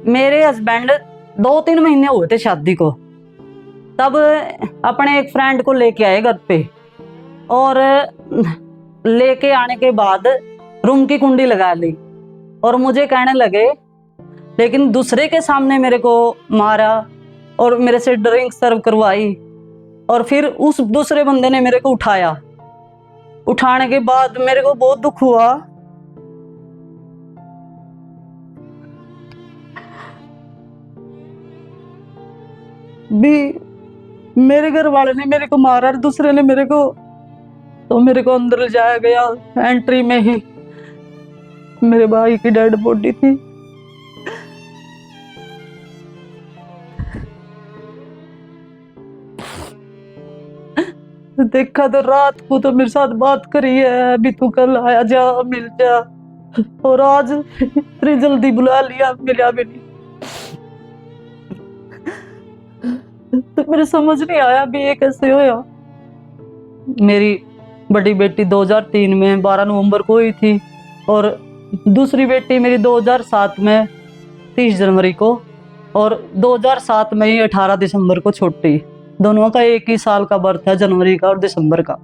मेरे हस्बैंड 2-3 महीने हुए थे शादी को, तब अपने एक फ्रेंड को लेके आए घर पे, और लेके आने के बाद रूम की कुंडी लगा ली और मुझे कहने लगे, लेकिन दूसरे के सामने मेरे को मारा और मेरे से ड्रिंक सर्व करवाई। और फिर उस दूसरे बंदे ने मेरे को उठाया। उठाने के बाद मेरे को बहुत दुख हुआ। भी मेरे घर वाले ने मेरे को मारा और दूसरे ने मेरे को, तो मेरे को अंदर ले जाया गया। एंट्री में ही मेरे भाई की डेड बॉडी थी। देखा तो रात को तो मेरे साथ बात करी है, अभी तू कल आया जा मिल जा, और आज इतनी जल्दी बुला लिया, मिला भी नहीं। तो मेरे समझ नहीं आया भी ये कैसे होया। मेरी बड़ी बेटी 2003 में 12 नवंबर को हुई थी, और दूसरी बेटी मेरी 2007 में 30 जनवरी को, और 2007 में ही 18 दिसंबर को छोटी। दोनों का एक ही साल का बर्थ है, जनवरी का और दिसंबर का।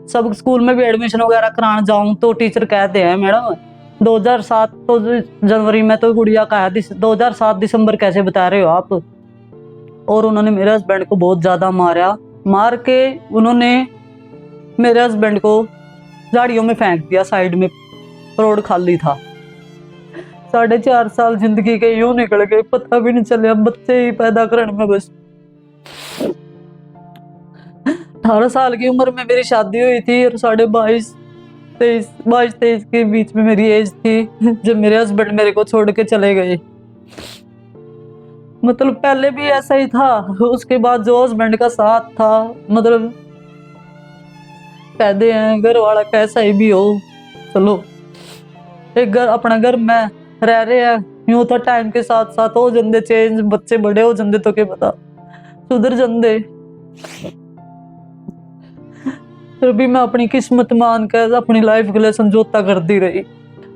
सब स्कूल में भी एडमिशन वगैरह कराने जाऊं तो टीचर कहते हैं, मैडम 2007 तो जनवरी में तो गुड़िया का है, 2007 दिसंबर कैसे बता रहे हो आप। और उन्होंने मेरे हस्बैंड को बहुत ज्यादा मारा। मार के उन्होंने मेरे हस्बैंड को झाड़ियों में फेंक दिया, साइड में रोड खाली था। 4.5 साल जिंदगी के यूं निकल गए, पता भी नहीं चले। अब बच्चे ही पैदा करने में बस 18 साल की उम्र में मेरी शादी हुई थी, और 22-23 के बीच में मेरी एज थी जब मेरे हस्बैंड मेरे को छोड़ के चले गए। मतलब पहले भी ऐसा ही था, उसके बाद जो हस्बैंड का साथ था, मतलब कहते हैं घर वाला कैसा ही भी हो, चलो एक घर अपना घर में रह रहे हैं, यूं तो टाइम के साथ साथ हो जंदे चेंज, बच्चे बड़े हो जंदे तो क्या पता सुधर जंदे। फिर भी मैं अपनी किस्मत मान कर अपनी लाइफ के लिए समझौता करती रही।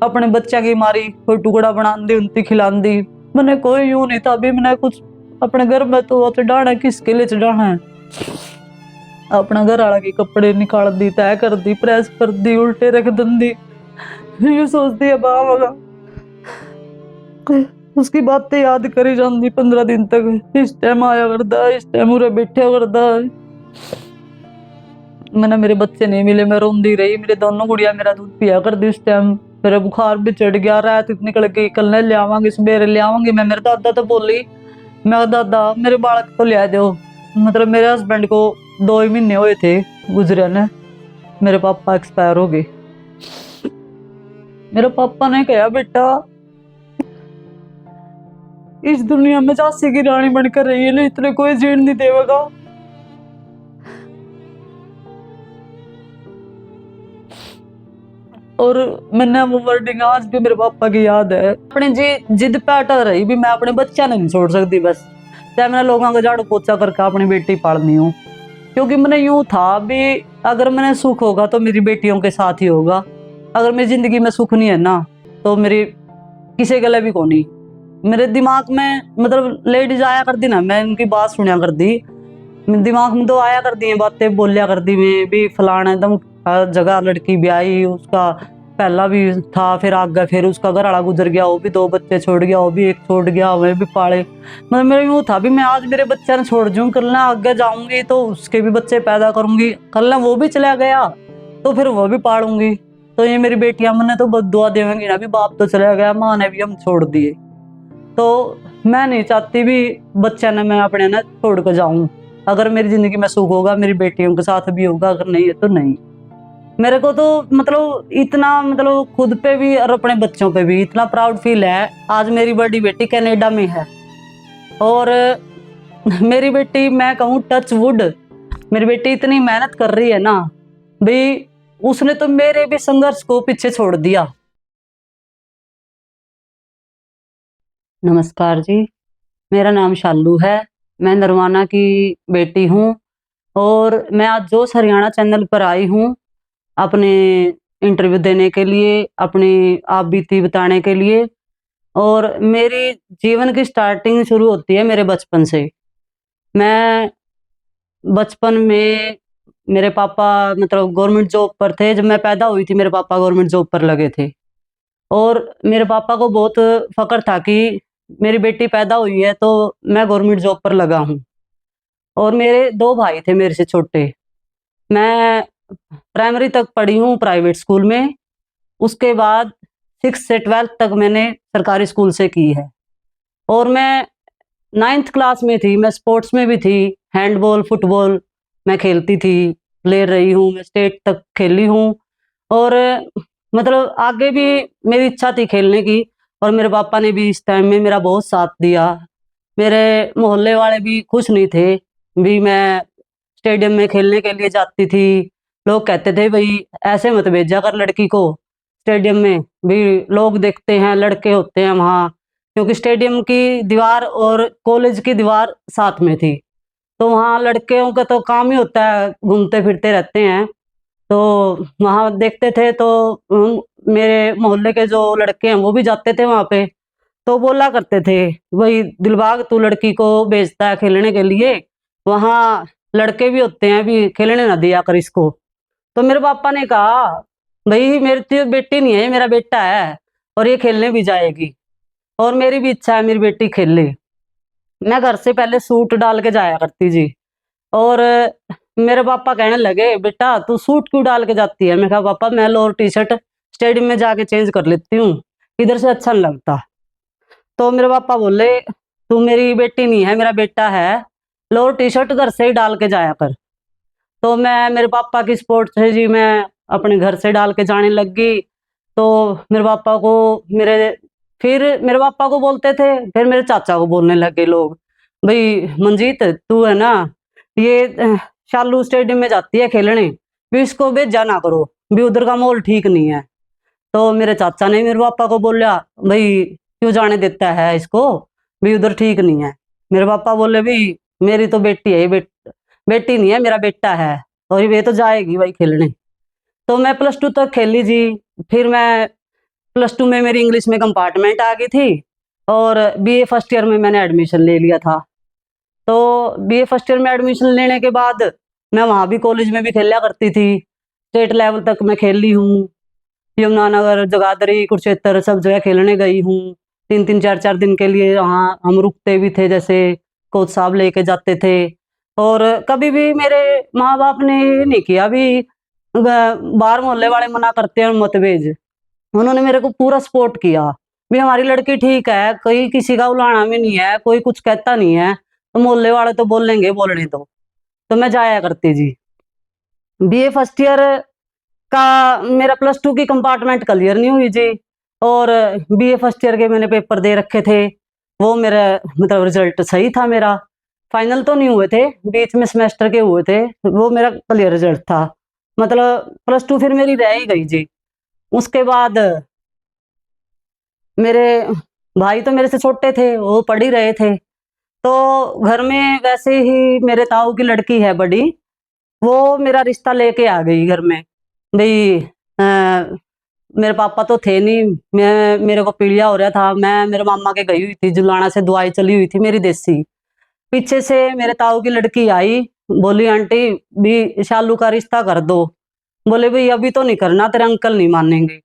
अपने बच्चा की मारी कोई टुकड़ा बना दी, उनकी खिला दी। मैंने कोई यूं नहीं था, अभी मैंने कुछ अपने घर में तो चढ़ाना किसके लिए चढ़ाना है। अपना घर वाला के कपड़े निकाल दी, तय कर दी, प्रेस कर दी, उल्टे रख दी। ये सोचती है बाबा उसकी बातें याद करी जाती 15 दिन तक। इस टाइम आया करता, इस टाइम उरे बैठे करता। मैंने मेरे बच्चे नहीं मिले, मैं रोंदी रही। मेरे दोनों गुड़िया मेरा दूध पिया कर दी। उस टाइम मेरा बुखार भी चढ़ गया, रात निकल गई, कल ले आवांगी, सवेरे ले आवांगी। मैं मेरे दादा तो बोली, मैं दादा मेरे बालक को ले आ दो। मतलब मेरे हस्बैंड को 2 ही महीने हुए थे गुजरे ने, मेरे पापा एक्सपायर हो गए। मेरे पापा ने कहा, बेटा इस दुनिया में झांसी की रानी बनकर रही है, इतने कोई जीण नहीं देगा। और मैंने वो वर्डिंग आज भी मेरे पापा की याद है। अपनी जिद पे अटल रही भी मैं अपने बच्चा नहीं छोड़ सकती। बस चाहे मैंने लोगों का झाड़ू पोछा करके अपनी बेटी पालनी हूँ, क्योंकि मैंने यूं था भी अगर मैंने सुख होगा तो मेरी बेटियों के साथ ही होगा। अगर मेरी जिंदगी में सुख नहीं है ना, तो मेरी किसी गले भी को नहीं। मेरे दिमाग में मतलब लेडीज आया कर दी ना, मैं उनकी बात सुनिया कर दी, दिमाग में तो आया कर दी बातें, बोलिया कर दी मैं भी फलाना एकदम हर जगह लड़की भी आई, उसका पहला भी था, फिर आगे फिर उसका घर वाला गुजर गया, वो भी 2 बच्चे छोड़ गया, वो भी एक छोड़ गया, वह भी पाले। मतलब मेरा यूँ था भी मैं आज मेरे बच्चे ने छोड़ दूँ, कल ना आगे जाऊंगी तो उसके भी बच्चे पैदा करूंगी, कल ना वो भी चला गया तो फिर वो भी पालूंगी। तो ये मेरी बेटियां मैंने तो बददुआ देंगी ना भी बाप तो चला गया, माँ ने भी हम छोड़ दिए। तो मैं नहीं चाहती भी बच्चे ने मैं अपने ना छोड़ कर जाऊं। अगर मेरी जिंदगी में सुख होगा मेरी बेटियों के साथ भी होगा, अगर नहीं है तो नहीं। मेरे को तो मतलब इतना मतलब खुद पे भी और अपने बच्चों पे भी इतना प्राउड फील है। आज मेरी बड़ी बेटी कनाडा में है, और मेरी बेटी मैं कहूँ टच वुड, मेरी बेटी इतनी मेहनत कर रही है ना भाई, उसने तो मेरे भी संघर्ष को पीछे छोड़ दिया। नमस्कार जी, मेरा नाम शालू है, मैं नरवाना की बेटी हूँ, और मैं आज जोश हरियाणा चैनल पर आई हूँ अपने इंटरव्यू देने के लिए, अपनी आप बीती बताने के लिए। और मेरी जीवन की स्टार्टिंग शुरू होती है मेरे बचपन से। मैं बचपन में मेरे पापा मतलब गवर्नमेंट जॉब पर थे। जब मैं पैदा हुई थी मेरे पापा गवर्नमेंट जॉब पर लगे थे, और मेरे पापा को बहुत फ़क्र था कि मेरी बेटी पैदा हुई है तो मैं गवर्नमेंट जॉब पर लगा हूँ। और मेरे 2 भाई थे मेरे से छोटे। मैं प्राइमरी तक पढ़ी हूँ प्राइवेट स्कूल में। उसके बाद 6 से 12th तक मैंने सरकारी स्कूल से की है। और मैं 9th क्लास में थी, मैं स्पोर्ट्स में भी थी। हैंडबॉल, फुटबॉल मैं खेलती थी, प्लेयर रही हूँ, मैं स्टेट तक खेली हूँ। और मतलब आगे भी मेरी इच्छा थी खेलने की, और मेरे पापा ने भी इस टाइम में मेरा बहुत साथ दिया। मेरे मोहल्ले वाले भी खुश नहीं थे भी मैं स्टेडियम में खेलने के लिए जाती थी। लोग कहते थे भई ऐसे मत भेजा कर लड़की को स्टेडियम में, भी लोग देखते हैं लड़के होते हैं वहाँ। क्योंकि स्टेडियम की दीवार और कॉलेज की दीवार साथ में थी, तो वहाँ लड़कियों का तो काम ही होता है, घूमते फिरते रहते हैं। तो वहाँ देखते थे तो मेरे मोहल्ले के जो लड़के हैं वो भी जाते थे वहाँ पे। तो बोला करते थे, "वही दिलबाग तू लड़की को भेजता है खेलने के लिए, वहाँ लड़के भी होते हैं, भी खेलने ना दिया कर इसको।" तो मेरे पापा ने कहा, "भई मेरी तो बेटी नहीं है, ये मेरा बेटा है, और ये खेलने भी जाएगी, और मेरी भी इच्छा है मेरी बेटी खेले।" मैं घर से पहले सूट डाल के जाया करती जी। और मेरे पापा कहने लगे, "बेटा तू सूट क्यों डाल के जाती है?" मैं कहा, "पापा मैं लोअर टी-शर्ट स्टेडियम में जाके चेंज कर लेती हूँ, इधर से अच्छा नहीं लगता।" तो मेरे पापा बोले, "तू मेरी बेटी नहीं है, मेरा बेटा है, लोअर टी-शर्ट घर से ही डाल के जाया कर।" तो मैं मेरे पापा की सपोर्ट से जी मैं अपने घर से डाल के जाने लग गई। तो मेरे पापा को मेरे फिर मेरे पापा को बोलते थे, फिर मेरे चाचा को बोलने लगे लोग, "भई मंजीत तू है ना, ये शालू स्टेडियम में जाती है खेलने, भी इसको भेजा ना करो, भी उधर का माहौल ठीक नहीं है।" तो मेरे चाचा ने मेरे पापा को बोला, "भई क्यों जाने देता है इसको, भी उधर ठीक नहीं है।" मेरे पापा बोले, "भई मेरी तो बेटी है, ये बेटी नहीं है, मेरा बेटा है, और ये तो जाएगी भाई खेलने।" तो मैं +2 तक खेली जी। फिर मैं +2 में मेरी इंग्लिश में कंपार्टमेंट आ गई थी, और बीए फर्स्ट ईयर में मैंने एडमिशन ले लिया था। तो बीए फर्स्ट ईयर में एडमिशन लेने के बाद मैं वहाँ भी कॉलेज में भी खेला करती थी। स्टेट लेवल तक मैं खेली हूँ। यमुनानगर, जगाधरी, कुरुक्षेत्र सब जगह खेलने गई हूँ। 3-3 4-4 दिन के लिए वहाँ हम रुकते भी थे, जैसे कोच साहब लेके जाते थे। और कभी भी मेरे माँ-बाप ने ये नहीं किया भी बाहर मोहल्ले वाले मना करते हैं मत भेज। उन्होंने मेरे को पूरा सपोर्ट किया, भी हमारी लड़की ठीक है, कोई किसी का उलाहना में नहीं है, कोई कुछ कहता नहीं है, तो मोहल्ले वाले तो बोलेंगे, बोलने दो। तो मैं जाया करती जी। बीए फर्स्ट ईयर का मेरा +2 की कंपार्टमेंट क्लियर नहीं हुई जी, और बीए फर्स्ट ईयर के मैंने पेपर दे रखे थे। वो मेरा मतलब रिजल्ट सही था मेरा। फाइनल तो नहीं हुए थे, बीच में सेमेस्टर के हुए थे। वो मेरा क्लियर रिजल्ट था। मतलब +2 फिर मेरी रह ही गई जी। उसके बाद मेरे भाई तो मेरे से छोटे थे, वो पढ़ ही रहे थे। तो घर में वैसे ही मेरे ताऊ की लड़की है बड़ी, वो मेरा रिश्ता लेके आ गई घर में। भई मेरे पापा तो थे नहीं, मेरे को पीलिया हो रहा था, मैं मेरे मामा के गई हुई थी, जुलाना से दवाई चली हुई थी मेरी देसी। पीछे से मेरे ताऊ की लड़की आई, बोली, "आंटी भी शालू का रिश्ता कर दो।" बोले, "भई अभी तो नहीं करना, तेरे अंकल नहीं मानेंगे।"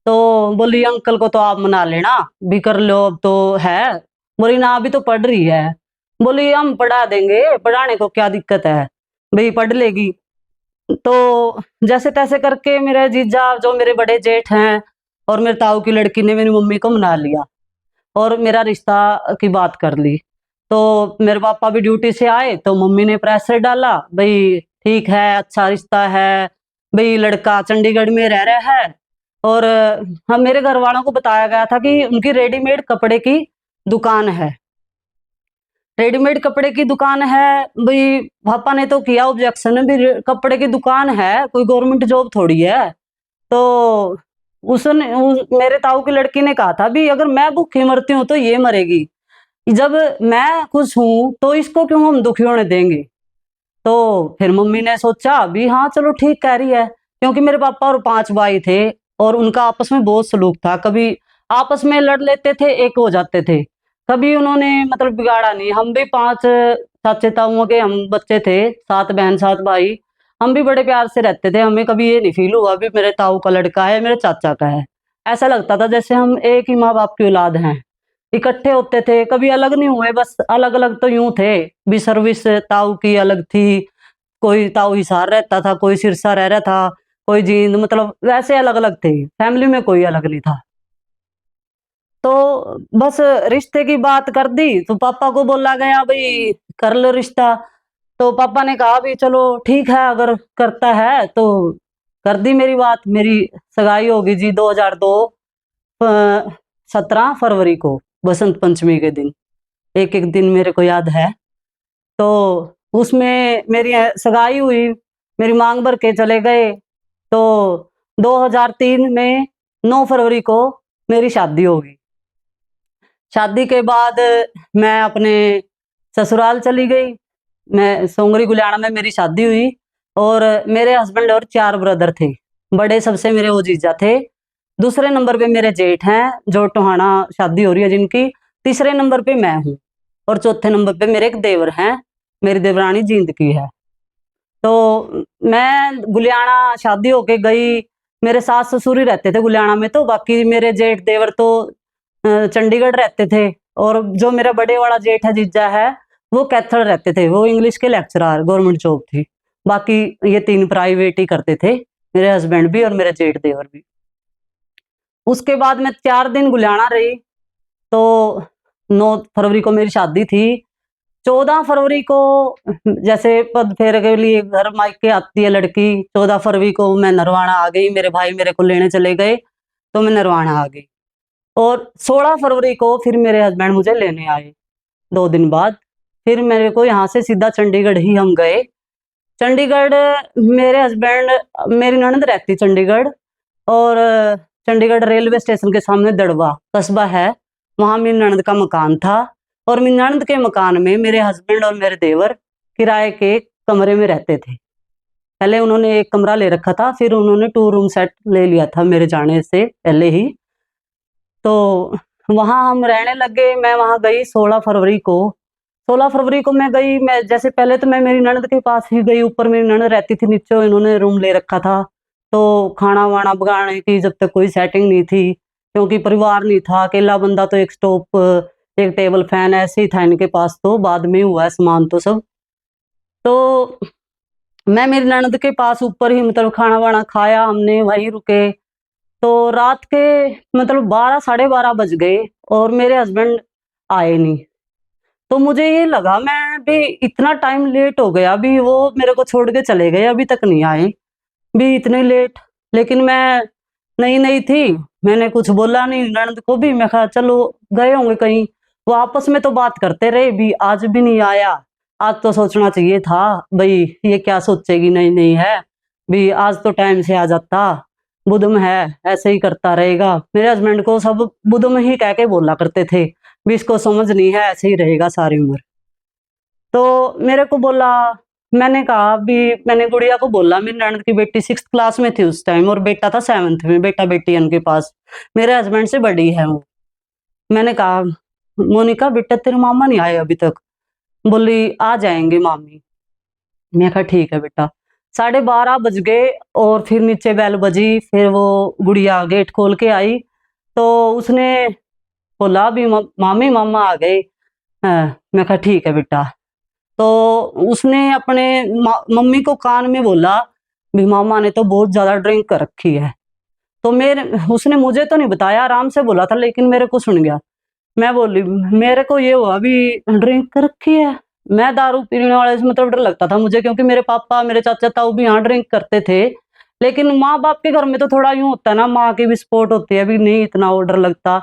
तो बोली, "अंकल को तो आप मना लेना, भी कर लो अब तो है।" बोली, "ना अभी तो पढ़ रही है।" बोली, "हम पढ़ा देंगे, पढ़ाने को क्या दिक्कत है, भई पढ़ लेगी।" तो जैसे-तैसे करके मेरे जीजा जो मेरे बड़े जेठ हैं और मेरे ताऊ की लड़की ने मेरी मम्मी को मना लिया, और मेरा रिश्ता की बात कर ली। तो मेरे पापा भी ड्यूटी से आए तो मम्मी ने प्रेशर डाला, भई ठीक है, अच्छा रिश्ता है, भई लड़का चंडीगढ़ में रह रहा है। और हम मेरे घर वालों को बताया गया था कि उनकी रेडीमेड कपड़े की दुकान है। रेडीमेड कपड़े की दुकान है, भई पापा ने तो किया ऑब्जेक्शन, भी कपड़े की दुकान है, कोई गवर्नमेंट जॉब थोड़ी है। तो मेरे ताऊ की लड़की ने कहा था, भी अगर मैं भूखी मरती हूँ तो ये मरेगी, जब मैं खुश हूँ तो इसको क्यों हम दुखी होने देंगे। तो फिर मम्मी ने सोचा भी हाँ चलो ठीक कह रही है, क्योंकि मेरे पापा और 5 भाई थे, और उनका आपस में बहुत सलूक था, कभी आपस में लड़ लेते थे, एक हो जाते थे। कभी उन्होंने मतलब बिगाड़ा नहीं। हम भी 5 चाचे ताऊओं के हम बच्चे थे, 7 बहन 7 भाई। हम भी बड़े प्यार से रहते थे। हमें कभी ये नहीं फील हुआ भी मेरे ताऊ का लड़का है, मेरे चाचा का है। ऐसा लगता था जैसे हम एक ही माँ बाप की औलाद हैं। इकट्ठे होते थे, कभी अलग नहीं हुए। बस अलग अलग तो यूं थे भी, सर्विस ताऊ की अलग थी, कोई ताऊ हिसार रहता था, कोई सिरसा रह रहा था, कोई जींद, मतलब वैसे अलग अलग थे। फैमिली में कोई अलग नहीं था। तो बस रिश्ते की बात कर दी तो पापा को बोला गया भाई कर लो रिश्ता। तो पापा ने कहा भी चलो ठीक है, अगर करता है तो कर दी मेरी बात। मेरी सगाई होगी जी 2002 17 फरवरी को, बसंत पंचमी के दिन। एक एक दिन मेरे को याद है। तो उसमें मेरी सगाई हुई, मेरी मांग भर के चले गए। तो 2003 में 9 फरवरी को मेरी शादी होगी। शादी के बाद मैं अपने ससुराल चली गई। मैं सोंगरी गुलियाना में मेरी शादी हुई। और मेरे हस्बैंड और 4 ब्रदर थे। बड़े सबसे मेरे वो जीजा थे। दूसरे नंबर पे मेरे जेठ हैं जो टोहाना शादी हो रही है जिनकी। तीसरे नंबर पे मैं हूँ। और चौथे नंबर पे मेरे एक देवर हैं, मेरी देवरानी जींद की है। तो मैं गुलियाना शादी होके गई। मेरे सास ससुर ही रहते थे गुलियाना में, तो बाकी मेरे जेठ देवर तो चंडीगढ़ रहते थे। और जो मेरा बड़े वाला जेठ है, जीजा है, वो कैथल रहते थे। वो इंग्लिश के लेक्चरर, गवर्नमेंट जॉब थी। बाकी ये 3 प्राइवेट ही करते थे, मेरे हस्बैंड भी और मेरे जेठ देवर भी। उसके बाद मैं 4 दिन गुलियाना रही। तो 9 फरवरी को मेरी शादी थी। 14 फरवरी को जैसे पद फेरे के लिए घर मायके आती है लड़की, 14 फरवरी को मैं नरवाना आ गई। मेरे भाई मेरे को लेने चले गए तो मैं नरवाना आ गई। और 16 फरवरी को फिर मेरे हस्बैंड मुझे लेने आए 2 दिन बाद। फिर मेरे को यहाँ से सीधा चंडीगढ़ ही हम गए। चंडीगढ़ मेरे हस्बैंड, मेरी ननद रहती चंडीगढ़। और चंडीगढ़ रेलवे स्टेशन के सामने दड़वा कस्बा है, वहां मेरी ननद का मकान था। और मेरी ननद के मकान में मेरे हस्बैंड और मेरे देवर किराए के कमरे में रहते थे। पहले उन्होंने एक कमरा ले रखा था, फिर उन्होंने 2 रूम सेट ले लिया था मेरे जाने से पहले ही। तो वहां हम रहने लगे। मैं वहां गई 16 फरवरी को। 16 फरवरी को मैं गई। मैं जैसे पहले तो मैं मेरी ननद के पास ही गई। ऊपर मेरी ननद रहती थी, नीचे इन्होंने रूम ले रखा था। तो खाना वाना पकाने की जब तक कोई सेटिंग नहीं थी, क्योंकि परिवार नहीं था, अकेला बंदा। तो एक स्टोव, एक टेबल फैन ऐसे ही था इनके पास। तो बाद में हुआ है सामान तो सब। तो मैं मेरी ननद के पास ऊपर ही मतलब खाना वाना खाया, हमने वहीं रुके। तो रात के मतलब 12 साढ़े 12 बज गए और मेरे हस्बैंड आए नहीं। तो मुझे ये लगा मैं भी इतना टाइम लेट हो गया, अभी वो मेरे को छोड़ के चले गए, अभी तक नहीं आए भी, इतने लेट। लेकिन मैं नई नई थी, मैंने कुछ बोला नहीं ननद को भी। मैं कहा चलो गए होंगे कहीं। वो आपस में तो बात करते रहे भी, आज भी नहीं आया। आज तो सोचना चाहिए था भाई, ये क्या सोचेगी, नहीं नहीं है भी, आज तो टाइम से आ जाता। बुधम है, ऐसे ही करता रहेगा। मेरे हस्बैंड को सब बुधम ही कह के बोला करते थे भी, इसको समझ नहीं है, ऐसे ही रहेगा सारी उम्र। तो मेरे को बोला, मैंने कहा भी, मैंने गुड़िया को बोला, मेरी ननद की बेटी 6th क्लास में थी उस टाइम और बेटा था 7th में। बेटा बेटी उनके पास, मेरे हस्बैंड से बड़ी है वो। मैंने कहा मोनिका बेटा तेरे मामा नहीं आए अभी तक। बोली आ जाएंगे मामी। मैं कहा ठीक है बेटा। 12:30 बज गए और फिर नीचे बेल बजी। फिर वो गुड़िया गेट खोल के आई तो उसने बोला भी मामी मामा आ गए। मैं कहा ठीक है बेटा। तो उसने अपने मम्मी को कान में बोला भी मामा ने तो बहुत ज्यादा ड्रिंक कर रखी है। तो मेरे उसने मुझे तो नहीं बताया, आराम से बोला था, लेकिन मेरे को सुन गया। मैं बोली मेरे को ये हुआ भी ड्रिंक कर रखी है। मैं दारू पीने वाले से मतलब डर लगता था मुझे, क्योंकि मेरे पापा मेरे चाचा ताऊ भी यहाँ ड्रिंक करते थे। लेकिन माँ बाप के घर में तो थोड़ा यूं होता है ना, माँ की भी सपोर्ट होती है भी, नहीं इतना वो डर लगता।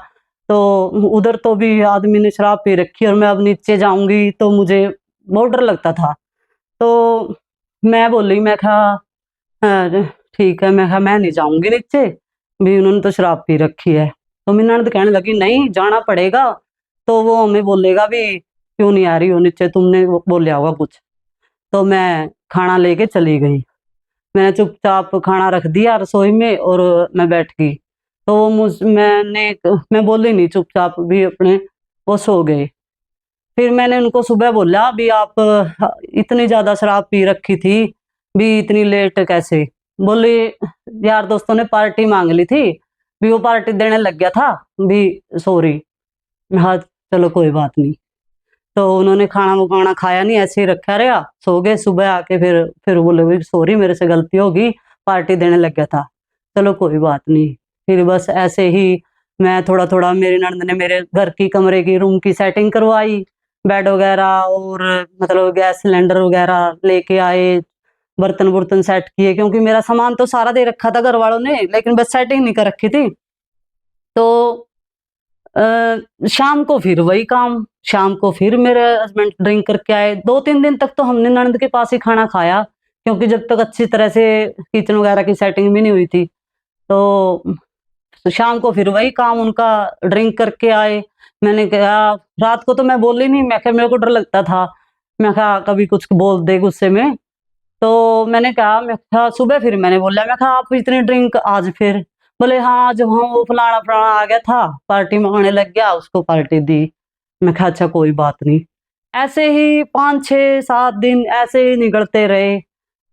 तो उधर तो भी आदमी ने शराब पी रखी और मैं अब नीचे जाऊंगी तो मुझे बहुत डर लगता था। तो मैं बोली, मैं कहा "हाँ, ठीक है। मैं कहा मैं नहीं जाऊंगी नीचे भी, उन्होंने तो शराब पी रखी है। तो मेरी ननद कहने लगी नहीं जाना पड़ेगा, तो वो हमें बोलेगा भी क्यों नहीं आ रही हो नीचे, तुमने बोलिया होगा कुछ। तो मैं खाना लेके चली गई। मैंने चुपचाप खाना रख दिया रसोई में और मैं बैठ गई। तो मैं बोली नहीं, चुपचाप भी अपने वो सो गए। फिर मैंने उनको सुबह बोला, भी आप इतनी ज्यादा शराब पी रखी थी, भी इतनी लेट कैसे? बोले यार दोस्तों ने पार्टी मांग ली थी, भी वो पार्टी देने लग गया था, भी सॉरी। हाँ चलो कोई बात नहीं। तो उन्होंने खाना वखाना खाया नहीं, ऐसे ही रखा रहा, सो गए। सुबह आके फिर बोले भाई सॉरी मेरे से गलती होगी, पार्टी देने लग गया था। चलो कोई बात नहीं। फिर बस ऐसे ही मैं थोड़ा थोड़ा, मेरी ननद ने मेरे घर की कमरे की रूम की सेटिंग करवाई, बेड वगैरह और मतलब गैस सिलेंडर वगैरह लेके आए, बर्तन बुर्तन सेट किए, क्योंकि मेरा सामान तो सारा दे रखा था घर वालों ने, लेकिन बस सेटिंग नहीं कर रखी थी। तो शाम को फिर वही काम, शाम को फिर मेरे हस्बैंड ड्रिंक करके आए। 2-3 दिन तक तो हमने ननद के पास ही खाना खाया, क्योंकि जब तक अच्छी तरह से किचन वगैरह की सेटिंग भी नहीं हुई थी। तो शाम को फिर वही काम उनका, ड्रिंक करके आए। मैंने कहा, रात को तो मैं बोली नहीं, मैं कहा मेरे को डर लगता था, मैं कहा कभी कुछ बोल दे गुस्से में। तो मैं कहा सुबह फिर मैंने बोला, मैं कहा आप इतनी ड्रिंक आज फिर? बोले हाँ आज वहाँ वो फलाना फलाना आ गया था, पार्टी मांगने लग गया, उसको पार्टी दी। मैं कहा अच्छा कोई बात नहीं। ऐसे ही 5-6-7 दिन ऐसे ही निकलते रहे।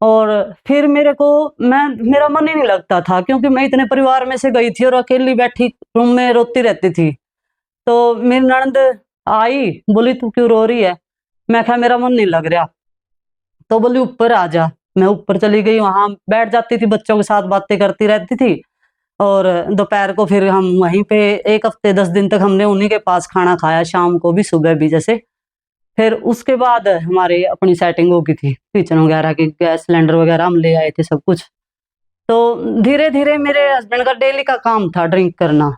और फिर मेरा मन ही नहीं लगता था, क्योंकि मैं इतने परिवार में से गई थी और अकेली बैठी रूम में रोती रहती थी। तो मेरी ननद आई, बोली तू क्यों रो रही है? मैं कहा मेरा मन नहीं लग रहा। तो बोली ऊपर आ जा। मैं ऊपर चली गई, वहां बैठ जाती थी, बच्चों के साथ बातें करती रहती थी। और दोपहर को फिर हम वहीं पे 1 हफ्ते 10 दिन तक हमने उन्हीं के पास खाना खाया, शाम को भी सुबह भी जैसे। फिर उसके बाद हमारे अपनी सेटिंग हो गई थी, किचन वगैरह की, गैस सिलेंडर वगैरह हम ले आए थे सब कुछ। तो धीरे धीरे मेरे हस्बैंड का डेली का काम था ड्रिंक करना।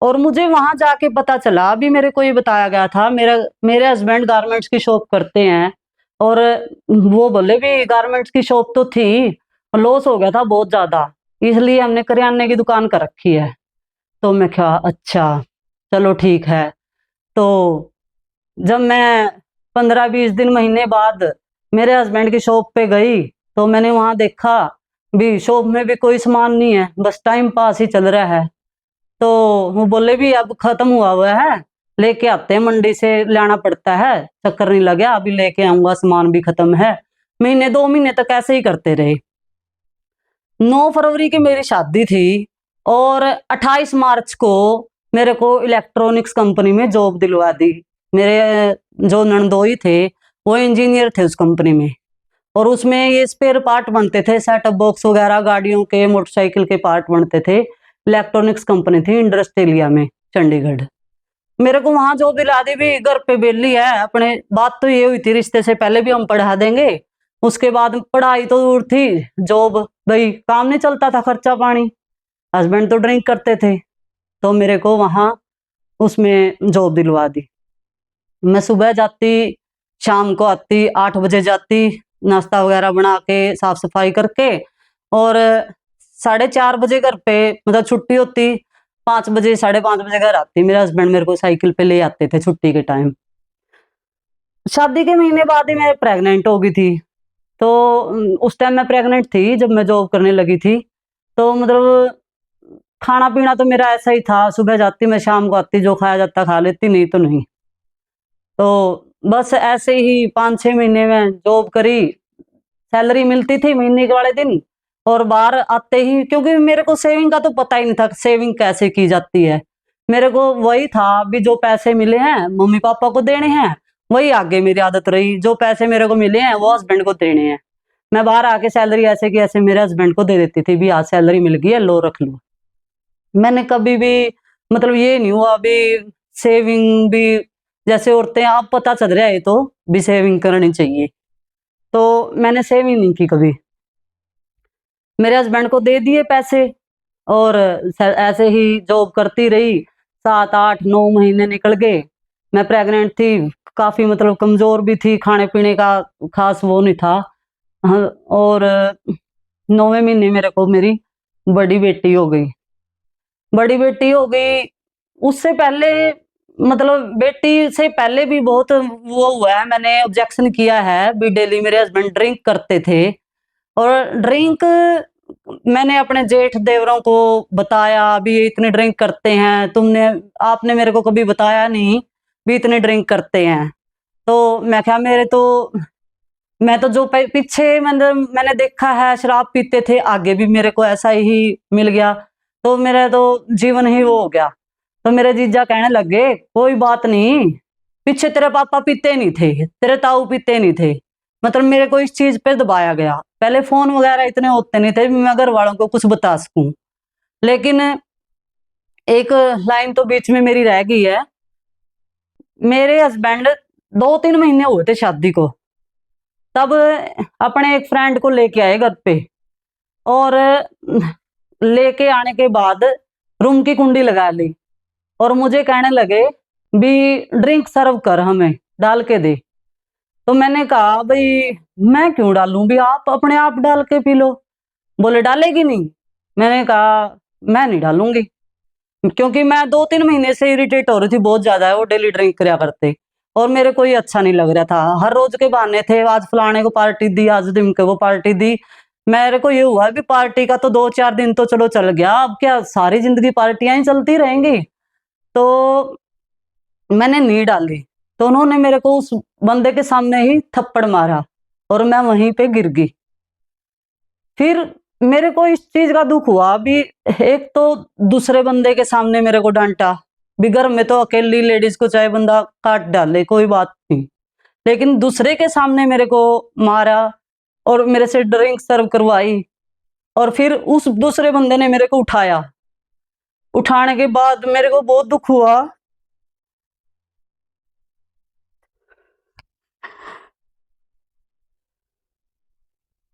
और मुझे वहां जाके पता चला, अभी मेरे को ये बताया गया था, मेरे हस्बैंड गारमेंट्स की शॉप करते हैं। और वो बोले भी गारमेंट्स की शॉप तो थी, लॉस हो गया था बहुत ज्यादा, इसलिए हमने करियाने की दुकान कर रखी है। तो मैं कहा अच्छा चलो ठीक है। तो जब मैं 15-20 दिन महीने बाद मेरे हस्बैंड की शॉप पे गई, तो मैंने वहां देखा भी शॉप में भी कोई सामान नहीं है, बस टाइम पास ही चल रहा है। तो वो बोले भी अब खत्म हुआ है, लेके आते हैं मंडी से, लाना पड़ता है, चक्कर नहीं लगा, अभी लेके आऊंगा, सामान भी खत्म है। महीने 2 महीने तक ऐसे ही करते रहे। 9 फरवरी की मेरी शादी थी, और 28 मार्च को मेरे को इलेक्ट्रॉनिक्स कंपनी में जॉब दिलवा दी। मेरे जो नंदोई थे वो इंजीनियर थे उस कंपनी में, और उसमें ये स्पेयर पार्ट बनते थे, सेटअप बॉक्स वगैरह, गाड़ियों के, मोटरसाइकिल के पार्ट बनते थे। इलेक्ट्रॉनिक्स कंपनी थी इंडस्ट्रियलिया में, चंडीगढ़। मेरे को वहां जॉब दिला दी, भी घर पे बेली है अपने। बात तो ये हुई थी, रिश्ते से पहले भी हम पढ़ा देंगे, उसके बाद पढ़ाई तो दूर थी, जॉब भाई काम नहीं चलता था, खर्चा पानी, हस्बैंड तो ड्रिंक करते थे। तो मेरे को वहां उसमें जॉब दिलवा दी। मैं सुबह जाती, शाम को आती, 8 बजे जाती, नाश्ता वगैरह बना के, साफ सफाई करके, और 4:30 बजे घर पे, मतलब छुट्टी होती, 5 बजे 5:30 बजे घर आती। मेरे हस्बैंड मेरे को साइकिल पे ले आते थे छुट्टी के टाइम। शादी के महीने बाद ही मैं प्रेग्नेंट हो गई थी। तो उस टाइम मैं प्रेग्नेंट थी जब मैं जॉब करने लगी थी। तो मतलब खाना पीना तो मेरा ऐसा ही था, सुबह जाती मैं, शाम को आती, जो खाया जाता खा लेती, नहीं तो नहीं। तो बस ऐसे ही 5-6 महीने में जॉब करी, सैलरी मिलती थी महीने के वाले दिन। और बाहर आते ही, क्योंकि मेरे को सेविंग का तो पता ही नहीं था, सेविंग कैसे की जाती है। मेरे को वही था भी जो पैसे मिले हैं मम्मी पापा को देने हैं, वही आगे मेरी आदत रही, जो पैसे मेरे को मिले हैं वो हस्बैंड को देने हैं। मैं बाहर आके सैलरी ऐसे की ऐसे मेरे हस्बैंड को दे देती थी, भी आज सैलरी मिल गई है, लो रख लो। मैंने कभी भी मतलब ये नहीं हुआ भी सेविंग भी, जैसे औरतें आप पता चल रहा है तो भी सेविंग करनी चाहिए, तो मैंने सेविंग नहीं की कभी। मेरे हस्बैंड को दे दिए पैसे, और ऐसे ही जॉब करती रही। 7-8-9 महीने निकल गए। मैं प्रेग्नेंट थी, काफी मतलब कमजोर भी थी, खाने पीने का खास वो नहीं था। हाँ, और 9वें महीने मेरे को मेरी बड़ी बेटी हो गई। बड़ी बेटी हो गई, उससे पहले मतलब बेटी से पहले भी बहुत वो हुआ है, मैंने ऑब्जेक्शन किया है भी, डेली मेरे हस्बैंड ड्रिंक करते थे। और ड्रिंक मैंने अपने जेठ देवरों को बताया भी ये इतने ड्रिंक करते हैं, आपने मेरे को कभी बताया नहीं भी इतने ड्रिंक करते हैं। तो मैं क्या, मैं तो जो पीछे मैंने देखा है शराब पीते थे, आगे भी मेरे को ऐसा ही मिल गया, तो मेरा तो जीवन ही वो हो गया। तो मेरे जीजा कहने लगे कोई बात नहीं, पीछे तेरे पापा पीते नहीं थे, तेरे ताऊ पीते नहीं थे, मतलब मेरे को इस चीज पे दबाया गया। पहले फोन वगैरह इतने होते नहीं थे मैं घर वालों को कुछ बता सकूं, लेकिन एक लाइन तो बीच में मेरी रह गई है। मेरे हस्बैंड 2-3 महीने हुए थे शादी को, तब अपने एक फ्रेंड को लेके आए घर पे, और लेके आने के बाद रूम की कुंडी लगा ली और मुझे कहने लगे भी ड्रिंक सर्व कर, हमें डाल के दे। तो मैंने कहा भाई मैं क्यों डालूं, भी आप अपने आप डाल के पी लो। बोले डालेगी नहीं। मैंने कहा मैं नहीं डालूंगी, क्योंकि मैं 2-3 महीने से इरिटेट हो रही थी बहुत ज्यादा है, वो डेली ड्रिंक कराया करते और मेरे को ये अच्छा नहीं लग रहा था। हर रोज के बहाने थे, आज फलाने को पार्टी दी, आज ढिमके को पार्टी दी। मेरे को ये हुआ कि पार्टी का तो 2-4 दिन तो चलो चल गया, अब क्या सारी जिंदगी पार्टियां ही चलती रहेंगी। तो मैंने नहीं डाली, तो उन्होंने मेरे को उस बंदे के सामने ही थप्पड़ मारा और मैं वहीं पे गिर गई। फिर मेरे को इस चीज का दुख हुआ भी, एक तो दूसरे बंदे के सामने मेरे को डांटा भी, घर में तो अकेली लेडीज को चाहे बंदा काट डाले कोई बात नहीं, लेकिन दूसरे के सामने मेरे को मारा और मेरे से ड्रिंक सर्व करवाई। और फिर उस दूसरे बंदे ने मेरे को उठाया, उठाने के बाद मेरे को बहुत दुख हुआ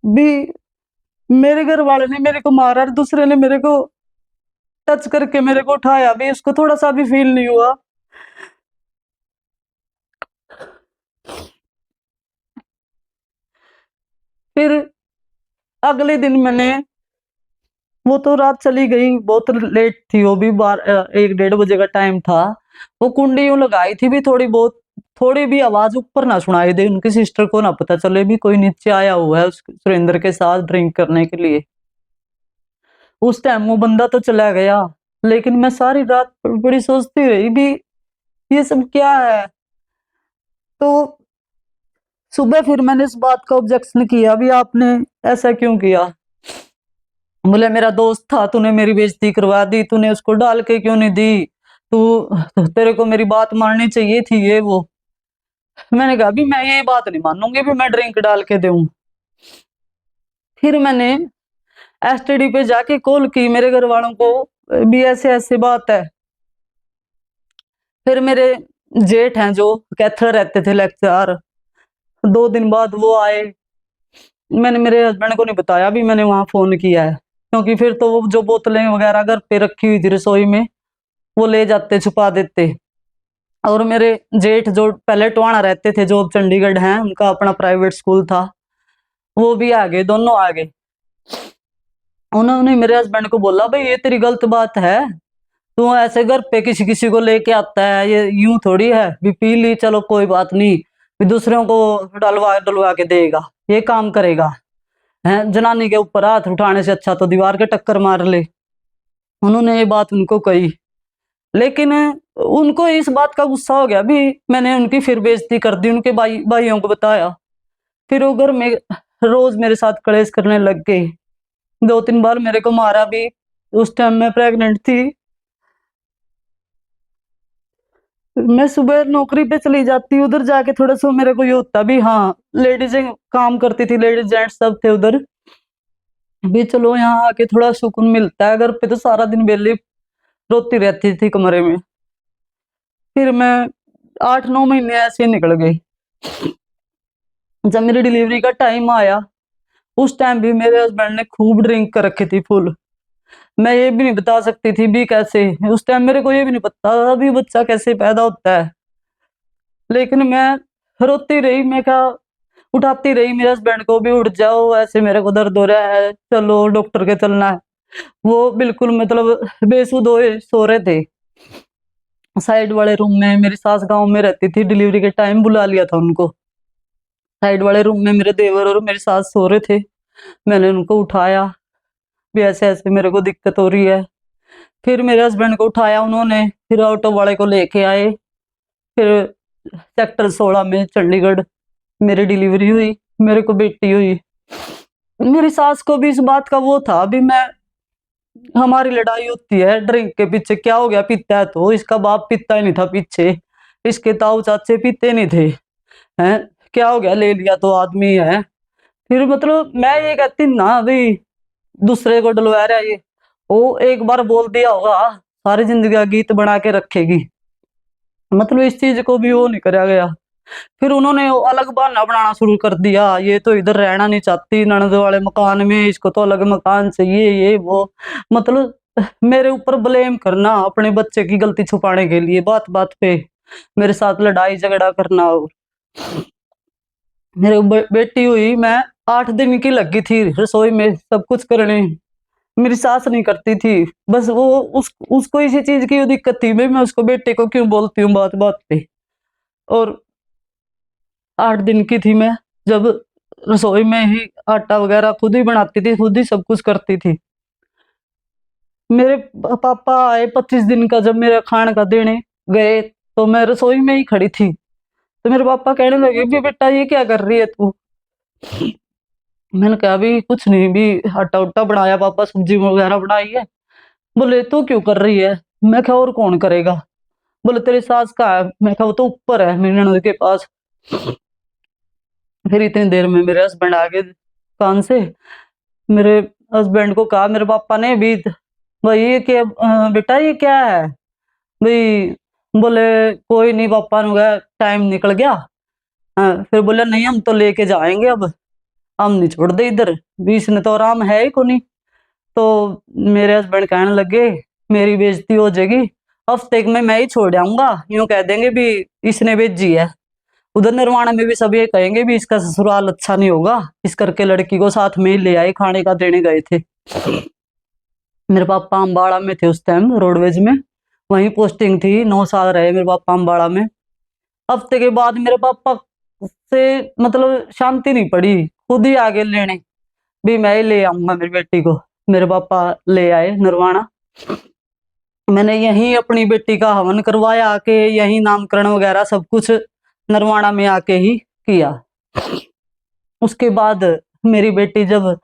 भी, मेरे घर वाले ने मेरे को मारा और दूसरे ने मेरे को टच करके मेरे को उठाया भी, उसको थोड़ा सा भी फील नहीं हुआ। फिर अगले दिन मैंने, वो तो रात चली गई, बहुत लेट थी वो भी, 1-1:30 बजे का टाइम था। वो कुंडी यूं लगाई थी भी, थोड़ी बहुत, थोड़ी भी आवाज ऊपर ना सुनाई दे, उनकी सिस्टर को ना पता चले भी कोई नीचे आया हुआ है उस सुरेंद्र के साथ ड्रिंक करने के लिए। उस टाइम वो बंदा तो चला गया, लेकिन मैं सारी रात बड़ी सोचती रही भी ये सब क्या है। तो सुबह फिर मैंने इस बात का ऑब्जेक्शन किया भी आपने ऐसा क्यों किया। बोले मेरा दोस्त था, तूने मेरी बेइज्जती करवा दी, तूने उसको डाल के क्यों नहीं दी, तू तेरे को मेरी बात माननी चाहिए थी ये वो। मैंने कहा भी मैं ये बात नहीं मानूंगी भी मैं ड्रिंक डाल के दूं। फिर मैंने एसटीडी पे जाके कॉल की मेरे घर वालों को भी ऐसे ऐसे बात है। फिर मेरे जेठ हैं जो कैथल रहते थे लेक्चर, 2 दिन बाद वो आए। मैंने मेरे हस्बैंड को नहीं बताया भी मैंने वहां फोन किया है, क्योंकि फिर तो वो जो बोतलें वगैरह घर पे रखी हुई थी रसोई में वो ले जाते, छुपा देते। और मेरे जेठ जो पहले टोहाना रहते थे, जो अब चंडीगढ़ हैं, उनका अपना प्राइवेट स्कूल था, वो भी आ गए, दोनों आ गए। उन्होंने मेरे हस्बैंड को बोला भाई ये तेरी गलत बात है, तू ऐसे घर पे किसी किसी को लेके आता है, ये यूं थोड़ी है भी पी ली चलो कोई बात नहीं, भी दूसरों को डलवा डलवा के देगा, ये काम करेगा है, जनानी के ऊपर हाथ उठाने से अच्छा तो दीवार के टक्कर मार ले। उन्होंने ये बात उनको कही, लेकिन उनको इस बात का गुस्सा हो गया भी, मैंने उनकी फिर बेइज्जती कर दी, उनके भाइयों को बताया। फिर वो घर में रोज मेरे साथ कलेश करने लग गए, 2-3 बार मेरे को मारा भी। उस टाइम मैं प्रेग्नेंट थी। मैं सुबह नौकरी पे चली जाती, उधर जाके थोड़ा सा मेरे को ये होता भी, हाँ लेडीज काम करती थी, लेडीज जेंट्स सब थे उधर भी, चलो यहाँ आके थोड़ा सुकून मिलता है, घर पे तो सारा दिन बेली रोती रहती थी कमरे में। फिर मैं 8-9 महीने ऐसे ही निकल गई। जब मेरी डिलीवरी का टाइम आया, उस टाइम भी मेरे हस्बैंड ने खूब ड्रिंक कर रखी थी फुल। मैं ये भी नहीं बता सकती थी भी कैसे, उस टाइम मेरे को ये भी नहीं पता था भी बच्चा कैसे पैदा होता है। लेकिन मैं रोती रही, मैं क्या उठाती रही मेरे हस्बैंड को भी, उठ जाओ ऐसे मेरे को दर्द हो रहा है, चलो डॉक्टर के चलना है। वो बिल्कुल मतलब बेसुध होए सो रहे थे साइड वाले रूम में। मेरी सास गांव में रहती थी, डिलीवरी के टाइम बुला लिया था उनको। साइड वाले रूम में मेरे देवर और मेरी सास सो रहे थे, मैंने उनको उठाया, भी ऐसे ऐसे मेरे को दिक्कत हो रही है। फिर मेरे हस्बैंड को उठाया उन्होंने, फिर ऑटो वाले को लेके आए। फिर सेक्टर 16 में चंडीगढ़ मेरी डिलीवरी हुई, मेरे को बेटी हुई। मेरी सास को भी इस बात का वो था, भी मैं, हमारी लड़ाई होती है ड्रिंक के पीछे, क्या हो गया पीता है तो, इसका बाप पीता ही नहीं था पीछे, इसके ताऊ चाचे पीते नहीं थे, हैं, क्या हो गया, ले लिया तो आदमी है। फिर मतलब मैं ये कहती ना भाई, दूसरे को डलवा रहा है ये, वो एक बार बोल दिया होगा सारी जिंदगी का गीत बना के रखेगी। मतलब इस चीज को भी वो नहीं करा गया। फिर उन्होंने वो अलग बहाना बनाना शुरू कर दिया, ये तो इधर रहना नहीं चाहती ननद वाले मकान में, इसको तो अलग मकान चाहिए, ये वो। मतलब मेरे ऊपर ब्लेम करना अपने बच्चे की गलती छुपाने के लिए, बात बात पे मेरे साथ लड़ाई झगड़ा करना। और मेरे बेटी हुई, मैं 8 दिन की लगी थी रसोई में सब कुछ करने, मेरी सास नहीं करती थी। बस वो उसको इसी चीज की दिक्कत थी, भाई मैं उसको बेटे को क्यों बोलती हूँ बात बात पे। और 8 दिन की थी मैं, जब रसोई में ही आटा वगैरह खुद ही बनाती थी, खुद ही सब कुछ करती थी। मेरे पापा आए 25 दिन का, जब मेरे खाने का देने गए तो मैं रसोई में ही खड़ी थी। तो मेरे पापा कहने लगे भी बेटा ये क्या कर रही है तू। मैंने कहा भी कुछ नहीं, भी आटा उट्टा बनाया पापा, सब्जी वगैरह बनाई है। बोले तू क्यों कर रही है। मैं कहा और कौन करेगा। बोले तेरी सास कहाँ है। मैं कहा वो तो ऊपर है मेरी ननद के पास। फिर इतनी देर में मेरे हस्बैंड आ गए दुकान से। मेरे हस्बैंड को कहा मेरे पापा ने भी, भाई ये क्या बेटा ये क्या है भाई। बोले कोई नहीं पापा ने कहा टाइम निकल गया। फिर बोले नहीं हम तो लेके जाएंगे अब, हम नहीं छोड़ दे इधर, बीच ने तो आराम है ही को नहीं। तो मेरे हस्बैंड कहने लगे मेरी बेइज्जती हो जाएगी, हफ्ते में मैं ही छोड़ आऊंगा, यूं कह देंगे भी इसने भेजी है। उधर निर्वाणा में भी सब ये कहेंगे भी इसका ससुराल अच्छा नहीं होगा, इस करके लड़की को साथ में ही ले आए, खाने का देने गए थे। मेरे पापा अम्बाड़ा में थे उस टाइम, रोडवेज में, वहीं पोस्टिंग थी, 9 साल रहे मेरे पापा अम्बाड़ा में। हफ्ते के बाद मेरे पापा से मतलब शांति नहीं पड़ी, खुद ही आगे लेने भी मैं ही ले आऊंगा मेरी बेटी को। मेरे पापा ले आए नरवाना। मैंने यहीं अपनी बेटी का हवन करवाया आके, यहीं नामकरण वगैरह सब कुछ नरवाना में आके ही किया। उसके बाद मेरी बेटी जब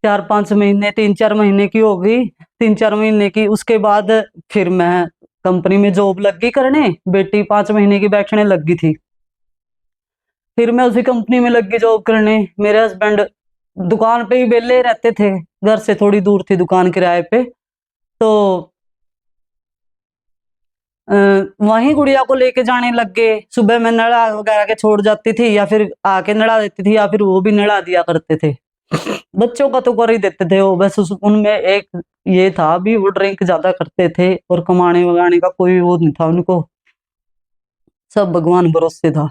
4-5 महीने 3-4 महीने की हो गई, 3-4 महीने की, उसके बाद फिर मैं कंपनी में जॉब लग गई करने। बेटी 5 महीने की बैठने लग गई थी, फिर मैं उसी कंपनी में लग गई जॉब करने। मेरे हस्बैंड दुकान पे ही बेले रहते थे, घर से थोड़ी दूर थी दुकान किराए पे। तो वहीं गुड़िया को लेके जाने लग गए। सुबह मैं नड़ा वगैरह के छोड़ जाती थी, या फिर आके नड़ा देती थी, या फिर वो भी नड़ा दिया करते थे। बच्चों का तो कर ही देते थे वो, बस उनमें एक ये था भी वो ड्रिंक ज्यादा करते थे, और कमाने वगाने का कोई वो नहीं था उनको, सब भगवान भरोसे था।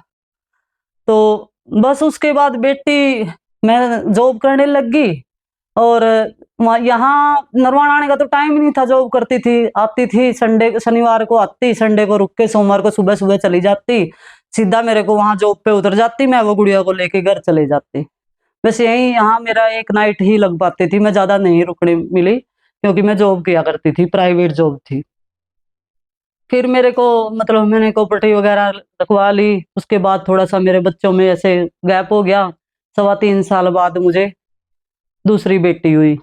तो बस उसके बाद बेटी, मैं जॉब करने लग गई। और वहाँ यहाँ नरवाना आने का तो टाइम ही नहीं था, जॉब करती थी, आती थी संडे शनिवार को आती, संडे को रुक के सोमवार को सुबह सुबह चली जाती, सीधा मेरे को वहां जॉब पे उतर जाती, मैं वो गुड़िया को लेके घर चले जाती। बस यही यहाँ मेरा एक नाइट ही लग पाती थी, मैं ज्यादा नहीं रुकने मिली, क्योंकि मैं जॉब किया करती थी, प्राइवेट जॉब थी। फिर मेरे को मतलब मैंने प्रॉपर्टी वगैरह रखवा ली। उसके बाद थोड़ा सा मेरे बच्चों में ऐसे गैप हो गया। 3.25 साल बाद मुझे दूसरी बेटी हुई।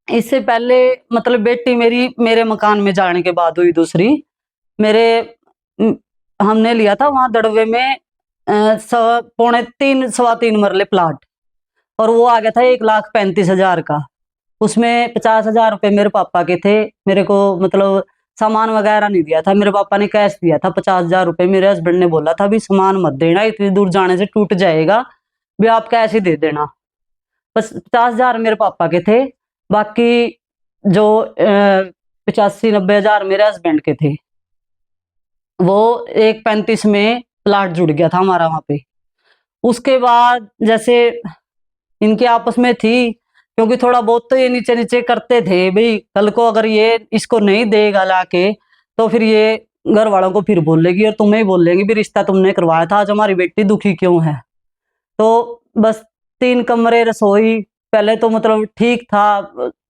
इससे पहले मतलब बेटी मेरी मेरे मकान में जाने के बाद हुई दूसरी। मेरे म, हमने लिया था वहां दड़वे में 3.3 सवा 3 मरले प्लाट, और वो आ गया था 1,35,000 का। उसमें 50,000 रुपये मेरे पापा के थे। मेरे को मतलब सामान वगैरह नहीं दिया था, मेरे पापा ने कैश दिया था 50,000 रुपये। मेरे हस्बैंड ने बोला था भी सामान मत देना, इतनी दूर जाने से टूट जाएगा, भी आप कैश ही दे देना। बस 50,000 मेरे पापा के थे, बाकी जो 85-90 हजार मेरे हस्बैंड के थे। वो 1,35 में प्लाट जुड़ गया था हमारा वहां पे। उसके बाद जैसे इनके आपस में थी, क्योंकि थोड़ा बहुत तो ये नीचे नीचे करते थे, भाई कल को अगर ये इसको नहीं देगा लाके, तो फिर ये घर वालों को फिर बोलेगी, और तुम्हें ही बोलेंगी भी रिश्ता तुमने करवाया था, आज हमारी बेटी दुखी क्यों है। तो बस 3 कमरे रसोई पहले तो मतलब ठीक था।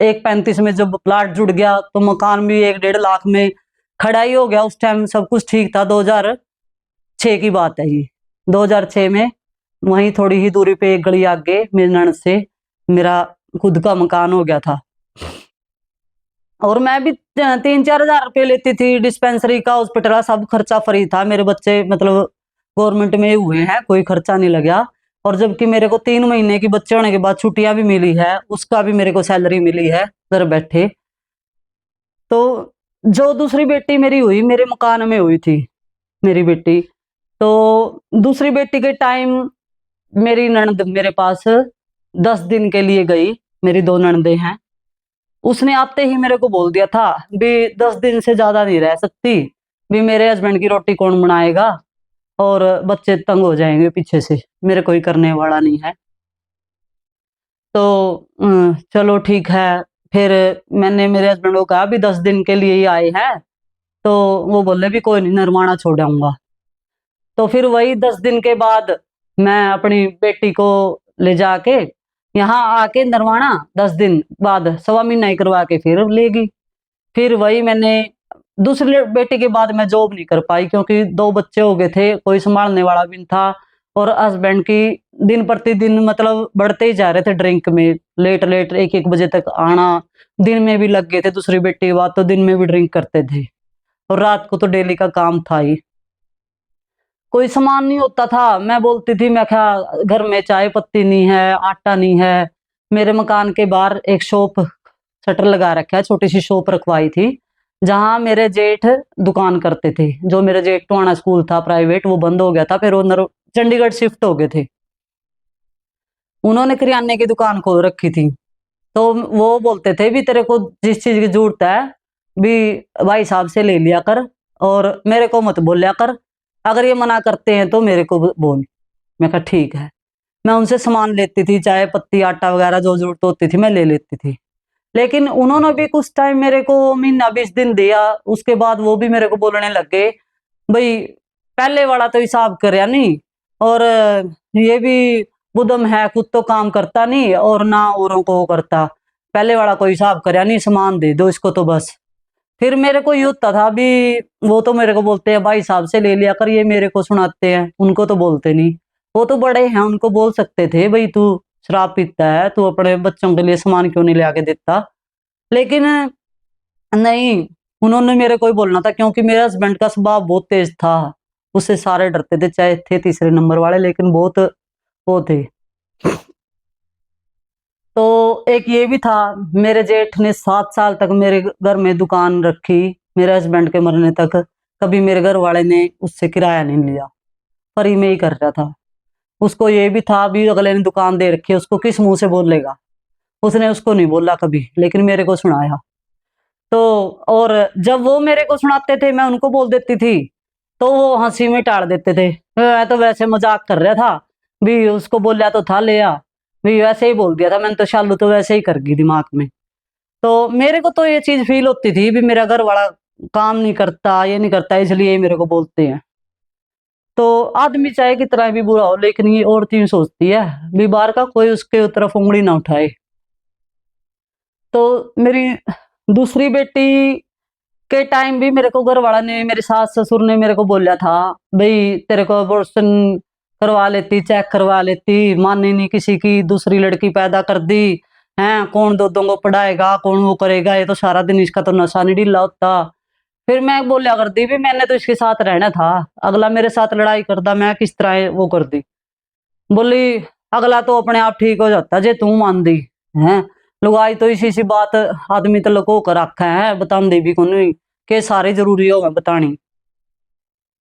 1,35 में जब प्लाट जुड़ गया तो मकान भी 1-1.5 लाख में खड़ा ही हो गया। उस टाइम सब कुछ ठीक था। 2006 की बात है ये। 2006 में वहीं थोड़ी ही दूरी पे एक गली आगे मेरी ननद से मेरा खुद का मकान हो गया था। और मैं भी 3-4 हजार रुपये लेती थी। डिस्पेंसरी का, हॉस्पिटल का सब खर्चा फ्री था। मेरे बच्चे मतलब गवर्नमेंट में हुए हैं, कोई खर्चा नहीं लगा। और जबकि मेरे को 3 महीने की बच्चे होने के बाद छुट्टियां भी मिली है, उसका भी मेरे को सैलरी मिली है घर बैठे। तो जो दूसरी बेटी मेरी हुई, मेरे मकान में हुई थी मेरी बेटी। तो दूसरी बेटी के टाइम मेरी ननद मेरे पास 10 दिन के लिए गई। मेरी 2 ननदें हैं। उसने आते ही मेरे को बोल दिया था भी 10 दिन से ज्यादा नहीं रह सकती, भी मेरे हस्बैंड की रोटी कौन बनाएगा और बच्चे तंग हो जाएंगे पीछे से, मेरे कोई करने वाला नहीं है। तो चलो ठीक है। फिर मैंने मेरे हस्बैंड को कहा भी 10 दिन के लिए ही आए हैं। तो वो बोले भी कोई नहीं, नरमाना छोड़ आऊंगा। तो फिर वही 10 दिन के बाद मैं अपनी बेटी को ले जाके यहाँ आके नरवाना 10 दिन बाद 1.25 महीना ही करवा के फिर लेगी। फिर वही मैंने दूसरी बेटी के बाद मैं जॉब नहीं कर पाई, क्योंकि 2 बच्चे हो गए थे, कोई संभालने वाला भी नहीं था। और हस्बैंड की दिन प्रतिदिन मतलब बढ़ते ही जा रहे थे ड्रिंक में। लेट लेट 1-1 बजे तक आना। दिन में भी लग गए थे दूसरी बेटी के बाद, तो दिन में भी ड्रिंक करते थे। और रात को तो डेली का काम था ही। कोई सामान नहीं होता था। मैं बोलती थी, मैं क्या घर में चाय पत्ती नहीं है, आटा नहीं है। मेरे मकान के बाहर एक शॉप शटर लगा रखा है, छोटी सी शॉप रखवाई थी, जहां मेरे जेठ दुकान करते थे। जो मेरे जेठ टोहाना स्कूल था प्राइवेट, वो बंद हो गया था, फिर वो चंडीगढ़ शिफ्ट हो गए थे। उन्होंने किराने की दुकान खोल रखी थी। तो वो बोलते थे भी तेरे को जिस चीज की जरूरत है भी भाई साहब से ले लिया कर, और मेरे को मत बोलिया कर। अगर ये मना करते हैं तो मेरे को बोल। मैं कहा ठीक है। मैं उनसे सामान लेती थी, चाय पत्ती आटा वगैरह जो जरूरत होती थी मैं ले लेती थी। लेकिन उन्होंने भी कुछ टाइम मेरे को 1 महीना 20 दिन दिया। उसके बाद वो भी मेरे को बोलने लग गए भाई पहले वाला तो हिसाब करया नहीं, और ये भी बुदम है, खुद तो काम करता नहीं और ना औरों को वो करता। पहले वाला कोई हिसाब करया नहीं, सामान दे दो इसको तो बस। फिर मेरे को ये होता था भी वो तो मेरे को बोलते हैं भाई साहब से ले लिया कर, ये मेरे को सुनाते हैं, उनको तो बोलते नहीं। वो तो बड़े हैं, उनको बोल सकते थे भाई तू शराब पीता है, तू अपने बच्चों के लिए सामान क्यों नहीं ले आके देता। लेकिन नहीं, उन्होंने मेरे को ही बोलना था, क्योंकि मेरे हस्बैंड का स्वभाव बहुत तेज था। उससे सारे डरते थे, चाहे थे तीसरे नंबर वाले, लेकिन बहुत वो थे। तो एक ये भी था, मेरे जेठ ने 7 साल तक मेरे घर में दुकान रखी, मेरे हस्बैंड के मरने तक। कभी मेरे घर वाले ने उससे किराया नहीं लिया, फ्री में ही कर रहा था। उसको ये भी था भी अगले ने दुकान दे रखी है, उसको किस मुंह से बोलेगा। उसने उसको नहीं बोला कभी, लेकिन मेरे को सुनाया। तो और जब वो मेरे को सुनाते थे मैं उनको बोल देती थी, तो वो हंसी में टाल देते थे, मैं तो वैसे मजाक कर रहा था, भी उसको बोला तो था ले आ, भी वैसे ही बोल दिया था मैंने, तो शालू तो वैसे ही कर गई दिमाग में। तो मेरे को तो ये चीज फील होती थी भी मेरा घर वाला काम नहीं करता, ये नहीं करता, इसलिए ये मेरे को बोलते हैं। तो आदमी चाहे कितना भी बुरा हो, लेकिन ये और चीज सोचती है भी बाहर का कोई उसके तरफ उंगली ना उठाए। तो मेरी दूसरी बेटी के टाइम भी मेरे को घर वाला ने, मेरे सास ससुर ने मेरे को बोला था भाई तेरे को अबॉर्शन करवा लेती, चेक करवा लेती, मानी नहीं किसी की, दूसरी लड़की पैदा कर दी है, कौन दो को पढ़ाएगा, कौन वो करेगा, ये तो सारा दिन इसका तो नशा नहीं ढीला होता। फिर मैं बोलिया कर दी भी मैंने तो इसके साथ रहना था, अगला मेरे साथ लड़ाई करता मैं किस तरह वो कर दी। बोली अगला तो अपने आप ठीक हो जाता जे तू मान दी है। लुगाई तो इसी सी बात आदमी तो लुको कर रखा है, बता दे भी कौन के सारे जरूरी होगा बतानी।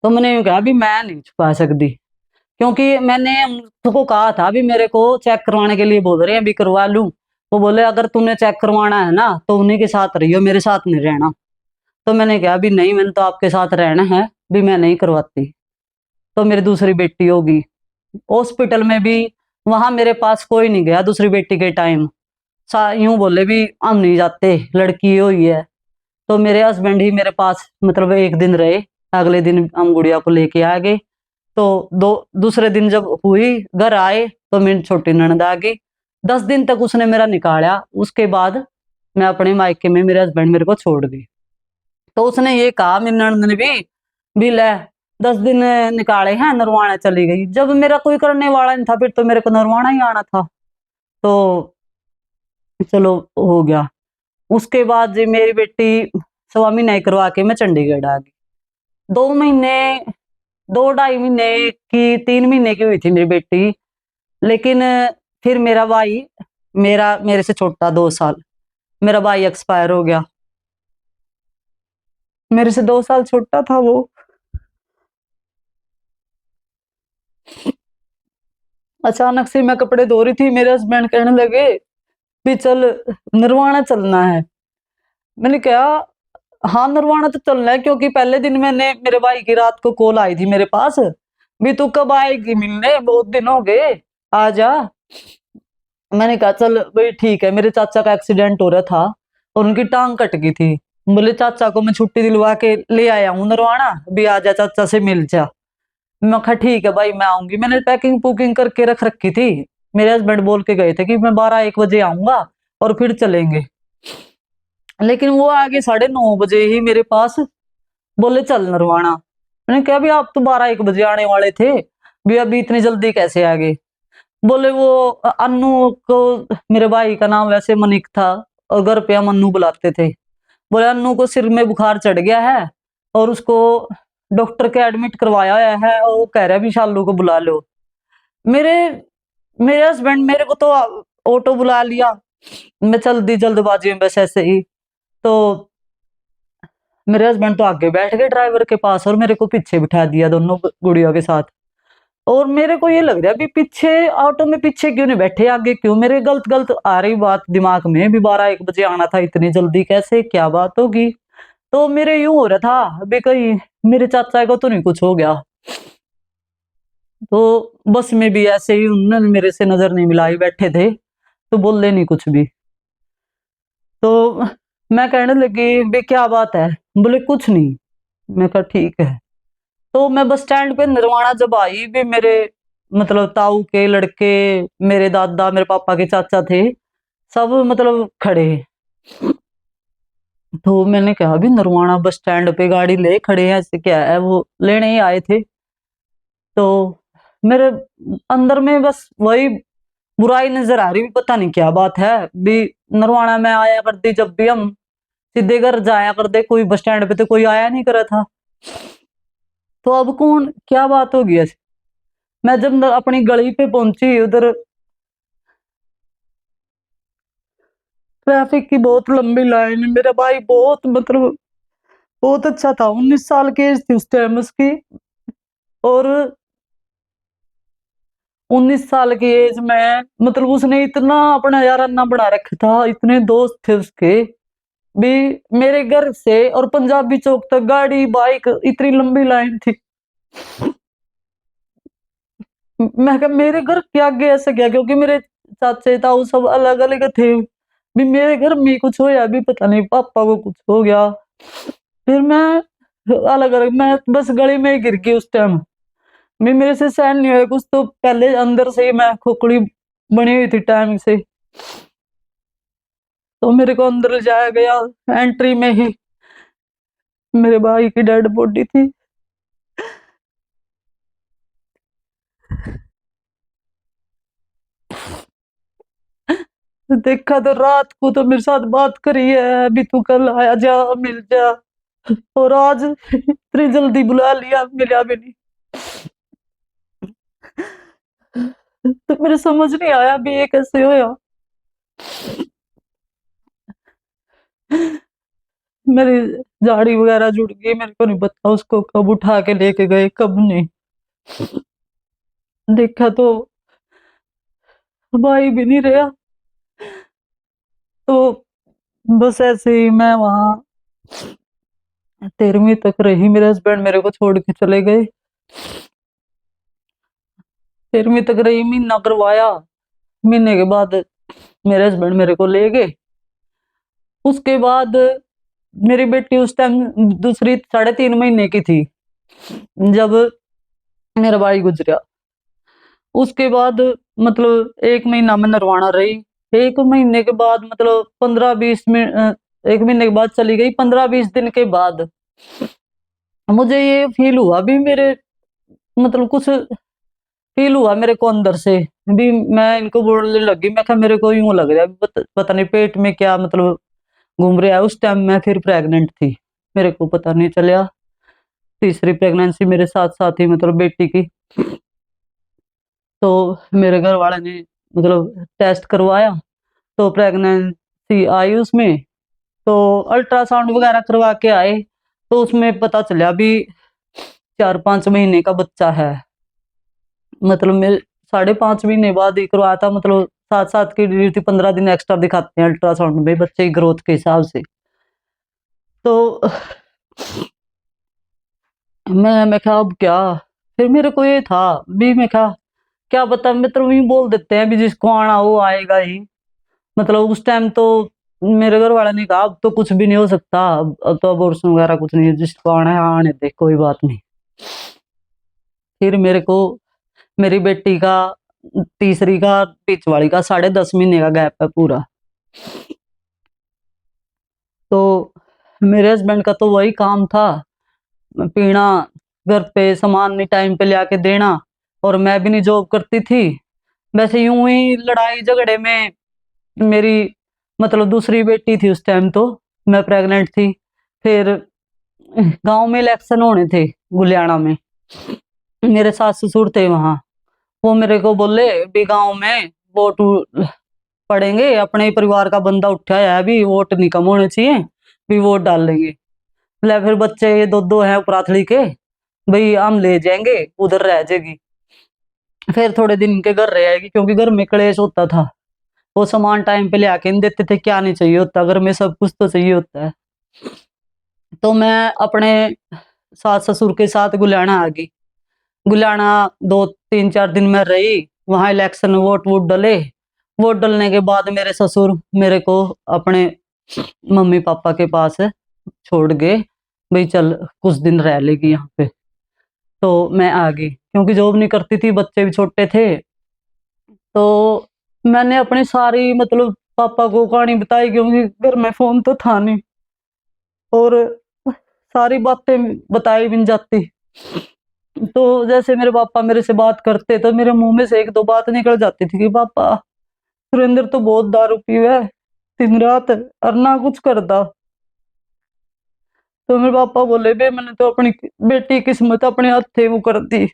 तो मैंने कहा भी मैं नहीं छुपा सकती, क्योंकि मैंने उनको कहा था भी मेरे को चेक करवाने के लिए बोल रहे हैं भी करवा लूं। वो बोले अगर तूने चेक करवाना है ना तो उन्हीं के साथ रहियो, मेरे साथ नहीं रहना। तो मैंने कहा भी नहीं, मैंने तो आपके साथ रहना है, भी मैं नहीं करवाती। तो मेरी दूसरी बेटी होगी हॉस्पिटल में भी, वहां मेरे पास कोई नहीं गया दूसरी बेटी के टाइम। यूं बोले भी हम नहीं जाते, लड़की हुई है। तो मेरे हस्बैंड ही मेरे पास मतलब एक दिन रहे, अगले दिन हम गुड़िया को लेके आ गए। तो दूसरे दिन जब हुई घर आए तो मेरी छोटी ननद आ गई, 10 दिन तक उसने मेरा निकाला। उसके बाद मैं अपने मायके में, मेरे हस्बैंड मेरे को छोड़ गई। तो उसने ये कहा मेरी ननद ने भी ले 10 दिन निकाले हैं, नरवाना चली गई। जब मेरा कोई करने वाला नहीं था, फिर तो मेरे को नरवाना ही आना था। तो चलो हो गया। उसके बाद जी मेरी बेटी 1.25 महीने करवा के मैं चंडीगढ़ आ गई। 2 महीने, 2 ढाई महीने की, 3 महीने की हुई थी मेरी बेटी। लेकिन फिर मेरा भाई, मेरे से छोटा 2 साल, मेरा भाई एक्सपायर हो गया। मेरे से 2 साल छोटा था वो। अचानक से मैं कपड़े धो रही थी, मेरे हस्बैंड कहने लगे भी चल नरवाना चलना है। मैंने कहा हाँ नरवाना तो चलना है, क्योंकि पहले दिन मैंने, मेरे भाई की रात को कॉल आई थी मेरे पास भी तू कब आएगी मिलने, बहुत दिन हो गए, आ जा। मैंने कहा चल भाई ठीक है। मेरे चाचा का एक्सीडेंट हो रहा था और उनकी टांग कट गई थी। बोले चाचा को मैं छुट्टी दिलवा के ले आया हूँ नरवाना, भी आ जा चाचा से मिल जा। मैं कहा ठीक है भाई मैं आऊंगी। मैंने पैकिंग पुकिंग करके रख रखी थी। मेरे हस्बैंड बोल के गए थे कि मैं 12-1 बजे आऊंगा और फिर चलेंगे। लेकिन वो आगे 9:30 बजे ही मेरे पास, बोले चल नरवाना। मैंने कहा भी आप तो 12-1 बजे आने वाले थे, भी अभी इतनी जल्दी कैसे आ गए। बोले वो अन्नू को, मेरे भाई का नाम वैसे मनिक था और घर पे हम अन्नू बुलाते थे। बोले अन्नू को सिर में बुखार चढ़ गया है और उसको डॉक्टर के एडमिट करवाया है और वो कह रहा है भी शालू को बुला लो। मेरे मेरे हस्बैंड मेरे को तो ऑटो बुला लिया। मैं चल दी जल्दबाजी में बस ऐसे ही। तो मेरे हस्बैंड तो आगे बैठ गए ड्राइवर के पास और मेरे को पीछे बिठा दिया दोनों गुड़ियों के साथ। और मेरे को ये लग रहा है भी पीछे ऑटो में पीछे क्यों नहीं बैठे, आगे क्यों। मेरे गलत गलत आ रही बात दिमाग में भी 12-1 बजे आना था, इतनी जल्दी कैसे, क्या बात होगी। तो मेरे यूं हो रहा था भी कहीं मेरे चाचा को तो नहीं कुछ हो गया। तो बस में भी ऐसे ही उन्होंने मेरे से नजर नहीं मिलाई, बैठे थे तो बोले नहीं कुछ भी। तो मैं कहने लगी भी क्या बात है, बोले कुछ नहीं। मैं कहा ठीक है। तो मैं बस स्टैंड पे नरवाना जब आई भी, मेरे मतलब ताऊ के लड़के, मेरे दादा, मेरे पापा के चाचा थे, सब मतलब खड़े। तो मैंने कहा भी नरवाना बस स्टैंड पे गाड़ी ले खड़े हैं, ऐसे क्या है, वो लेने ही आए थे। तो मेरे अंदर में बस वही बुराई नजर आ रही भी, पता नहीं क्या बात है भी। नरवाना में आया करती जब भी हम सीधे घर जाया करते, कोई बस स्टैंड पे तो कोई आया नहीं करा था। तो अब कौन, क्या बात होगी ऐसे। मैं जब अपनी गली पे पहुंची, उधर ट्रैफिक की बहुत लंबी लाइन। मेरा भाई बहुत मतलब बहुत अच्छा था, 19 साल की एज थी उस टाइम उसकी। और 19 साल की एज में मतलब उसने इतना अपना याराना बना रखा था, इतने दोस्त थे उसके भी। मेरे घर से और पंजाबी चौक तक गाड़ी बाइक इतनी लंबी लाइन थी। मैं कहा मेरे घर के आगे ऐसा क्या, क्योंकि मेरे चाचे ताऊ सब अलग अलग थे भी। मेरे घर में कुछ होया भी, पता नहीं पापा को कुछ हो गया। फिर मैं अलग अलग, मैं बस गली में ही गिर गई उस टाइम भी। मेरे से सहन नहीं हुआ कुछ, तो पहले अंदर से ही मैं खोखड़ी बनी हुई थी टाइम से। तो मेरे को अंदर ले जाया गया। एंट्री में ही मेरे भाई की डेड बॉडी थी। देखा तो रात को तो मेरे साथ बात करी है अभी, तू कल आया जा मिल जा, और आज इतनी जल्दी बुला लिया, मिला भी नहीं। तो मेरे समझ नहीं आया भी ये कैसे होया। मेरी झाड़ी वगैरह जुड़ गई, मेरे को नहीं पता उसको कब उठा के लेके गए कब नहीं। देखा तो भाई भी नहीं रहा। तो बस ऐसे ही मैं वहां 13वीं तक रही। मेरे हस्बैंड मेरे को छोड़ के चले गए। 13वीं तक रही, महीना करवाया। महीने के बाद मेरे हस्बैंड मेरे को ले गए। उसके बाद मेरी बेटी उस टाइम दूसरी 3.5 महीने की थी जब मेरा भाई गुजरा। उसके बाद मतलब 1 महीना मैं नरवाना रही। 1 महीने के बाद मतलब 15-20 मिनट, 1 महीने के बाद चली गई। 15-20 दिन के बाद मुझे ये फील हुआ भी मेरे मतलब कुछ फील हुआ मेरे को अंदर से भी। मैं इनको बोलने लगी, मैं कहा मेरे को यूं लग रहा है पता नहीं पेट में क्या मतलब घूम रहा है। उस टाइम मैं फिर प्रेग्नेंट थी, मेरे को पता नहीं चला। तीसरी प्रेगनेंसी मेरे साथ साथ ही मतलब बेटी की। तो मेरे घर वाले ने मतलब टेस्ट करवाया, तो प्रेगनेंसी आई उसमें। तो अल्ट्रासाउंड वगैरह करवा के आए, तो उसमें पता चला भी 4-5 महीने का बच्चा है। मतलब मैं 5.5 महीने बाद ही करवाया था। मतलब 7-7 की डिलीवरी थी, 15 दिन एक्स्ट्रा दिखाते हैं अल्ट्रासाउंड में बच्चे की ग्रोथ के हिसाब से। तो मैं कहा अब क्या। फिर मेरे को ये था भी, मैं कहा क्या बता, मतलब यूं बोल देते हैं भी जिसको आना वो आएगा ही। मतलब उस टाइम तो मेरे घर वाले ने कहा अब तो कुछ भी नहीं हो सकता, अब तो अबॉर्शन वगैरह कुछ नहीं है, जिसको आना है आने दे, कोई बात नहीं। फिर मेरे को मेरी बेटी का, तीसरी का, बीच वाली का 10.5 महीने का गैप है पूरा। तो मेरे हस्बैंड का तो वही काम था, पीना, घर पे सामान नहीं टाइम पे ले आके देना। और मैं भी नहीं जॉब करती थी। वैसे यूं ही लड़ाई झगड़े में मेरी मतलब दूसरी बेटी थी उस टाइम, तो मैं प्रेग्नेंट थी। फिर गांव में इलेक्शन होने थे गुलियाना में, मेरे सास ससुर थे वहां। वो मेरे को बोले भी गांव में वोट पड़ेंगे, अपने ही परिवार का बंदा उठा है भी, वोट नहीं कम होने चाहिए, भी वोट डाल लेंगे। बोले फिर बच्चे दो दो हैं उपराथली के, भाई हम ले जाएंगे, उधर रह जाएगी। फिर थोड़े दिन इनके घर रह आएगी, क्योंकि घर में क्लेश होता था। वो सामान टाइम पे ले आके नहीं देते थे, क्या नहीं चाहिए होता घर में, सब कुछ तो चाहिए होता है। तो मैं अपने सास ससुर के साथ गुलियाना आ गई। गुलियाना 2-3-4 दिन में रही, वहां इलेक्शन वोट वोट डले। वोट डलने के बाद मेरे ससुर मेरे को अपने मम्मी पापा के पास छोड़ गए, भाई चल कुछ दिन रह लेगी यहाँ पे। तो मैं आ गई, क्योंकि जॉब नहीं करती थी, बच्चे भी छोटे थे। तो मैंने अपनी सारी मतलब पापा को कहानी बताई, क्योंकि घर में फोन तो था नहीं, और सारी बातें बताई भी नहीं जाती। तो जैसे मेरे पापा मेरे से बात करते, तो मेरे मुंह में से एक दो बात निकल जाती थी कि पापा सुरेंद्र तो बहुत दारू पीवे है, दिन रात और ना कुछ करता। तो मेरे पापा बोले बे मैंने तो अपनी बेटी की किस्मत अपने हाथे वो कर दी।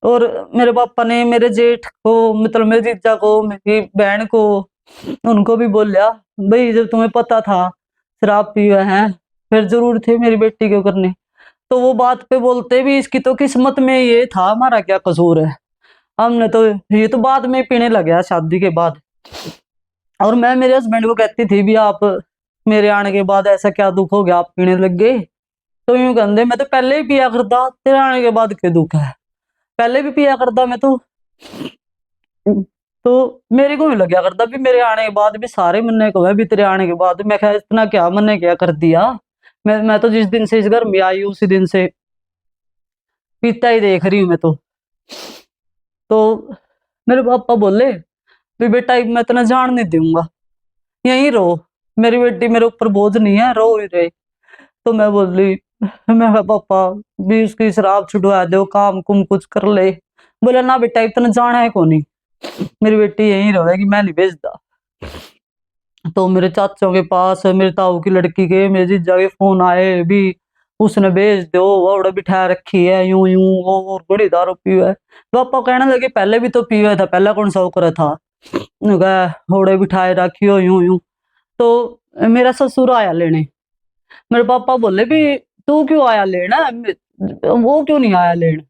और मेरे पापा ने मेरे जेठ को मतलब मेरे जीजा को, मेरी बहन को, उनको भी बोलिया, भाई जब तुम्हें पता था शराब पिए हैं, फिर जरूर थे मेरी बेटी को करने। तो वो बात पे बोलते भी इसकी तो किस्मत में ये था, हमारा क्या कसूर है, हमने तो, ये तो बाद में पीने लगा शादी के बाद। और मैं मेरे हस्बैंड को कहती थी भी आप मेरे आने के बाद ऐसा क्या दुख हो गया आप पीने लग गए। तो यूं कहते मैं तो पहले ही पिया करता, तेरे आने के बाद क्या दुख है, पहले भी पिया करता मैं तो। तो मेरे को भी लग गया करता भी मेरे आने के बाद भी सारे मन्ने को है भी तेरे आने के बाद। मैं कहा इतना क्या मन्ने क्या कर दिया, मैं तो जिस दिन से इस घर में आई हूँ उसी दिन से पीता ही देख रही हूँ मैं तो मेरे पापा बोले भी बेटा मैं इतना जान नहीं दूंगा, यहीं रहो, मेरी बेटी मेरे ऊपर बोझ नहीं है, रो ही रहे। तो मैं बोली, मैं कहा पापा भी उसकी शराब छुड़वा दो, काम कुम कुछ कर ले। बोला ना बेटा इतना जाना है कौन, मेरी बेटी यहीं रहेगी, मैं नहीं भेजता। तो मेरे चाचों के पास, मेरे ताऊ की लड़की के, मेरे जीजा के फोन आए भी, उसने भेज दो, औड़ बिठा रखी है यूं यूं, वो और बड़ी दारू पीवे है। पापा कहने लगे पहले भी तो पीवे था, पहले कौन सा करे था, होड़े बिठाए रखी हो यूं यूं। तो मेरा ससुर आया लेने, मेरे पापा बोले भी तू क्यों आया लेना, वो क्यों नहीं आया लेने।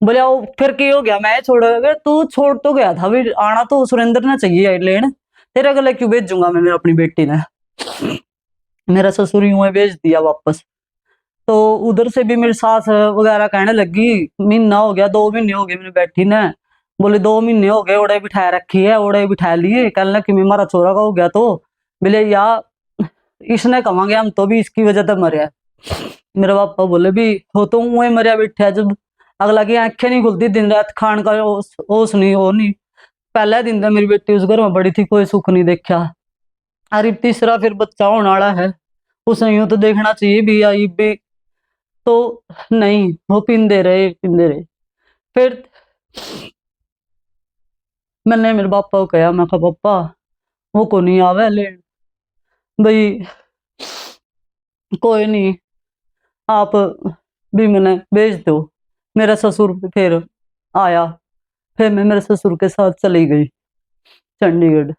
बोले वो फिर क्या हो गया, मैं छोड़ गया, तू छोड़ तो गया था भी, आना तो सुरेंद्र ने चाहिए लेन, तेरे गले क्यों भेजूंगा मैं मेरी अपनी बेटी ने। मेरा ससुर यूं ही भेज दिया वापस। तो उधर से भी मेरी सास वगैरह कहने लगी, महीना हो गया, 2 महीने हो गए मेरी बेटी ने, बोले 2 महीने हो गए ओड़े बिठाए रखी है, ओड़े बिठा लिए, कहने कि हमारा छोरा का हो गया। तो बोले या इसने कमांगे हम तो भी इसकी वजह से मरे। मेरे पापा बोले भी हो तो वही मरिया बैठा, जब अगला की आंखें नहीं खुलती, दिन रात खान का होश नहीं, हो नहीं। पहला दिन था मेरी बेटी उस घर में बड़ी थी, कोई सुख नहीं देखा। अरे तीसरा फिर बच्चा होने वाला है, उसे यूं तो देखना चाहिए भी आई भी, तो नहीं, वो पींदे रहे पींदे रहे। फिर मैंने मेरे पापा को कहा, मैं कहा पापा वो को नहीं आवे ले भाई, कोई नहीं आप भी मैंने भेज दो। मेरा ससुर फिर आया, फिर मैं मेरे ससुर के साथ चली गई चंडीगढ़।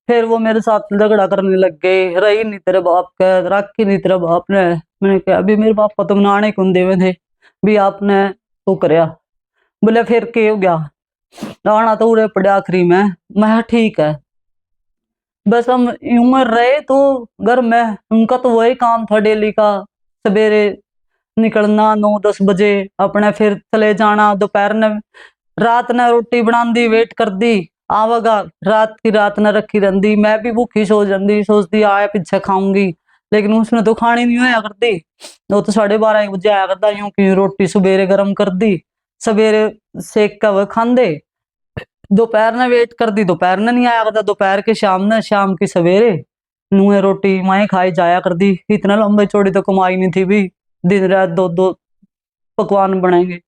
फिर वो मेरे साथ झगड़ा करने लग गए, रही नहीं तेरे बाप का, राखी नहीं तेरे बाप ने। मैंने कहा अभी मेरे पापा तो मनाने कौन देवे थे भी, आपने तो करया। बोले फिर के हो गया, आना तो उड़े पड़े आखिरी में। मैं कहा, ठीक है। बस हम उम्र रहे तो घर में, उनका तो वही काम था डेली का, सवेरे निकलना 9-10 बजे, अपने फिर चले जाना। दोपहर ने रात ने रोटी बना दी, वेट कर दी आवेगा, रात की रात न रखी रही। मैं भी भूखी सो जाती, सोचती आया पीछे खाऊंगी, लेकिन उसने तो खानी नहीं होया करती। वो तो 12:30 बजे आया करता, यूं की रोटी सवेरे गर्म कर दी, सवेरे सेक का वह खांदे। दोपहर ने वेट कर दी, दोपहर ने नहीं आया करता, दोपहर के शाम ने, शाम की सवेरे नुए रोटी माए खाई जाया कर दी। इतना लंबी चौड़ी तो कमाई नहीं थी भी, दिन रात दो दो पकवान बनाएंगे।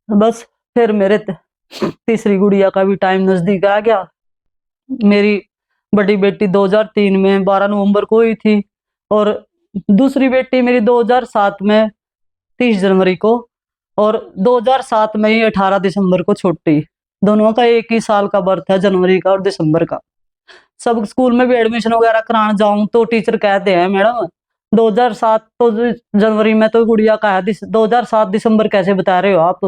बस फिर मेरे तीसरी गुड़िया का भी टाइम नजदीक आ गया। मेरी बड़ी बेटी 2003 में 12 नवंबर को हुई थी, और दूसरी बेटी मेरी 2007 में 30 जनवरी को, और 2007 में ही 18 दिसंबर को छोटी। दोनों का एक ही साल का बर्थ है, जनवरी का और दिसंबर का। सब स्कूल में भी एडमिशन वगैरह कराने जाऊं तो टीचर कहते हैं मैडम 2007 तो जनवरी में तो गुड़िया का है, 2007 दिसंबर कैसे बता रहे हो आप।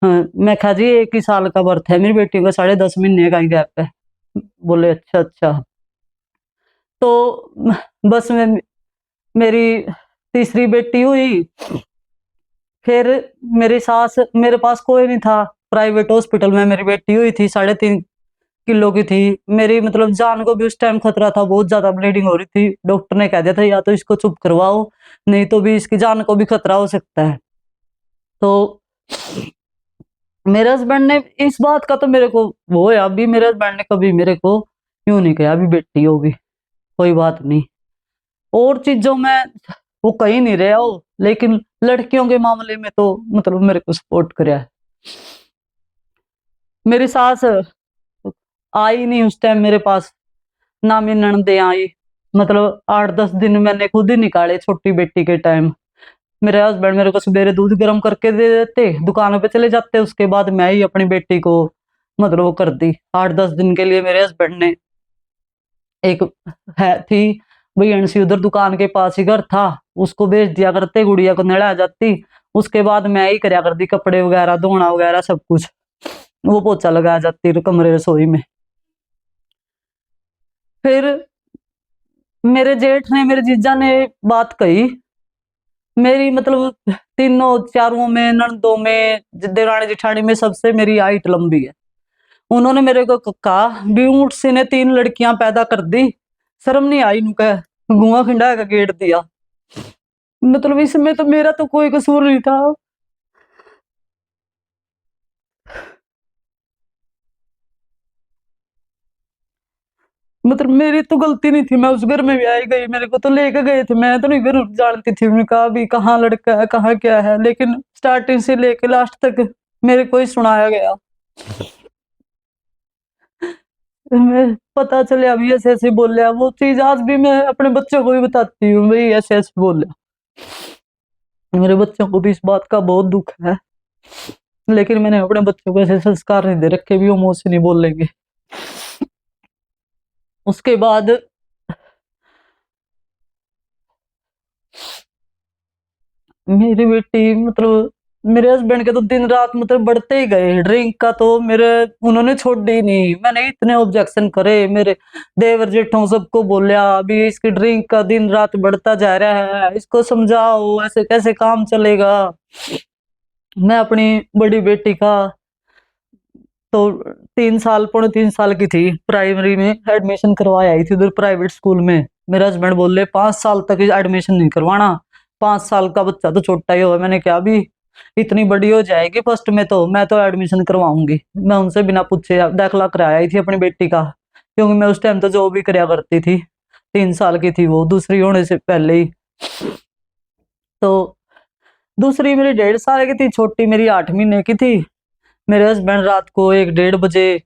हाँ, मैं कहा जी एक ही साल का बर्थ है, मेरी बेटी का 10.5 महीने का ही गैप है। बोले अच्छा अच्छा। तो बस में मेरी तीसरी बेटी हुई, फिर मेरी सास, मेरे पास कोई नहीं था, प्राइवेट हॉस्पिटल में मेरी बेटी हुई थी, 3.5 किलो की थी। मेरी मतलब जान को भी उस टाइम खतरा था, बहुत ज्यादा ब्लीडिंग हो रही थी। डॉक्टर ने कह दिया था या तो इसको चुप करवाओ, नहीं तो भी इसकी जान को भी खतरा हो सकता है। तो मेरे हस्बैंड ने इस बात का तो मेरे को वो है, अभी मेरे हस्बैंड ने कभी मेरे को क्यों नहीं कहा अभी बेटी होगी, कोई बात नहीं। और चीजों में वो कहीं नहीं रहा हो, लेकिन लड़कियों के मामले में तो मतलब मेरे को सपोर्ट कराया है। मेरी सास आई नहीं उस टाइम मेरे पास, ना मेरी ननदे आई, मतलब 8-10 दिन मैंने खुद ही निकाले छोटी बेटी के टाइम। मेरे हस्बैंड मेरे को सवेरे दूध गर्म करके दे देते, दुकानों पे चले जाते, उसके बाद मैं ही अपनी बेटी को मतलब वो कर दी। 8-10 दिन के लिए मेरे हस्बैंड ने, एक है थी भैयांसी उधर दुकान के पास ही घर था, उसको भेज दिया करते, गुड़िया को नड़ा जाती। उसके बाद मैं ही करया करती, कपड़े वगैरह धोना वगैरह सब कुछ, वो पोछा लगा जाती कमरे रसोई में। फिर मेरे जेठ ने, मेरे जीजा ने बात कही, मेरी मतलब तीनों चारों में, ननदों में, देवरानी जिठानी में सबसे मेरी हाइट लंबी है। उन्होंने मेरे को कहा भी ऊंट से ने 3 लड़कियां पैदा कर दी, शर्म नहीं आई, नुका गुआ खिंडा का गेट दिया। मतलब इसमें तो मेरा तो कोई कसूर नहीं था। मतलब मेरी तो गलती नहीं थी, मैं उस घर में भी आई गई, मेरे को तो लेके गए थे, मैं तो नहीं घर जानती थी। मैंने कहा भी कहाँ लड़का है कहाँ क्या है, लेकिन स्टार्टिंग से लेके लास्ट तक मेरे को ही सुनाया गया। मैं पता चले अभी ऐसे ऐसे बोल रहा, वो चीज आज भी मैं अपने बच्चों को भी बताती हूँ, भाई ऐसे ऐसे बोल रहा। मेरे बच्चों को भी इस बात का बहुत दुख है, लेकिन मैंने अपने बच्चों को ऐसे संस्कार नहीं दे रखे भी वो मुंह से नहीं बोल लेंगे। उसके बाद मेरी बेटी मतलब मेरे हस्बैंड के तो दिन रात मतलब बढ़ते ही गए, ड्रिंक का तो मेरे उन्होंने छोड़ ही नहीं। मैंने इतने ऑब्जेक्शन करे, मेरे देवर जेठों सबको बोलिया अभी इसकी ड्रिंक का दिन रात बढ़ता जा रहा है, इसको समझाओ ऐसे कैसे काम चलेगा। मैं अपनी बड़ी बेटी का तो 3 साल, 3.5 साल की थी, प्राइमरी में एडमिशन करवाई आई थी उधर प्राइवेट स्कूल में। मेरे हस्बैंड बोले 5 साल तक एडमिशन नहीं करवाना, 5 साल का बच्चा तो छोटा ही होगा। मैंने क्या भी इतनी बड़ी हो जाएगी, फर्स्ट में तो मैं तो एडमिशन करवाऊंगी। मैं उनसे बिना पूछे दाखला कराया ही थी अपनी बेटी का, क्योंकि मैं उस टाइम तो जॉब भी कराया करती थी। 3 साल की थी वो, दूसरी होने से पहले ही। तो दूसरी मेरी 1.5 साल की थी, छोटी मेरी 8 महीने की थी। मेरे हस्बैंड रात को 1 1:30 बजे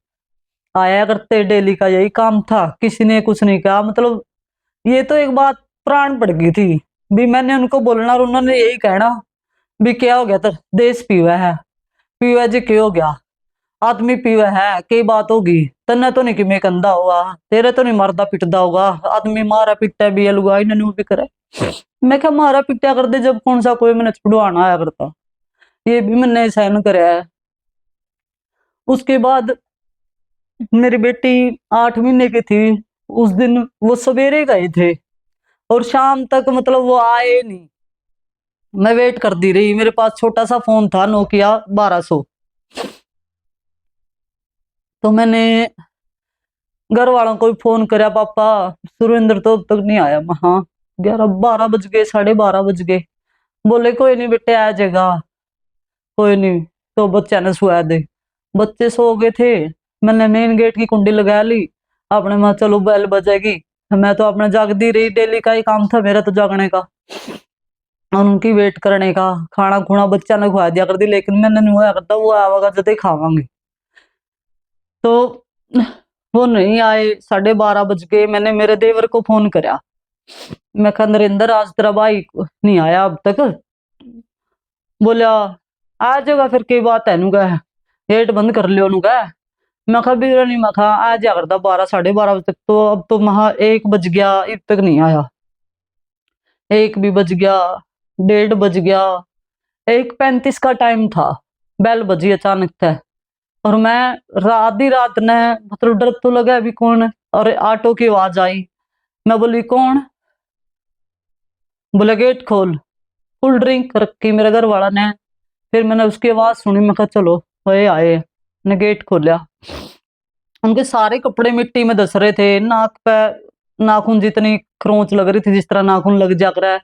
आया करते, डेली का यही काम था, किसी ने कुछ नहीं कहा। मतलब ये तो एक बात प्राण पड़ गई थी भी। मैंने उनको बोलना और उन्होंने यही कहना भी क्या हो गया, तो देश पीवा है, पीवा जी क्यों हो गया, आदमी पीवा है कई बात होगी, तन्ने तो नहीं कि मैं कंधा होगा, तेरे तो नहीं मारदा पिटदा होगा, आदमी मारा पिटा भी है, लुगाई ने भी करे। मैं क्या मारा पिटा कर दे, जब कौन सा कोई मैंने छुड़वाना आया करता, ये भी मैंने सहन कराया है। उसके बाद मेरी बेटी 8 महीने की थी, उस दिन वो सवेरे गए थे और शाम तक मतलब वो आए नहीं। मैं वेट करती रही, मेरे पास छोटा सा फोन था नोकिया 1200। तो मैंने घर वालों को भी फोन कराया, पापा सुरेंद्र तो अब तक नहीं आया। मैं हाँ, 11 12 बज गए, 12:30 बज गए। बोले कोई नहीं बेटे आ जाएगा, कोई नहीं। तो बच्चा ने सुआ दे, बच्चे सो गए थे। मैंने मेन गेट की कुंडी लगा ली, अपने मैं चलो बेल बजेगी। मैं तो अपना जागती रही, डेली का ही काम था मेरा तो जागने का और उनकी वेट करने का। खाना खुना बच्चा ने खुआ दिया कर दी, लेकिन मैंने नहीं हुआ करता, वो आवागा जब खावांगे। तो वो नहीं आए, 12:30 बज गए। मैंने मेरे देवर को फोन कराया, मैं कहा नरेंद्र आज तेरा भाई नहीं आया अब तक। बोला आ जाएगा फिर की बात है नु, गेट बंद कर लियो नु। मैं कहा भी नहीं, मैं कहा आ जा करता 12 साढ़े 12 बजे तक। तो अब तो महा 1 बज गया, अब तक नहीं आया। 1 भी बज गया, 1:30 बज गया, 1:35 का टाइम था, बेल बजी अचानक से। और मैं आधी रात ने मतलब डर तो लगा अभी कौन है, और ऑटो की आवाज आई। मैं बोली कौन? बोले गेट खोल। फुल ड्रिंक रखी मेरे घर वाला ने। फिर मैंने उसकी आवाज सुनी, मैं कहा चलो ये आए। मैंने गेट खोला, उनके सारे कपड़े मिट्टी में धस रहे थे, नाक पे नाखून जितनी खरोंच लग रही थी, जिस तरह नाखून लग जा रहा है,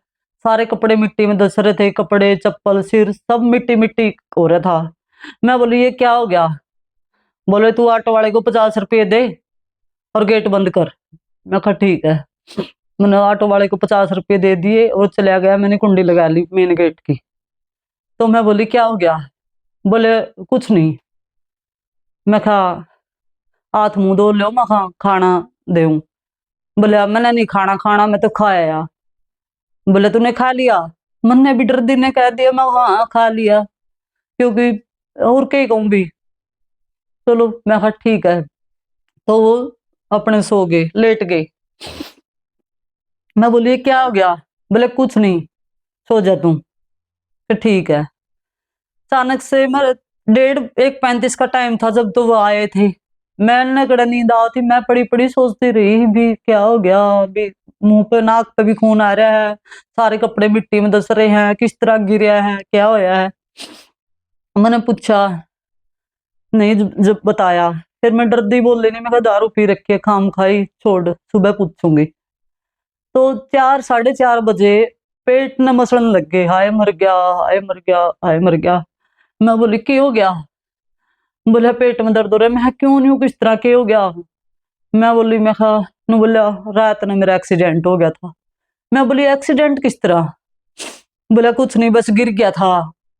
सारे कपड़े मिट्टी में धस रहे थे, कपड़े चप्पल सिर सब मिट्टी मिट्टी हो रहा था। मैं बोली ये क्या हो गया? बोले तू ऑटो वाले को 50 रुपये दे और गेट बंद कर। मैं कहा ठीक है। मैंने ऑटो वाले को 50 रुपये दे दिए और चला गया। मैंने कुंडी लगा ली मेन गेट की। तो मैं बोली क्या हो गया? बोले कुछ नहीं। मैं कहा हाथ मुंह धो लो, मैं कहा खाना देऊं। बोले मैंने नहीं खाना, खाना मैं तो खाया। बोले तूने खा लिया? मैंने भी डर दी ने कह दिया, मैं हाँ खा लिया, क्योंकि और कहीं कहूं भी। चलो मैं कहा ठीक है। तो वो अपने सो गए, लेट गए। मैं बोली क्या हो गया? बोले कुछ नहीं, सो जा तू। फिर ठीक है। अचानक से मैं 1:35 का टाइम था जब तो वो आए थे। मैंने कड़ा नींद आई थी, मैं पड़ी पड़ी सोचती रही भी क्या हो गया, भी मुंह पे नाक पे भी खून आ रहा है, सारे कपड़े मिट्टी में धस रहे हैं, किस तरह गिरा है, क्या होया है। मैंने पूछा नहीं, जब बताया फिर मैं डरदी बोल नहीं, मैं कहा दारू पी रखी है, खाम खाई छोड़, सुबह पूछूंगी। तो 4 साढ़े 4 बजे पेट न मसलन लग गए, हाय मर गया, हाय मर गया, हाय मर गया। मैं बोली क्या हो गया? बोला पेट में दर्द हो रहा है। मैं क्यों नहीं हूँ, किस तरह के हो गया? मैं बोली मैं कहा नु बोला रात ने मेरा एक्सीडेंट हो गया था। मैं बोली एक्सीडेंट किस तरह? बोला कुछ नहीं बस गिर गया था।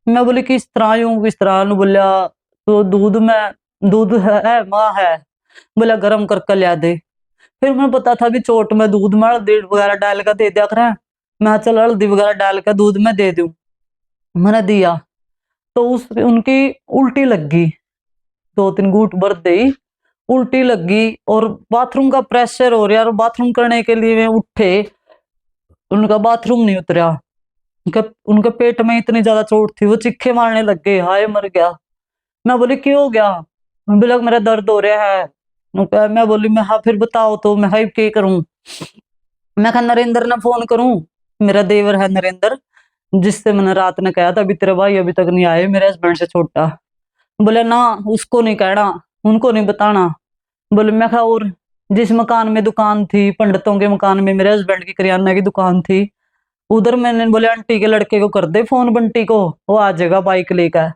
मैं बोली किस तरह यूं किस तरह? नु बोला तो दूध में दूध है माँ है, बोला गर्म करके लिया दे। फिर मैं पता था भी चोट में दूध में हल्दी वगैरह डाल कर दे दिया करें। मैं चल हल्दी वगैरह डाल कर दूध में दे दूं। मैंने दिया तो उस उनकी उल्टी लग गई, 2 3 घूंट भर दे उल्टी लगी। और बाथरूम का प्रेशर हो रहा, और बाथरूम करने के लिए वे उठे, उनका बाथरूम नहीं उतरा। उनके पेट में इतनी ज्यादा चोट थी, वो चिक्के मारने लग गए, हाय मर गया। मैं बोली क्यों हो गया? बोला मेरा दर्द हो रहा है। मैं बोली मैं हाँ फिर बताओ तो मैं हाई क्या करूं? मैं कहा नरेंद्र ने फोन करूं, मेरा देवर है नरेंद्र, जिससे मैंने रात ने कहा था अभी तेरे भाई अभी तक नहीं आए, मेरे हस्बैंड से छोटा। बोले ना उसको नहीं कहना, उनको नहीं बताना। बोले मैं कहा और जिस मकान में दुकान थी, पंडितों के मकान में मेरे हस्बैंड की किराना की दुकान थी, उधर मैंने बोले आंटी के लड़के को कर दे फोन, बंटी को, वो आ जाएगा बाइक लेकर।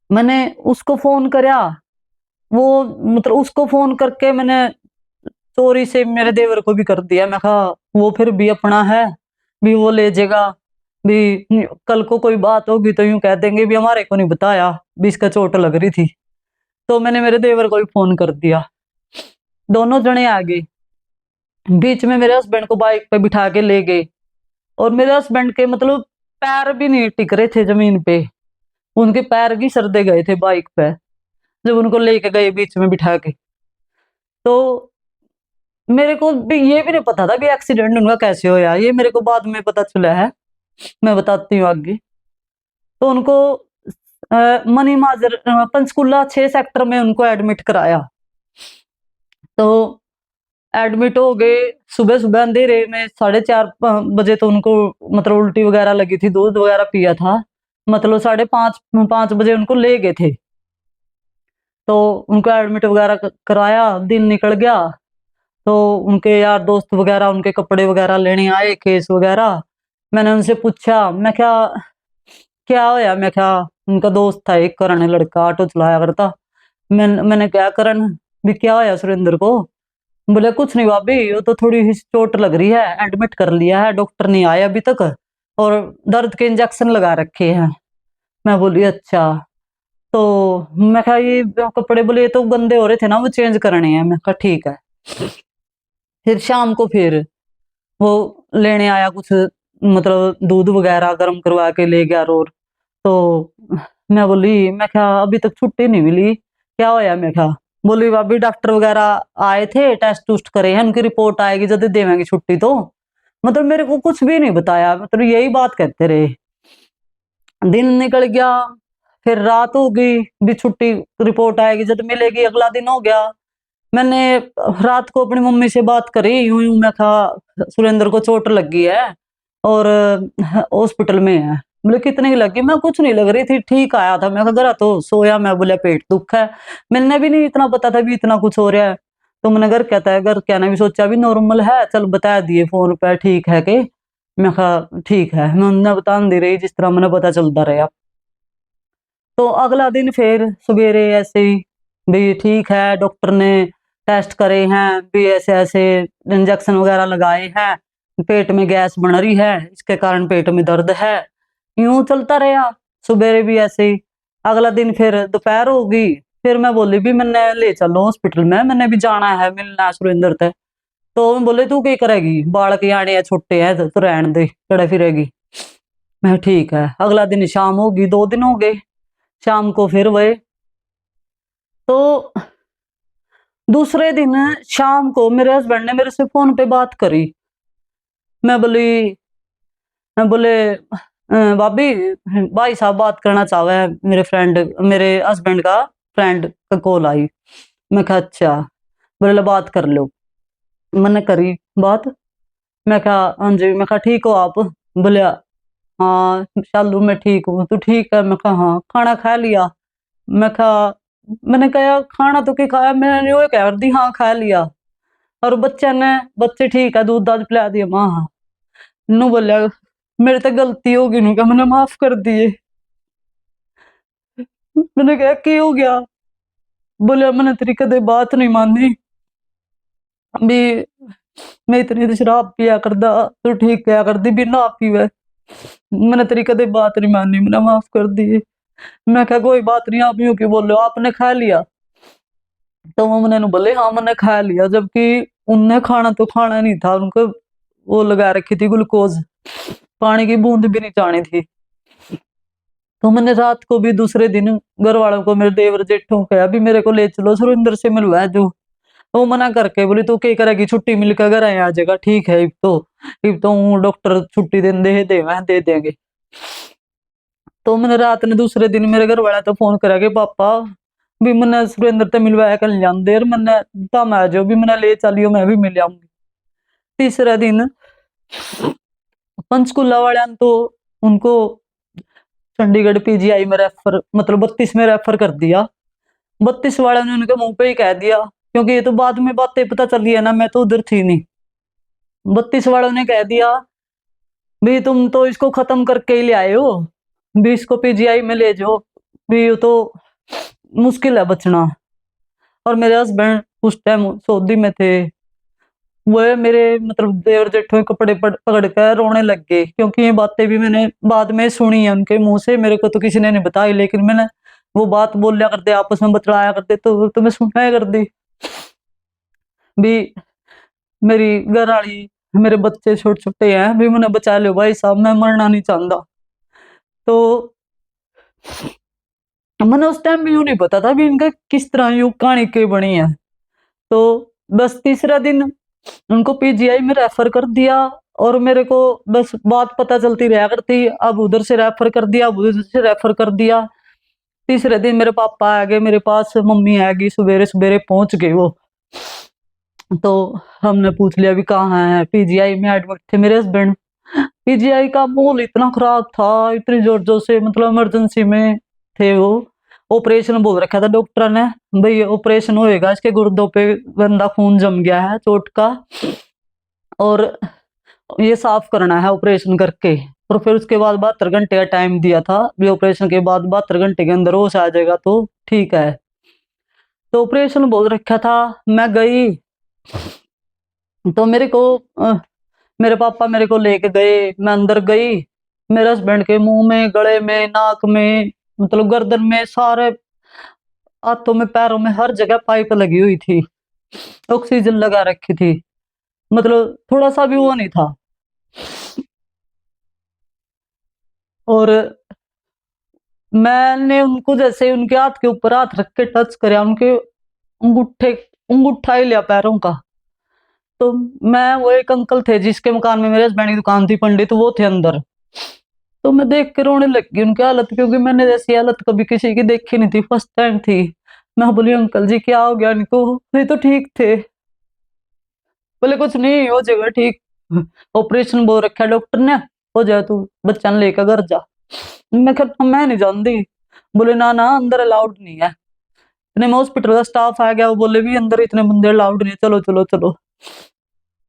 मैंने उसको फोन करया, वो मतलब उसको फोन करके मैंने चोरी से मेरे देवर को भी कर दिया। मैं कहा वो फिर भी अपना है, भी वो ले जाएगा, भी कल को कोई बात होगी तो यूं कह देंगे भी हमारे को नहीं बताया, भी इसका चोट लग रही थी। तो मैंने मेरे देवर को भी फोन कर दिया, दोनों जने आ गए। बीच में मेरे हस्बैंड को बाइक पे बिठा के ले गए, और मेरे हस्बैंड के मतलब पैर भी नहीं टिक रहे थे जमीन पे, उनके पैर भी सरदे गए थे बाइक पे जब उनको लेके गए बीच में बिठा के। तो मेरे को भी ये भी नहीं पता था कि एक्सीडेंट उनका कैसे होया, ये मेरे को बाद में पता चला है, मैं बताती हूँ आगे। तो उनको मनी माजर पंचकुला 6 सेक्टर में उनको एडमिट कराया। तो एडमिट हो गए, सुबह सुबह अंधेरे में 4:30 बजे तो उनको मतलब उल्टी वगैरह लगी थी, दूध वगैरह पिया था, मतलब 5:30 5 बजे उनको ले गए थे। तो उनको एडमिट वगैरह कराया, दिन निकल गया। तो उनके यार दोस्त वगैरह उनके कपड़े वगैरह लेने आए, केस वगैरह। मैंने उनसे पूछा, मैं क्या क्या होया, मैं क्या, उनका दोस्त था एक करण लड़का, ऑटो चलाया करता। मैंने क्या करण भी क्या होया सुरेंद्र को? बोले कुछ नहीं भाभी, वो तो थोड़ी ही चोट लग रही है, एडमिट कर लिया है, डॉक्टर नहीं आया अभी तक, और दर्द के इंजेक्शन लगा रखे हैं। मैं बोली अच्छा। तो मैं कहा ये कपड़े, बोले ये तो गंदे हो रहे थे ना, वो चेंज करने हैं। मैं कहा ठीक है। फिर शाम को फिर वो लेने आया कुछ, मतलब दूध वगैरह गर्म करवा के ले गया रोर। तो मैं बोली, मैं क्या अभी तक छुट्टी नहीं मिली, क्या होया? मैं क्या, बोली भाभी डॉक्टर वगैरह आए थे, टेस्ट टूस्ट करे हैं, उनकी रिपोर्ट आएगी जब देवेंगे छुट्टी। तो मतलब मेरे को कुछ भी नहीं बताया, मतलब यही बात कहते रहे। दिन निकल गया, फिर रात हो गई, भी छुट्टी रिपोर्ट आएगी जब मिलेगी, अगला दिन हो गया। मैंने रात को अपनी मम्मी से बात करी, यूं यूं मैं कहा सुरेंद्र को चोट लगी है और हॉस्पिटल में है। बोले कितने की लगी? मैं कुछ नहीं लग रही थी, ठीक आया था। मैं घर तो सोया, मैं बोला पेट दुख है, मैंने भी नहीं इतना पता था भी इतना कुछ हो रहा है। तो मैंने घर कहता है, घर कहना भी सोचा भी नॉर्मल है, चल बता दिए फोन पे ठीक है के। मैं कहा ठीक है, मैं उन्हें बता दे रही जिस तरह मैंने पता चलता रहा। तो अगला दिन फिर सवेरे ऐसे ही भी ठीक है, डॉक्टर ने टेस्ट करे हैं, भी ऐसे ऐसे इंजेक्शन वगैरह लगाए हैं, पेट में गैस बन रही है, इसके कारण पेट में दर्द है। यूं चलता रहा, सवेरे भी ऐसे ही। अगला दिन फिर दोपहर होगी, फिर मैं बोली भी मैंने ले चलो हॉस्पिटल में, मैंने भी जाना है, मिलना है सुरेंद्र से। तो मैं बोले तू क्या करेगी, बाल के आने हैं छोटे हैं तो रहने दे, चढ़े फिरेगी। मैं ठीक है। अगला दिन शाम होगी, 2 दिन हो गए, शाम को फिर वही। तो दूसरे दिन शाम को मेरे हस्बैंड ने मेरे से फोन पे बात करी। मैं बोली, मैं बोले भाभी भाई साहब बात करना चाहे है, मेरे फ्रेंड, मेरे हस्बैंड का फ्रेंड का कॉल आई। मैं कहा अच्छा। बोले लो बात कर लो। मैंने करी बात। मैं कहा हाँ जी। मैं कहा ठीक हो आप? बोले हाँ शालू मैं ठीक हूँ, तू ठीक है? मैं कहा हाँ। खाना खा लिया? मैं कहा, मैंने कहा खाना तो क्या खाया, मैंने वो कह दी हाँ खा लिया। और बच्चे ने, बच्चे ठीक है, दूध दाद पिला दिया माँ हाँ। नू बोलिया मेरे तो गलती होगी, नू क्या मैंने माफ कर दिए। मैंने कहा की हो गया? बोलिया मैंने तेरी कदे बात नहीं मानी, अभी मैं इतनी तो शराब पिया करदा, तू ठीक क्या कर दी बिना पीवे, मैंने तेरी कदे बात नहीं मानी, मैंने माफ कर दिए। मैं कहा कोई बात नहीं, आप यूं क्यों बोल रहे हो, आपने खा लिया? तो वो मैंने बोले हाँ मैंने खा लिया, जबकि उनने खाना तो खाना नहीं था, उनको वो लगा रखी थी ग्लूकोज, पानी की बूंद भी नहीं जानी थी। तो मैंने रात को भी दूसरे दिन घर वालों को, मेरे देवर जेठों कहा भी मेरे को ले चलो सुरेंद्र से मिलवा जो। वो मना करके बोली तू क्या करेगी, छुट्टी मिलकर घर आ जाएगा, ठीक है इब तो डॉक्टर छुट्टी दे देंगे। तो मैंने रात ने दूसरे दिन मेरे घर वाला तो फोन करा के पापा भी मैंने सुरेंद्र ते मिलवाया कल जाते, और मैंने तम आ जाओ भी मैंने ले चलियो, मैं भी मिल आऊंगी। तीसरा दिन पंचकुला वाले तो उनको चंडीगढ़ पीजीआई में रेफर, मतलब 32 में रेफर कर दिया। 32 वाले ने उनके मुंह पे ही कह दिया, क्योंकि ये तो बाद में बातें पता चली है ना, मैं तो उधर थी नहीं। 32 वालों ने कह दिया भी तुम तो इसको खत्म करके ही ले आए हो, भी इसको पीजीआई में ले जाओ, भी ये तो मुश्किल है बचना। और मेरे हस्बैंड उस टाइम सऊदी में थे, वो मेरे मतलब देवर जेठों के कपड़े पकड़ कर रोने लग गए, क्योंकि ये बातें भी मैंने बाद में सुनी है उनके मुंह से, मेरे को तो किसी ने नहीं बताई, लेकिन मैंने वो बात बोलिया करते आपस में बतलाया करते तो मैं सुना कर दी भी। मेरी घर वाली, मेरे बच्चे छोटे छोटे हैं भी, मैंने बचा लो भाई साहब, मैं मरना नहीं चाहता। तो मैंने उस टाइम भी यूं नहीं पता था भी इनका किस तरह यूं कहानी क्यों बनी है। तो बस तीसरा दिन उनको पीजीआई में रेफर कर दिया, और मेरे को बस बात पता चलती रहा करती, अब उधर से रेफर कर दिया, अब उधर से रेफर कर दिया। तीसरे दिन मेरे पापा आ गए मेरे पास, मम्मी आ गई, सवेरे सवेरे पहुंच गए वो। तो हमने पूछ लिया भी कहाँ है, पीजीआई में एडमिट थे मेरे हस्बैंड। पीजीआई का माहौल इतना खराब था, इतनी जोर जोर से, मतलब इमरजेंसी में थे वो। ऑपरेशन बोल रखा था डॉक्टर ने, भाई ऑपरेशन होएगा, इसके गुर्दों पे गंदा खून जम गया है चोट का, और ये साफ करना है ऑपरेशन करके। और फिर उसके बाद 72 घंटे का टाइम दिया था, भी ऑपरेशन के बाद 72 घंटे के अंदर होश आ जाएगा तो ठीक है। तो ऑपरेशन बोल रखा था, मैं गई तो मेरे को मेरे पापा मेरे को लेके गए, मैं अंदर गई, मेरे हस्बैंड के मुंह में, गले में, नाक में, मतलब गर्दन में, सारे हाथों में, पैरों में, हर जगह पाइप लगी हुई थी, ऑक्सीजन लगा रखी थी, मतलब थोड़ा सा भी वो नहीं था। और मैंने उनको जैसे उनके हाथ के ऊपर हाथ रख के टच कराया, उनके अंगूठे अंगूठा ही लिया पैरों का। तो मैं, वो एक अंकल थे जिसके मकान में मेरे हस्बैंड की दुकान थी, पंडित, वो थे अंदर। तो मैं देख के रोने लगी उनकी हालत, क्योंकि मैंने जैसी हालत कभी किसी की देखी नहीं थी, फर्स्ट टाइम थी। मैं बोली अंकल जी क्या हो गया इनको, ये तो ठीक थे। बोले कुछ नहीं हो जाएगा ठीक, ऑपरेशन बोल रखा डॉक्टर ने, हो जाए तू बच्चा ने लेकर घर जा। मैं नहीं जानती। बोले ना ना अंदर अलाउड नहीं है। इतने में हॉस्पिटल का स्टाफ आ गया, वो बोले भी अंदर इतने बंदे अलाउड नहीं, चलो चलो चलो।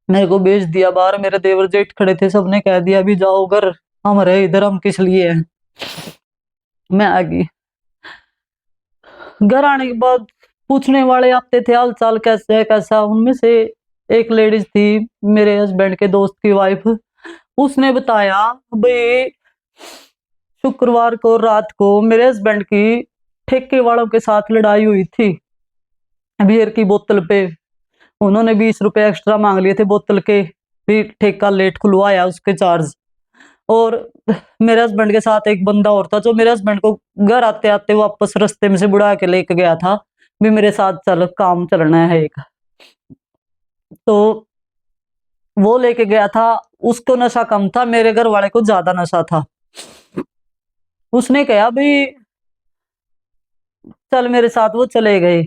मेरे को भेज दिया बाहर, मेरे देवर जेठ खड़े थे, सबने कह दिया भी जाओ घर, हम रहे इधर, हम किस लिए हैं। मैं आ गई। घर आने के बाद पूछने वाले आते थे हाल चाल कैसे है कैसा, उनमें से एक लेडीज थी मेरे हस्बैंड के दोस्त की वाइफ, उसने बताया भाई शुक्रवार को रात को मेरे हस्बैंड की ठेके वालों के साथ लड़ाई हुई थी बियर की बोतल पे। उन्होंने 20 रुपए एक्स्ट्रा मांग लिए थे बोतल के, भी ठेका लेट खुलवाया उसके चार्ज। और मेरे हस्बैंड के साथ एक बंदा और था, जो मेरे हस्बैंड को घर आते आते वापस रास्ते में से बुढ़ा के लेके गया था, भी मेरे साथ चल काम चलना है एक। तो वो लेके गया था, उसको नशा कम था, मेरे घर वाले को ज्यादा नशा था। उसने कहा भाई चल मेरे साथ, वो चले गए।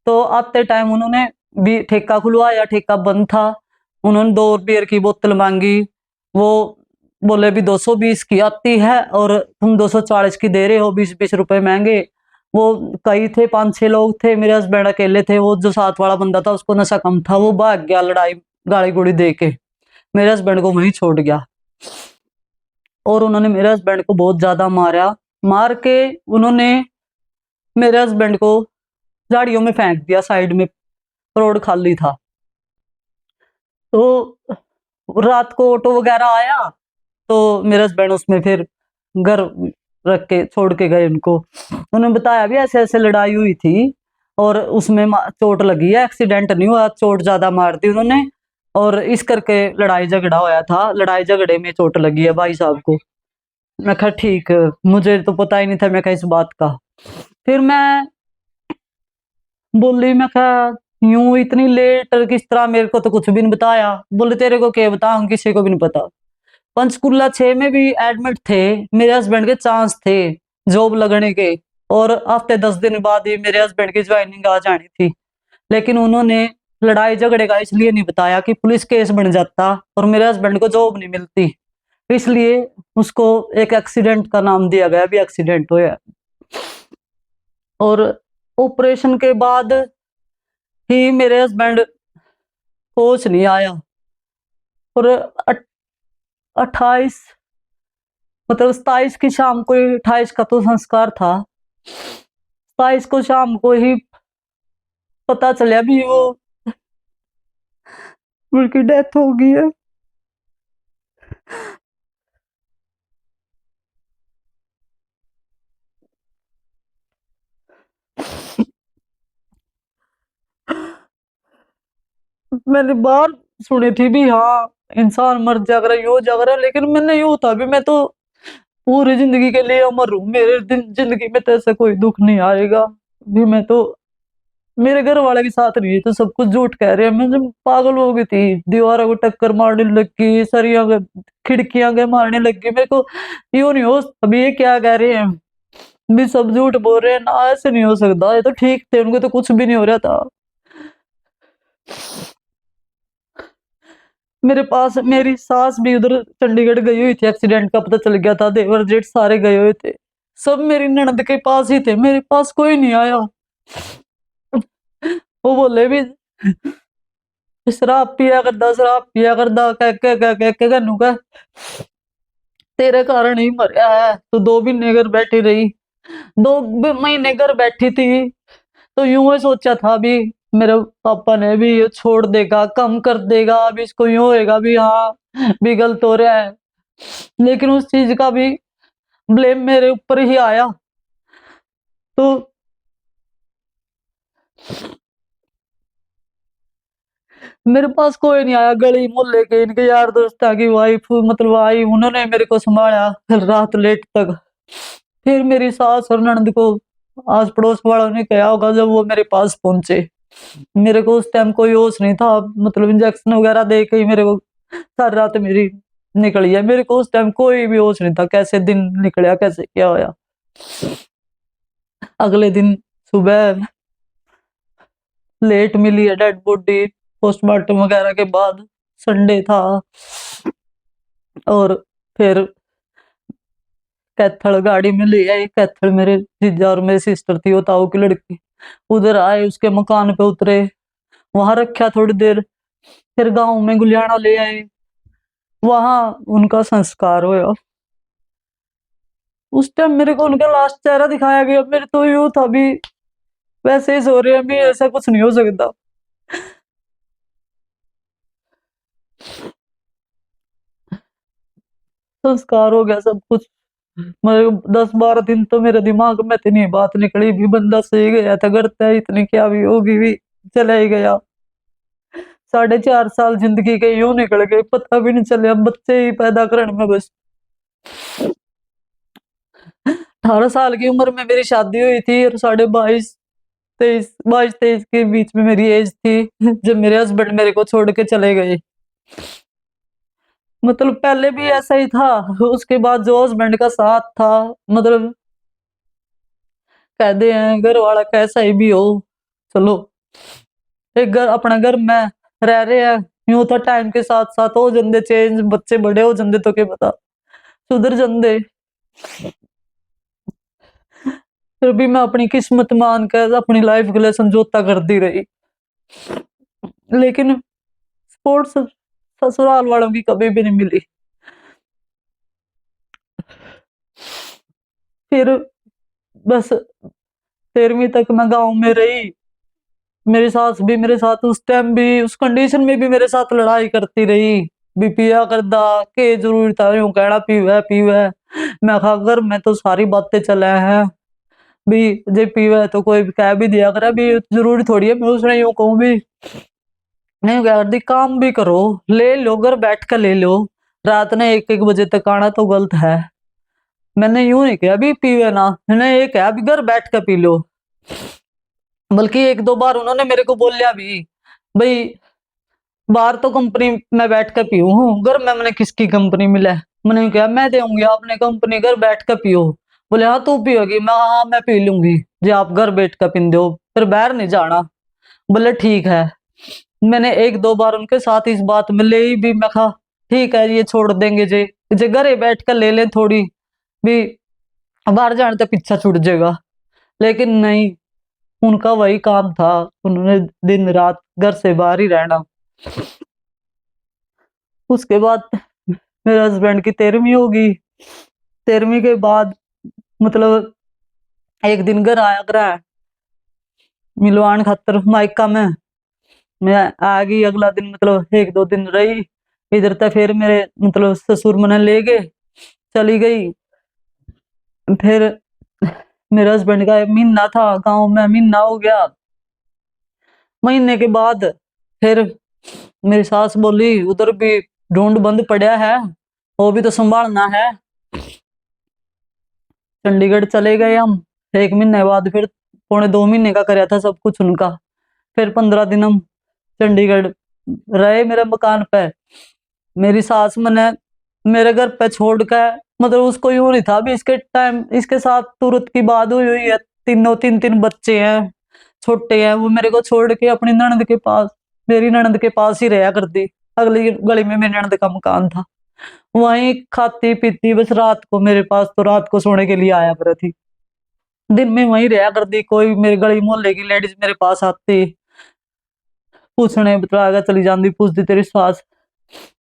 तो आते टाइम उन्होंने भी ठेका खुलवाया, ठेका बंद था। उन्होंने 2 बियर की बोतल मांगी, वो बोले भी 220 की आती है और तुम 240 की दे रहे हो, 20-20 रुपए महंगे। वो कई थे, 5-6 लोग थे, मेरे हस्बैंड अकेले थे, वो जो साथ वाला बंदा था उसको नशा कम था, वो भाग गया लड़ाई गाड़ी गुड़ी दे के, मेरे हस्बैंड को वहीं छोड़ गया। और उन्होंने मेरे हस्बैंड को बहुत ज्यादा मारा, मार के उन्होंने मेरे हस्बैंड को झाड़ियों में फेंक दिया साइड में, रोड खाली था। तो रात को ऑटो वगैरह आया, तो मेरे हस्बैंड उसमें फिर घर रख के छोड़ के गए उनको। उन्होंने बताया भी ऐसे ऐसे लड़ाई हुई थी, और उसमें चोट लगी है, एक्सीडेंट नहीं हुआ, चोट ज्यादा मार दी उन्होंने, और इस करके लड़ाई झगड़ा होया था, लड़ाई झगड़े में चोट लगी है भाई साहब को। मैं कहा ठीक, मुझे तो पता ही नहीं था मैं कहा इस बात का। फिर मैं बोली, मैं कहा यूं इतनी लेट किस तरह, मेरे को तो कुछ भी नहीं बताया। बोले तेरे को क्या बताऊं, किसी को भी नहीं पता। पंचकुला 6 में भी एडमिट थे, मेरे हस्बैंड के चांस थे जॉब लगने के, और हफ्ते 10 दिन बाद ही मेरे हस्बैंड की ज्वाइनिंग आ जानी थी। लेकिन उन्होंने लड़ाई झगड़े का इसलिए नहीं बताया कि पुलिस केस बन जाता और मेरे हस्बैंड को जॉब नहीं मिलती, इसलिए उसको एक एक्सीडेंट का नाम दिया गया, भी एक्सीडेंट हुआ। और ऑपरेशन के बाद ही मेरे हस्बैंड होश नहीं आया, और 28 मतलब 27 की शाम को ही, 28 का तो संस्कार था, 27 को शाम को ही पता चला भी वो उनकी डेथ हो गई है। मैंने बार सुनी थी भी, हाँ इंसान मर जाकर यो जाकर, लेकिन मैंने यूं था भी मैं तो पूरी जिंदगी के लिए अमर हूँ, मेरे दिन जिंदगी में तो ऐसा कोई दुख नहीं आएगा भी। मैं तो मेरे घर वाले के साथ नहीं, तो सब कुछ झूठ कह रहे हैं। मैं जब पागल हो गई थी, दीवारों को टक्कर मारने लगी, सरिया के खिड़कियां के मारने लगी, मेरे को यूं नहीं हो अभी ये क्या कह रहे हैं भी, सब झूठ बोल रहे हैं ना, ऐसे नहीं हो सकता, ये तो ठीक थे, उनको तो कुछ भी नहीं हो रहा था। मेरे पास मेरी सास भी उधर चंडीगढ़ गई हुई थी, एक्सीडेंट का पता चल गया था, देवर जेठ सारे गए हुए थे, सब मेरी ननद के पास ही थे, मेरे पास कोई नहीं आया। वो बोले भी शराब पिया करदा कह कनू का तेरे कारण ही मरया है, तो 2 महीने घर बैठी रही, 2 महीने घर बैठी थी, तो यूं ही सोचा था भी मेरे पापा ने भी ये छोड़ देगा, कम कर देगा, अभी इसको यूं होएगा भी, हाँ भी गलत हो रहा है, लेकिन उस चीज का भी ब्लेम मेरे ऊपर ही आया। तो मेरे पास कोई नहीं आया, गली मोहल्ले के इनके यार दोस्तों की वाइफ मतलब आई, उन्होंने मेरे को संभाला रात लेट तक। फिर मेरी सास और ननद को आस पड़ोस वालों ने कहा होगा, जब वो मेरे पास पहुंचे, मेरे को उस टाइम कोई होश नहीं था, मतलब इंजेक्शन वगैरह दे के ही मेरे को सारी रात मेरी निकली है, मेरे को उस टाइम कोई भी होश नहीं था, कैसे दिन निकला कैसे क्या होया। अगले दिन सुबह लेट मिली है डेड बॉडी, पोस्टमार्टम वगैरह के बाद, संडे था। और फिर कैथल गाड़ी में ले आई, कैथल मेरे जीजा और मेरी सिस्टर थी, वो ताऊ की लड़की, उधर आए, उसके मकान पे उतरे, वहां रखा थोड़ी देर, फिर गांव में गुलियाना ले आए, वहां उनका संस्कार हुआ। उस टाइम मेरे को उनका लास्ट चेहरा दिखाया गया, मेरे तो यूं था भी वैसे ही सो रहे हैं भी, ऐसा कुछ नहीं हो सकता। संस्कार हो गया सब कुछ। मेरे 10-12 दिन तो मेरे दिमाग में इतनी बात निकली भी, बंदा सही गया था, करता है इतनी क्या भी होगी भी, चला ही गया। 4.5 साल जिंदगी के यूं निकल गए, पता भी नहीं चले, अब बच्चे ही पैदा करने में बस। 18 साल की उम्र में मेरी शादी हुई थी, और 22-23 के बीच में मेरी एज थी जब मेरे हस्बैंड मेरे को छोड़ के चले गए। मतलब पहले भी ऐसा ही था, उसके बाद जो हस्बैंड का साथ था, मतलब कहते हैं घर वाला कैसा ही भी हो, चलो एक घर अपना घर में रह रहे हैं, यूं तो टाइम के साथ साथ हो जंदे चेंज, बच्चे बड़े हो जंदे, तो क्या पता सुधर जंदे। फिर भी मैं अपनी किस्मत मान कर अपनी लाइफ के लिए समझौता करती रही, लेकिन स्पोर्ट्स ससुराल वालों की कभी भी नहीं मिली। फिर बस 13वीं तक मैं गांव में रही, मेरी सास भी मेरे साथ उस टाइम भी, उस कंडीशन में भी मेरे साथ लड़ाई करती रही भी, पिया करदा के जरूरी था यूं कहना पीवे पीवे। मैं कहा अगर मैं तो सारी बातें चले हैं भी, जे पीवे तो कोई कह भी दिया करे भी, जरूरी थोड़ी है मैं उसने यूं कहूं भी, नहीं कह दी काम भी करो, ले लो घर बैठ कर ले लो, रात ने 1-1 बजे तक आना तो गलत है। मैंने यूं नहीं कहा भी पीवे ना, मैंने ये कहा भी घर बैठ कर पी लो। बल्कि 1-2 बार उन्होंने मेरे को बोलिया भी, भाई बाहर तो कंपनी में बैठ कर पीऊ हूँ, घर में मैंने किसकी कंपनी मिला है। मैंने कहा मैं दूंगी आपने कंपनी, घर बैठ कर पियो। बोले हाँ तू पियोगी, मैं हाँ मैं पी लूंगी जी, आप घर बैठ कर पी दो, फिर बाहर नहीं जाना। बोले ठीक है। मैंने 1-2 बार उनके साथ इस बात में ले भी, मैं कहा ठीक है ये छोड़ देंगे जे घरे बैठ कर ले ले थोड़ी भी, बाहर जाने तो पीछा छूट जाएगा। लेकिन नहीं, उनका वही काम था, उन्होंने दिन रात घर से बाहर ही रहना। उसके बाद मेरे हस्बैंड की 13वीं होगी। 13वीं के बाद मतलब एक दिन घर आया करा मिलवान खातर मायका में। मैं आ गई अगला दिन, मतलब एक दो दिन रही इधर तक, फिर मेरे मतलब ससुर मने ले गए, चली गई। फिर मेरे हस्बैंड का महीना था गांव में, महीना हो गया। महीने के बाद फिर मेरी सास बोली उधर भी ढूंढ बंद पड़ा है, वो भी तो संभालना है। चंडीगढ़ चले गए हम। एक महीने बाद फिर 1.25 महीने का कराया था सब कुछ उनका। फिर 15 दिन हम चंडीगढ़ रहे मेरे मकान पे। मेरी सास मने मेरे घर पे छोड़ के, मतलब उसको यूं नहीं था भी इसके टाइम इसके साथ तुरंत की बात हुई हुई है, तीनों तीन तीन बच्चे हैं, छोटे हैं, वो मेरे को छोड़ के अपनी ननद के पास, मेरी ननद के पास ही रहा करती। अगली गली में मेरी ननद का मकान था, वहीं खाती पीती बस रात को मेरे पास, तो रात को सोने के लिए आया कर थी, दिन में वहीं रहा करती। कोई मेरी गली मोहल्ले की लेडीज मेरे पास आती, पूछने बतला चली जाती, पूछती तेरी सास।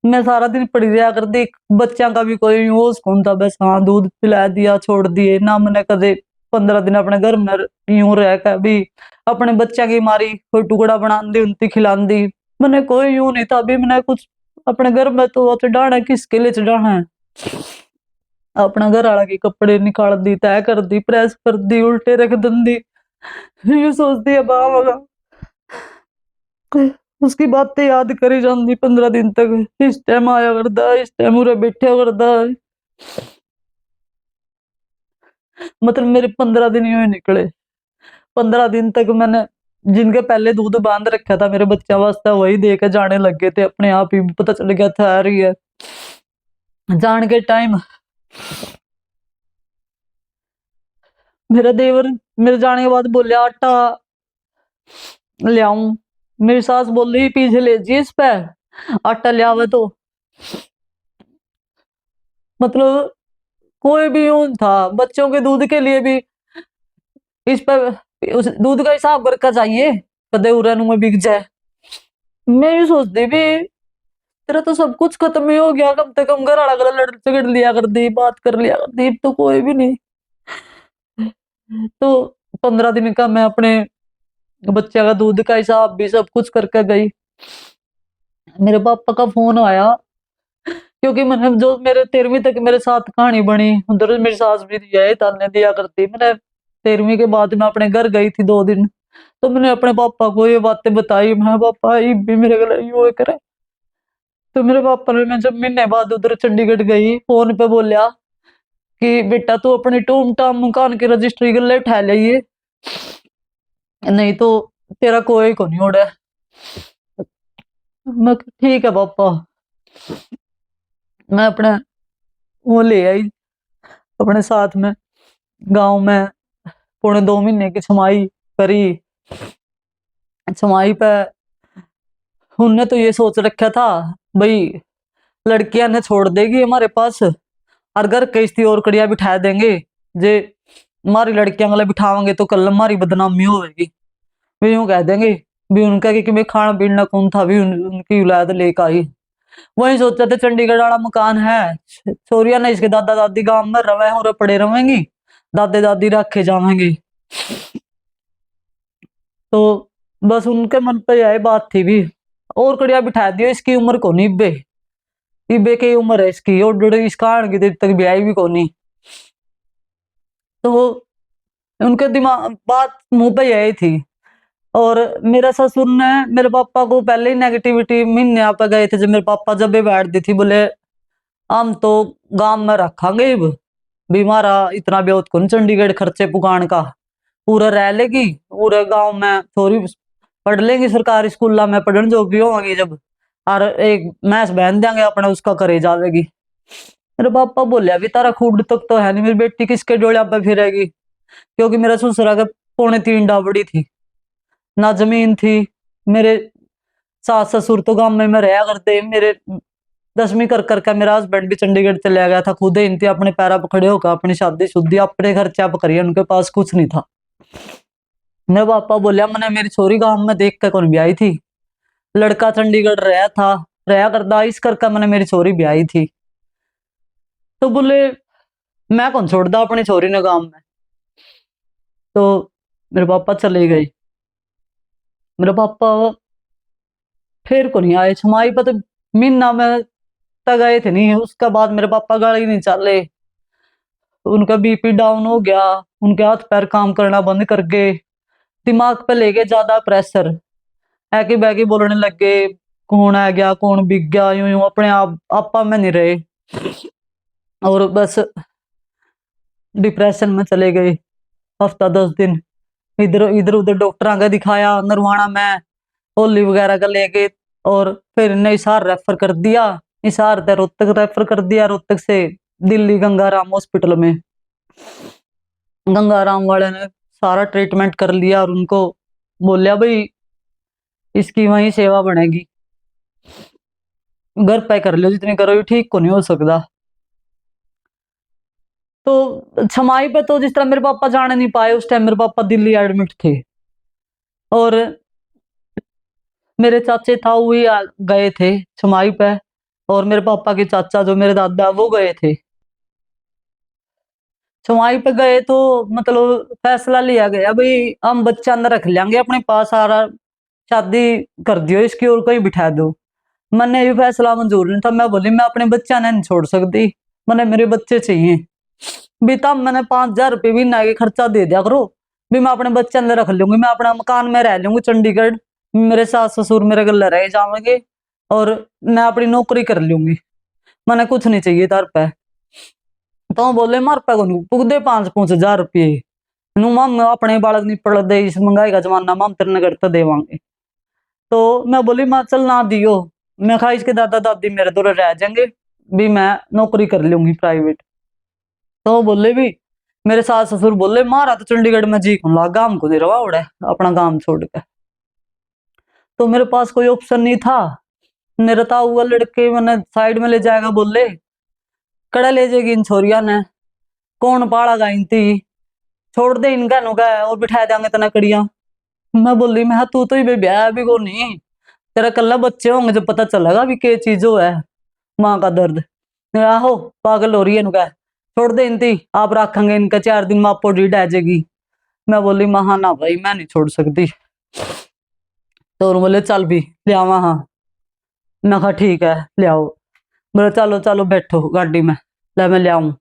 मैं सारा दिन पड़ी रहा करती, बच्चा का भी कोई होश कौन था, बस हाँ दूध पिला दिया छोड़ दिए ना। मैंने कदे 15 दिन अपने घर में यूं रह कर भी अपने बच्चा की मारी कोई टुकड़ा बना दी उनकी खिला दी। मैंने कोई यूं नहीं था अभी मैंने कुछ अपने घर में तो चढ़ाना है, किसके लिए चढ़ाना है। अपना घर वाला के कपड़े निकाल दी, तय कर दी, प्रेस कर दी, उल्टे रख दंदी। ये सोचती है बाबा उसकी बातें याद करी जाती 15 दिन तक। इस टाइम आया करदा, इस टाइम उरे बैठा करदा। मतलब मेरे 15 दिन यूं ही निकले। 15 दिन तक मैंने जिनके पहले दूध बांध रखा था मेरे बच्चा वास्ते, वही दे के जाने लग गए थे अपने आप ही, पता चल गया था आ रही है। जान के टाइम मेरा देवर मेरे जाने के बाद बोलिया आटा ले आऊं। मेरी सास बोल रही पीछे ले जी इस पे आटा ले आवे तो। मतलब कोई भी यूं था, बच्चों के दूध के लिए भी इस पे उस दूध का हिसाब करके चाहिए, कदे उरन में बिक जाए। मैं ये सोचती भी तेरा तो सब कुछ खत्म ही हो गया, कम से कम घर वाला लड़ झगड़ लिया कर दी, बात कर लिया कर दी, तो कोई भी नहीं। तो 15 दिन का मैं अपने बच्चे का दूध का हिसाब भी सब कुछ करके गई। मेरे पापा का फोन आया, क्योंकि मैंने जो मेरे 13वीं तक मेरे साथ कहानी बनी, उधर मेरी सास भी यही ताने दिया करती। मैंने 13वीं के बाद मैं अपने घर गई थी 2 दिन, तो मैंने अपने पापा को ये बातें बताई। मैं पापा ये भी मेरे गले यूं करे। तो मेरे पापा ने, मैं जब महीने बाद उधर चंडीगढ़ गई, फोन पे बोलिया कि बेटा तू अपनी टूम टाम मकान की रजिस्ट्री कर ले, उठा ले ये, नहीं तो तेरा कोई को नहीं उड़ा। मैं ठीक है पापा। मैं अपने वो ले आई अपने साथ में गांव में, 2.25 महीने की छमाई करी। छमाई पे उनने तो ये सोच रखा था भाई लड़कियां ने छोड़ देगी हमारे पास, और घर किश्ती और कड़िया बिठा देंगे, जे हमारी लड़कियां गले बिठावेंगे तो कल हमारी बदनामी होगी। वे यूं कह देंगे भी उनका कि मैं खाना पीना कौन था भी उनकी औलाद लेकर आई। वही सोचा था चंडीगढ़ वाला मकान है, छोरिया ने इसके दादा दादी गांव में रवे और पड़े रहेंगी, दादे दादी रखे जावेंगे। तो बस उनके मन पे यही बात थी भी, और कड़िया बिठा दियो, इसकी उम्र को नहीं इब्बे, इब्बे की उम्र है इसकी, और इसका आने की देर तक ब्याह भी को नहीं। तो उनके दिमाग बात मुंह पे यही थी। और मेरा ससुर ने मेरे पापा को पहले ही नेगेटिविटी महीने पे गए थे, जब मेरे पापा जब भी बैठ दी थी, बोले हम तो गांव में रखांगे अब, भी हमारा इतना ब्योत कौन चंडीगढ़ खर्चे पुगान का, पूरा रह लेगी पूरे गांव में, थोड़ी पढ़ लेंगी सरकारी स्कूल में, पढ़ने जोगी होंगी जब, और एक मैस बहन देंगे अपने, उसका करे जाएगी। मेरे पापा बोले अभी तारा खूड तक तो है नहीं, मेरी बेटी किसके डोलिया पे फिरेगी। क्योंकि मेरा ससुरा का 3.25 डाबड़ी थी, ना जमीन थी। मेरे सास ससुर तो गांव में रहा करते। मेरे 10वीं कर करके मेरा हस्बैंड भी चंडीगढ़ चला गया था, खुद ही इनती अपने पैरों पर खड़े होकर अपनी शादी शुद्धि अपने खर्चे आप करिए, उनके पास कुछ नहीं था। मेरे पापा बोलिया मैंने मेरी छोरी गांव में देख कर कौन भी आई थी, लड़का चंडीगढ़ रहा था, रहा करदा, इस करके मैंने मेरी छोरी ब्याही थी। तो बोले मैं कौन छोड़दा अपनी छोरी ने गांव में। तो मेरे पापा चले गए। मेरे पापा फिर को नहीं आए, छमाई पर तो महीना में तक गए थे नहीं, उसके बाद मेरे पापा गाड़ी नहीं चले। उनका बीपी डाउन हो गया, उनके हाथ पैर काम करना बंद कर गए, दिमाग पे ले गए ज्यादा प्रेशर, हैकी बैकी बोलने लग गए, कौन आ गया कौन बिक गया, यूं यूं अपने आप आपा में नहीं रहे और बस डिप्रेशन में चले गए। हफ्ता 10 दिन इधर इधर उधर डॉक्टर का दिखाया, नरवाना में होली वगैरह का ले गए और फिर इन्हें हिसार रेफर कर दिया, हिसार से रोहतक रेफर कर दिया, रोहतक से दिल्ली गंगाराम हॉस्पिटल में। गंगाराम वाले ने सारा ट्रीटमेंट कर लिया और उनको बोलिया भाई इसकी वहीं सेवा बनेगी, घर पे कर लो जितनी करो, ये ठीक को नहीं हो सकता। तो छमाई पे तो जिस तरह मेरे पापा जाने नहीं पाए, उस टाइम मेरे पापा दिल्ली एडमिट थे और मेरे चाचे था वही गए थे छमाई पे, और मेरे पापा के चाचा जो मेरे दादा वो गए थे छमाई पे। गए तो मतलब फैसला लिया गया भाई हम बच्चा अंदर रख लेंगे अपने पास, सारा शादी कर दियो इसकी और कोई बिठा दो। मैंने ये फैसला मंजूर नहीं था, मैं बोली मैं अपने बच्चा नहीं छोड़ सकती, मैंने मेरे बच्चे चाहिए भी। तब मैंने 5,000 रुपये महीना के खर्चा दे दिया करो भी, मैं अपने बच्चे अंदर रख लूंगी, मैं अपना मकान में रह लूंगी चंडीगढ़, मेरे सास ससुर मेरे गले रह जाएंगे और मैं अपनी नौकरी कर लूंगी, मैंने कुछ नहीं चाहिए तार पे। तो बोले मार पे को पुग दे 5-5 हजार रुपये नू मम अपने बालक नहीं पड़ दे, इस महंगाई का जमाना मम तेरे नगर तो देवांगे। तो मैं बोली माँ चल ना दियो, मैं कहा इसके दादा दादी मेरे दौरे रह जाएंगे भी, मैं नौकरी कर लूंगी प्राइवेट। तो बोले भी मेरे सास ससुर बोले मारा तो चंडीगढ़ में जी कौन लागा, हमको नहीं रवा उड़े अपना काम छोड़ के। तो मेरे पास कोई ऑप्शन नहीं था, मेरा था हुआ लड़के मैंने साइड में ले जाएगा, बोले कड़ा ले जाएगी इन छोरिया ने, कौन पाड़ागा इनती, छोड़ दे इनका नुका और बिठा देंगे तना कड़िया। मैं बोली मैं तू तो ही ब्याह भी को नहीं, तेरा कल्ला बच्चे होंगे जब पता चलेगा भी के चीज हो है माँ का दर्द। आहो पागल हो रही है नुका, छोड़ दे इनती आप रखेंगे इनका 4 दिन में आपको रीड आ जाएगी। मैं बोली महा ना भाई मैं नहीं छोड़ सकती। तो और बोले चल भी ले आवा, हाँ मैं कहा ठीक है ले आओ। बोले चलो चलो बैठो गाड़ी में, ले मैं ले आऊं।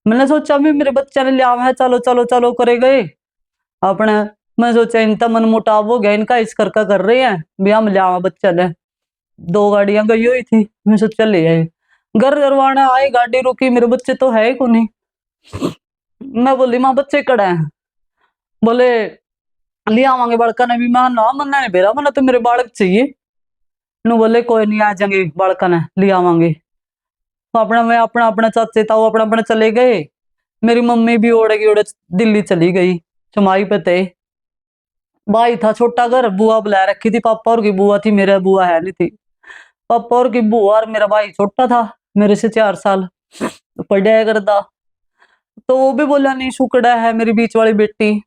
मैंने सोचा भी मेरे बच्चे ने ले आवा है, चलो चलो चलो करे गए अपने। मैं सोचा इनका मन मुटाव हो गया इनका, इस करके कर रहे हैं भी हम ले आवा बच्चे ने। 2 गाड़ियां गई हुई थी, मैं सोचा ले आए, घर घरवाना आए गाड़ी रुकी, मेरे बच्चे तो है ही को नहीं। मैं बोली माँ बच्चे कड़े हैं, बोले ले आवांगे बड़का ने भी। मैं ना मन्ना नहीं बेरा, मना तो मेरे बालक चाहिए। नु बोले कोई नहीं आ जाएंगे बड़का ने ले आवांगे। तो अपना मैं अपना अपना चाचे था वो अपना अपना चले गए, मेरी मम्मी भी ओढ़े की ओढ़े दिल्ली चली गई। छमाई पे थे, भाई था छोटा घर, बुआ बुला रखी थी, पापा और की बुआ थी, मेरा बुआ है नहीं थी। पापा और की बुआ और मेरा भाई छोटा था मेरे से 4 साल, पढ़ाया करता। तो वो भी बोला नहीं शुक्ड़ा है मेरी बीच वाली बेटी,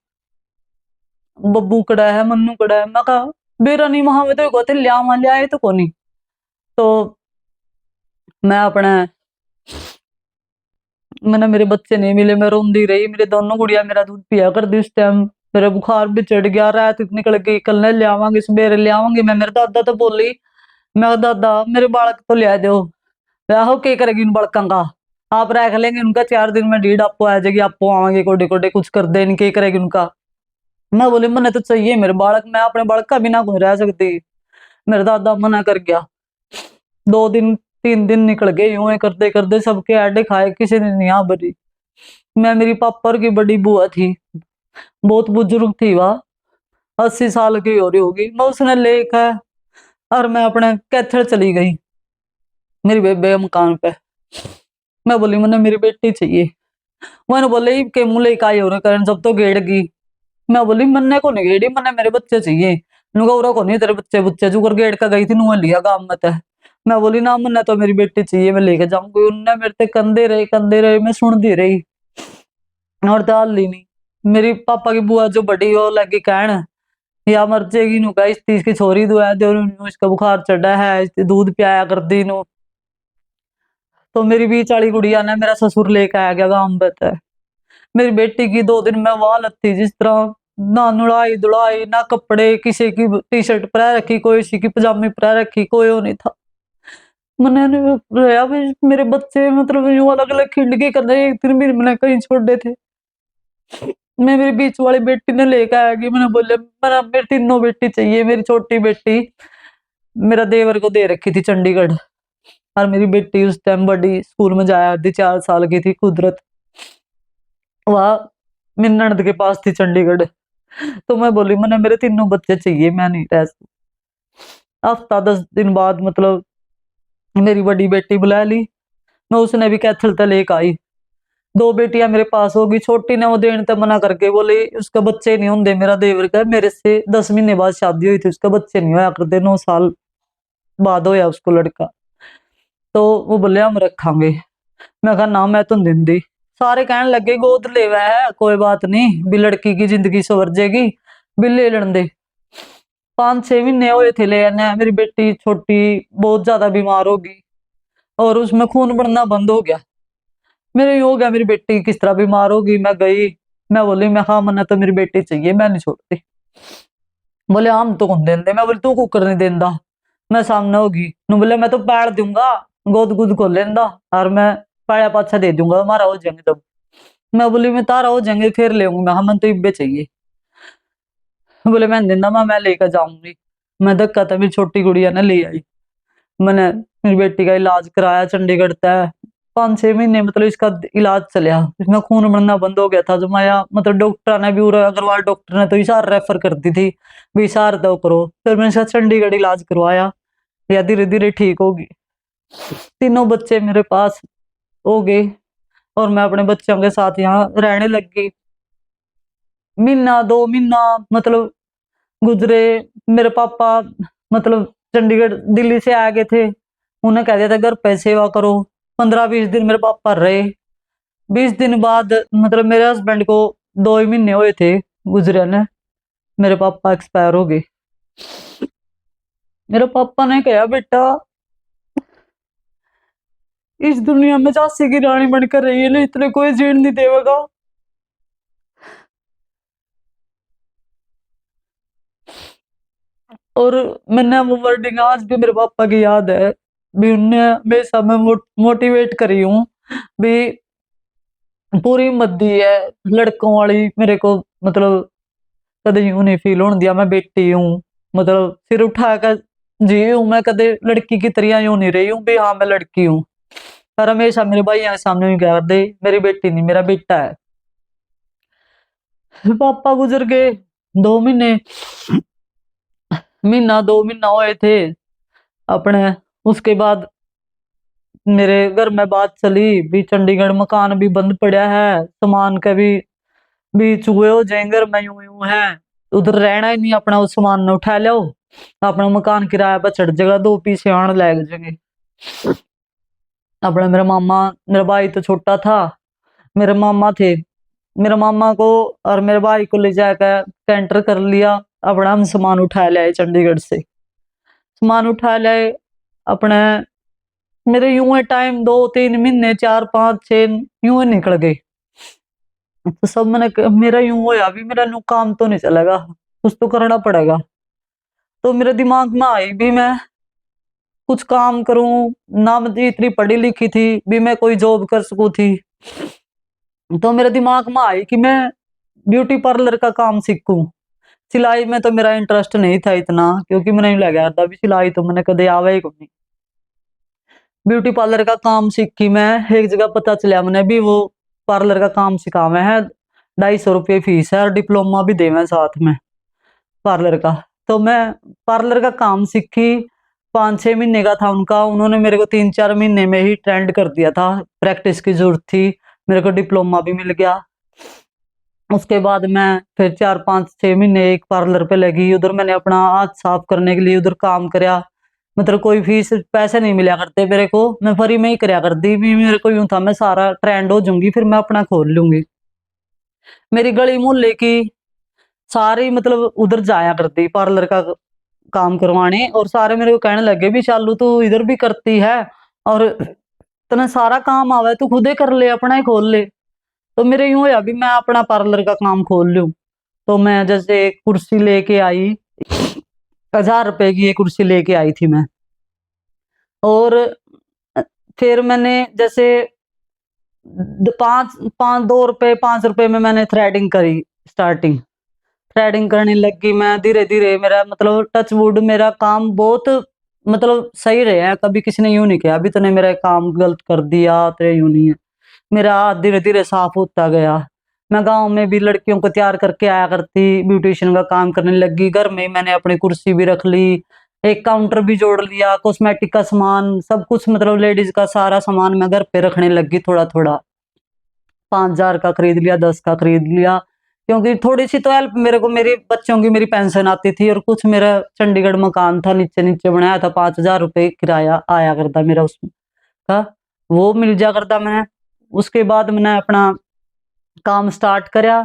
बब्बू कड़ा है मन्नू कड़ा है। मैं कहा बेरा नहीं वहां में तो कहते लिया वहां ले आए तो कोनी। तो मैं अपने मैंने मेरे बच्चे नहीं मिले, मैं रोंदी रही, मेरे दोनों गुड़िया मेरा दूध पिया कर दी उस टाइम। मेरा बुखार भी चढ़ गया, रात निकल गई, कल ले आवांगी सवेरे ले आवांगी। मैं मेरे दादा तो बोली, मैं दादा मेरे बालक तो ले दो। आहो के करेगी उन बड़का का, आप रख लेंगे उनका 4 दिन में डीड आपको आ जाएगी, आपको आवांगे कोडे कोडे कुछ कर दे इनके करेगी उनका। मैं बोली मन्ने तो चाहिए मेरे बालक, मैं अपने बालक का बिना कोई रह सकती। मेरा दादा मना कर गया। 2 दिन 3 दिन निकल गए यूं ही करते करते, सबके आडे खाए, किसी ने नहीं आ भरी। मैं मेरी पापा की बड़ी बुआ थी, बहुत बुजुर्ग थी वह, 80 साल की हो रही होगी। मैं उसने लेकर और मैं अपने कैथल चली गई मेरी बेबे मकान पे। मैं बोली मैंने मेरी बेटी चाहिए। मैंने बोले के मुँह का हो रहा करण जब तो गेड़गी। मैं बोली मन्ने को नहीं गेड़ी, मन्ने मेरे बच्चे चाहिए। नुका को नहीं तेरे बच्चे बुच्चे जुगर गेड़ का गई थी नुआ लिया गाँव में तय। मैं बोली ना मन्ने तो मेरी बेटी चाहिए, मैं लेके जाऊंगी। उनने मेरे ते कंधे रहे, मैं सुनती रही और दाल ली नहीं। मेरी पापा की बुआ जो बड़ी वो लगी कहन या मर जाएगी नु कहा इस की छोरी दुआ दे इसका बुखार चढ़ा है दूध पियाया कर दी नु। तो मेरी 20 वाली गुड़िया ने मेरा ससुर लेके आ गया गांव बता। मेरी बेटी की 2 दिन में वहां लत्ती जिस तरह ना नुड़ाई धुलाई ना कपड़े, किसी की टी शर्ट परा रखी, कोई किसी की पजामी परा रखी, कोई वो नहीं था। मैंने रहा भी मेरे बच्चे मतलब यूं अलग अलग खिंडगी कर रहे, एक दिन भी मैंने कहीं छोड़ दे थे। मैं मेरी बीच वाली बेटी ने लेकर आ गई, मैंने बोला मेरा मेरी 3 बेटी चाहिए। मेरी छोटी बेटी मेरा देवर को दे रखी थी चंडीगढ़, और मेरी बेटी उस टाइम बड़ी स्कूल में जाया थी, 4 साल की थी, कुदरत वह मेरी ननद के पास थी चंडीगढ़। तो मैं बोली मैंने मेरे 3 बच्चे चाहिए, मैं नहीं रह सकती। हफ्ता 10 दिन बाद मतलब मेरी बड़ी बेटी बुला ली, मैं उसने भी कैथल तक लेकर आई। 2 बेटियां मेरे पास होगी, छोटी ने वो देने तक मना करके बोले उसका बच्चे नहीं होंगे। मेरा देवर का मेरे से 10 महीने बाद शादी हुई थी, उसका बच्चे नहीं होया करते, 9 साल बाद होया उसको लड़का। तो वो बोले हम रखांगे। मैं कहा ना मैं तो नहीं दी। सारे कहने लगे गोद लेवा है कोई बात नहीं, भी लड़की की जिंदगी सवर जाएगी, भी ले लेने दे। 5-6 महीने हुए थे ले आने। मेरी बेटी छोटी बहुत ज्यादा बीमार होगी और उसमें खून बढ़ना बंद हो गया। मेरे यूं हो गया मेरी बेटी किस तरह बीमार होगी। मैं गई, मैं बोली मैं हाँ मना तो मेरी बेटी चाहिए, मैं नहीं छोड़ती। बोले हम तो कौन देंदे। मैं बोली तू कुकर नहीं देंदा, मैं सामने होगी नु बोले मैं तो पैर दूंगा, गोद गुद खोल लेंदा और मैं पाया पाछा दे दूंगा, हमारा हो जाएंगे तब। मैं बोली मैं तारा हो जाएंगे फिर ले मैं हाँ मन तो इब्बे चाहिए। बोले मैं नहीं देंदा, मैं लेकर जाऊंगी। मैं धक्का था मेरी छोटी गुड़िया ने ले आई। मैंने मेरी बेटी का इलाज कराया चंडीगढ़ तक। 5-6 महीने मतलब इसका इलाज चलिया, इसमें खून बनना बंद हो गया था जमाया। मतलब डॉक्टर ने भी अग्रवाल डॉक्टर ने तो इशार रेफर कर दी थी, भी इशार दो करो। फिर मैंने इसका चंडीगढ़ इलाज करवाया, या धीरे धीरे ठीक होगी। 3 बच्चे मेरे पास हो गए और मैं अपने बच्चों के साथ यहाँ रहने लग गई। महीना 2 महीना मतलब गुजरे। मेरे पापा मतलब चंडीगढ़ दिल्ली से आ गए थे, उन्हें कह दिया था घर पे सेवा करो। 15-20 दिन मेरे पापा रहे। 20 दिन बाद मतलब मेरे हस्बैंड को 2 ही महीने हुए थे गुजरे ने, मेरे पापा एक्सपायर हो गए। मेरे पापा ने कहा बेटा इस दुनिया में झांसी की रानी बनकर रही है ना, इतने कोई जीण नहीं देगा। और मैंने वो वर्डिंग आज भी मेरे पापा की याद है, भी उनने हमेशा मैं मोटिवेट करी हूँ भी पूरी हिम्मत दी है लड़कों वाली मेरे को। मतलब कदे यूं नहीं फील होने दिया मैं बेटी हूँ, मतलब सिर उठा कर जी हूँ मैं, कदे लड़की की तरह यूं नहीं रही हूँ भी हाँ मैं लड़की हूँ। पर हमेशा मेरे भाई के सामने भी कह दे मेरी बेटी नहीं मेरा बेटा है। पापा गुजर गए 2 महीने, महीना 2 महीना हुए थे अपने। उसके बाद मेरे घर में बात चली भी चंडीगढ़ मकान भी बंद पड़ा है, सामान का भी चूहे हो जाएंगे, मैं यूं यूं है उधर रहना ही नहीं, अपना उस सामान ने उठा लो, अपना मकान किराया पर चढ़ जाएगा, 2 पीछे आने लग जाएंगे। अपने मेरे मामा, मेरा भाई तो छोटा था, मेरे मामा थे, मेरे मामा को और मेरे भाई को ले जाकर कैंटर कर लिया। अपना हम सामान उठा लाए चंडीगढ़ से, सामान उठा लाए अपने। मेरे यूं ही टाइम 2-3 महीने 4-5-6 यूं ही निकल गए। तो सब मैंने मेरा यूं होया भी मेरा यूं काम तो नहीं चलेगा, कुछ तो करना पड़ेगा। तो मेरे दिमाग में आई भी मैं कुछ काम करूं, ना मुझे इतनी पढ़ी लिखी थी भी मैं कोई जॉब कर सकूं थी। तो मेरे दिमाग में आई कि मैं ब्यूटी पार्लर का काम सीखूं। सिलाई में तो मेरा इंटरेस्ट नहीं था इतना, क्योंकि मैंने नहीं लगा था भी सिलाई तो मैंने कदे आवे ही नहीं। ब्यूटी पार्लर का काम सीखी मैं, एक जगह पता चला मैंने भी वो पार्लर का काम सिखावे है, 250 रुपये फीस है और डिप्लोमा भी देवे साथ में पार्लर का। तो मैं पार्लर का काम सीखी, 5-6 महीने का था उनका, उन्होंने मेरे को 3-4 महीने में ही ट्रेंड कर दिया था, प्रैक्टिस की जरूरत थी, मेरे को डिप्लोमा भी मिल गया। उसके बाद मैं फिर 4-5-6 महीने एक पार्लर पे लगी, उधर मैंने अपना हाथ साफ करने के लिए उधर काम कराया। मतलब कोई फीस पैसे नहीं मिला करते मेरे को, मैं फ्री में ही कराया करती भी। मेरे को यूं था मैं सारा ट्रेंड हो जाऊंगी फिर मैं अपना खोल लूंगी। मेरी गली मोहल्ले की सारे मतलब उधर जाया करती पार्लर का काम करवाने, और सारे मेरे को कहने लगे भी चालू तू इधर भी करती है और तने सारा काम आवे, तू खुद ही कर ले, अपना ही खोल ले। तो मेरे यूं है अभी मैं अपना पार्लर का काम खोल लूं। तो मैं जैसे एक कुर्सी लेके आई, 1000 रुपए की एक कुर्सी लेके आई थी मैं। और फिर मैंने जैसे 2 रुपए 5 रुपए में मैंने थ्रेडिंग करी स्टार्टिंग। थ्रेडिंग करने लगी मैं, धीरे धीरे मेरा मतलब टच वुड मेरा काम बहुत मतलब सही रहा है। कभी किसी ने यूं नहीं किया अभी तूने मेरा काम गलत कर दिया, तेरे यूं नहीं है। मेरा हाथ धीरे धीरे साफ होता गया। मैं गांव में भी लड़कियों को तैयार करके आया करती, ब्यूटिशियन का काम करने लगी। घर में ही मैंने अपनी कुर्सी भी रख ली, एक काउंटर भी जोड़ लिया, कॉस्मेटिक का सामान सब कुछ मतलब लेडीज का सारा सामान मैं घर पे रखने लगी। थोड़ा थोड़ा 5,000 का खरीद लिया, 10 का खरीद लिया, क्योंकि थोड़ी सी तो हेल्प मेरे को मेरे बच्चों की मेरी पेंशन आती थी। और कुछ मेरा चंडीगढ़ मकान था, नीचे नीचे बनाया था, 5,000 रुपये किराया आया करता मेरा उसका, वो मिल जा करता। मैंने उसके बाद मैंने अपना काम स्टार्ट करा।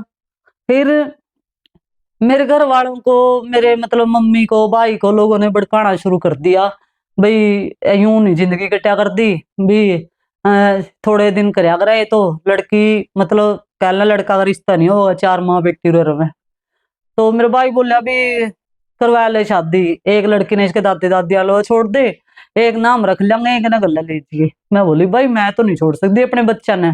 फिर मेरे घर वालों को, मेरे मतलब मम्मी को भाई को लोगों ने भड़काना शुरू कर दिया, भाई यूं नहीं जिंदगी कट्या कर दी भी, थोड़े दिन करया करे ये तो लड़की मतलब कहना लड़का का रिश्ता नहीं होगा, 4 माह बेटी रो रहे। तो मेरे भाई बोले अभी करवा ले शादी, एक लड़की ने इसके दादी दादी वालों छोड़ दे, एक नाम रख लेंगे, एक ना गला लीजिए। मैं बोली भाई मैं तो नहीं छोड़ सकती अपने बच्चा ने।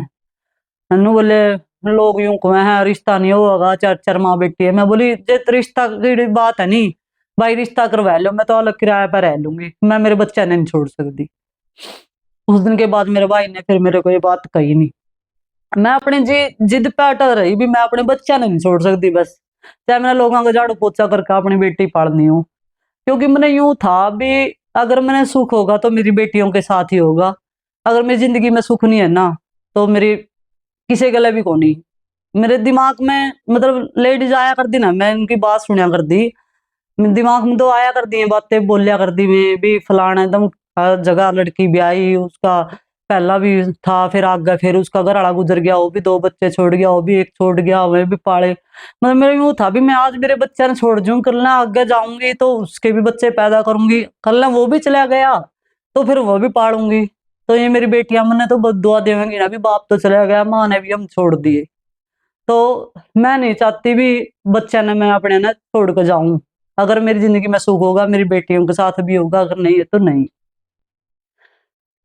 नन्नू बोले लोग यूं कहे हैं रिश्ता नहीं होगा, 4 4 माँ बेटी है। मैं बोली जे रिश्ता की बात है नहीं भाई, रिश्ता करवा लो, मैं तो अलग किराए पर रह लूंगी, मैं मेरे बच्चे ने नहीं छोड़ सकती। उस दिन के बाद मेरे भाई ने फिर मेरे को ये बात कही नहीं। मैं अपनी जिद पे अटल रही भी मैं अपने बच्चा ने नहीं छोड़ सकती बस, चाहे मैंने लोगों का झाड़ू पोछा करके अपनी बेटी पालनी हो। क्योंकि मैंने यूं था भी अगर मैंने सुख होगा तो मेरी बेटियों के साथ ही होगा, अगर मेरी जिंदगी में सुख नहीं है ना तो मेरी किसी गले भी कोनी। मेरे दिमाग में मतलब लेडीज आया कर दी ना, मैं उनकी बात सुनिया कर दी, मेरे दिमाग में तो आया कर दी है बातें, बोलिया कर दी मैं भी फलाना एकदम हर जगह लड़की ब्याही, उसका पहला भी था, फिर आगे फिर उसका घर वाला गुजर गया, वो भी 2 बच्चे छोड़ गया, वो भी एक छोड़ गया, मैं भी पाले। मतलब मेरे यूं था भी मैं आज मेरे बच्चे ने छोड़ दूं, कल ना आगे जाऊंगी तो उसके भी बच्चे पैदा करूंगी, कल ना वो भी चला गया तो फिर वो भी पालूंगी। तो ये मेरी बेटियां मैंने तो बददुआ देंगी ना भी बाप तो चला गया, माँ ने भी हम छोड़ दिए। तो मैं नहीं चाहती भी बच्चे ने मैं अपने ना छोड़ कर जाऊं। अगर मेरी जिंदगी में सुख होगा मेरी बेटियों के साथ भी होगा, अगर नहीं है तो नहीं।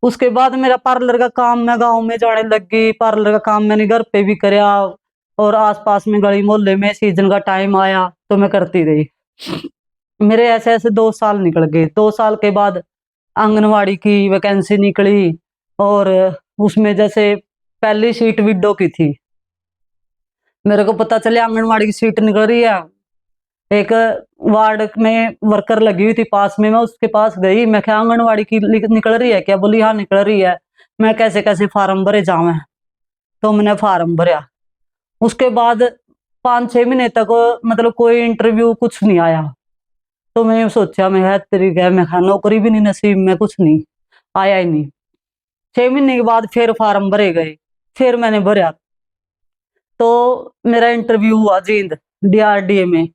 उसके बाद मेरा पार्लर का काम, मैं गांव में जाने लगी, पार्लर का काम मैंने घर पे भी कराया, और आसपास में गली मोहल्ले में सीजन का टाइम आया तो मैं करती रही। मेरे ऐसे ऐसे 2 साल निकल गए। 2 साल के बाद आंगनवाड़ी की वैकेंसी निकली, और उसमें जैसे पहली सीट विडो की थी, मेरे को पता चले आंगनवाड़ी की सीट निकल रही है। एक वार्ड में वर्कर लगी हुई थी पास में, मैं उसके पास गई, मैं क्या आंगनवाड़ी की निकल रही है क्या? बोली हाँ निकल रही है। मैं कैसे कैसे फार्म भरे जावे, तो मैंने फार्म भरा। उसके बाद 5 6 महीने तक मतलब कोई इंटरव्यू कुछ नहीं आया। तो मैं सोचा मैं है तेरी क्या, मैं नौकरी भी नहीं नसीब में, कुछ नहीं आया ही नहीं। 6 महीने के बाद फिर फार्म भरे गए, फिर मैंने भरा, तो मेरा इंटरव्यू हुआ जींद DRDA में।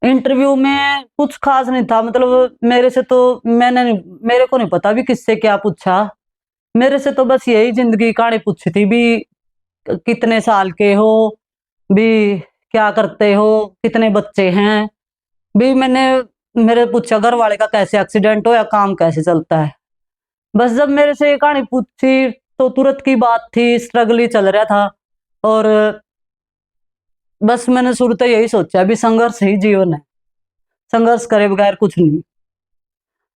इंटरव्यू में कुछ खास नहीं था, मतलब मेरे से तो मेरे को नहीं पता भी किससे क्या पूछा। मेरे से तो बस यही जिंदगी कहानी पूछी थी भी, कितने साल के हो भी, क्या करते हो, कितने बच्चे हैं भी। मैंने मेरे पूछा घर वाले का कैसे एक्सीडेंट हो या काम कैसे चलता है। बस जब मेरे से ये कहानी पूछी तो तुरंत की बात थी, स्ट्रगल ही चल रहा था। और बस मैंने शुरू तो यही सोचा अभी संघर्ष ही जीवन है, संघर्ष करे बगैर कुछ नहीं।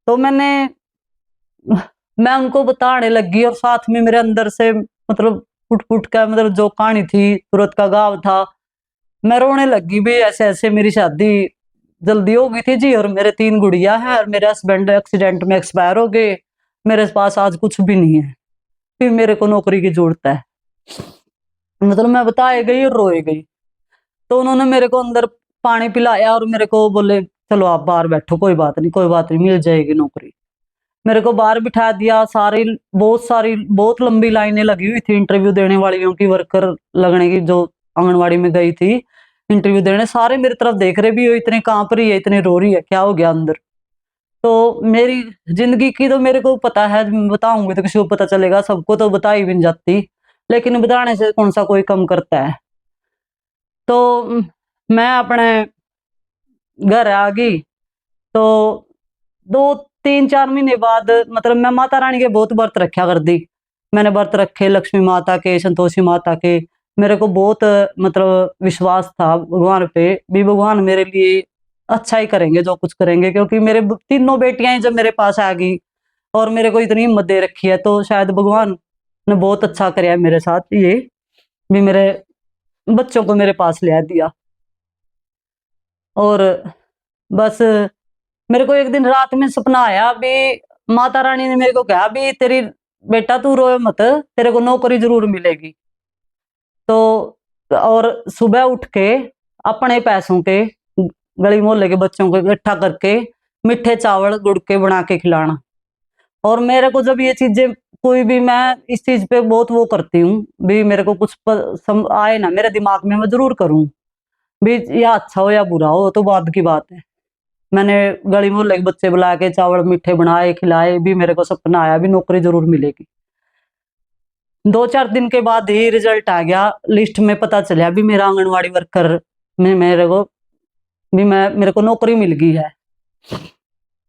तो मैं उनको बताने लगी, और साथ में मेरे अंदर से मतलब फुट फुट का मतलब जो कहानी थी, तुरंत का गाव था, मैं रोने लगी भी ऐसे ऐसे मेरी शादी जल्दी हो गई थी जी, और मेरे 3 गुड़िया हैं, और मेरे हस्बैंड एक्सीडेंट में एक्सपायर हो गए, मेरे पास आज कुछ भी नहीं है, फिर मेरे को नौकरी की जरूरत है। मतलब मैं बताए गई और रोए गई। तो उन्होंने मेरे को अंदर पानी पिलाया और मेरे को बोले चलो आप बाहर बैठो, कोई बात नहीं कोई बात नहीं, मिल जाएगी नौकरी। मेरे को बाहर बिठा दिया। सारी बहुत लंबी लाइनें लगी हुई थी इंटरव्यू देने वालियों की, वर्कर लगने की, जो आंगनवाड़ी में गई थी इंटरव्यू देने, सारे मेरी तरफ देख रहे भी, वो इतनी कांप रही है, इतनी रो रही है, क्या हो गया अंदर। तो मेरी जिंदगी की तो मेरे को पता है, बताऊंगी तो किसी को पता चलेगा, सबको तो बता ही भी नहीं जाती, लेकिन बताने से कौन सा कोई कम करता है। तो मैं अपने घर आ गई। तो 2 3 4 महीने बाद मतलब मैं माता रानी के बहुत व्रत रखा कर दी। मैंने व्रत रखे लक्ष्मी माता के, संतोषी माता के। मेरे को बहुत मतलब विश्वास था भगवान पे भी, भगवान मेरे लिए अच्छा ही करेंगे जो कुछ करेंगे, क्योंकि मेरे तीनों बेटियां ही जब मेरे पास आ गई और मेरे को इतनी हिम्मत दे रखी है, तो शायद भगवान ने बहुत अच्छा कराया मेरे साथ, ये भी मेरे बच्चों को मेरे पास ले आ दिया। और बस मेरे को एक दिन रात में सपना आया भी, माता रानी ने मेरे को कहा भी तेरी बेटा तू रोए मत, तेरे को नौकरी जरूर मिलेगी। तो और सुबह उठ के अपने पैसों के गली मोहल्ले के बच्चों को इकट्ठा करके मीठे चावल गुड़ के बना के खिलाना। और मेरे को जब ये चीजें कोई भी, मैं इस चीज पे बहुत वो करती हूँ भी, मेरे को कुछ आए ना मेरे दिमाग में, मैं जरूर करूँ भी, या अच्छा हो या बुरा हो तो बाद की बात है। मैंने गली मोहल्ले के बच्चे बुला के चावल मीठे बनाए खिलाए भी, मेरे को सपना आया भी नौकरी जरूर मिलेगी। 2 4 दिन के बाद ही रिजल्ट आ गया, लिस्ट में पता चला भी मेरा आंगनवाड़ी वर्कर में मेरे को भी, मैं मेरे को नौकरी मिल गई है।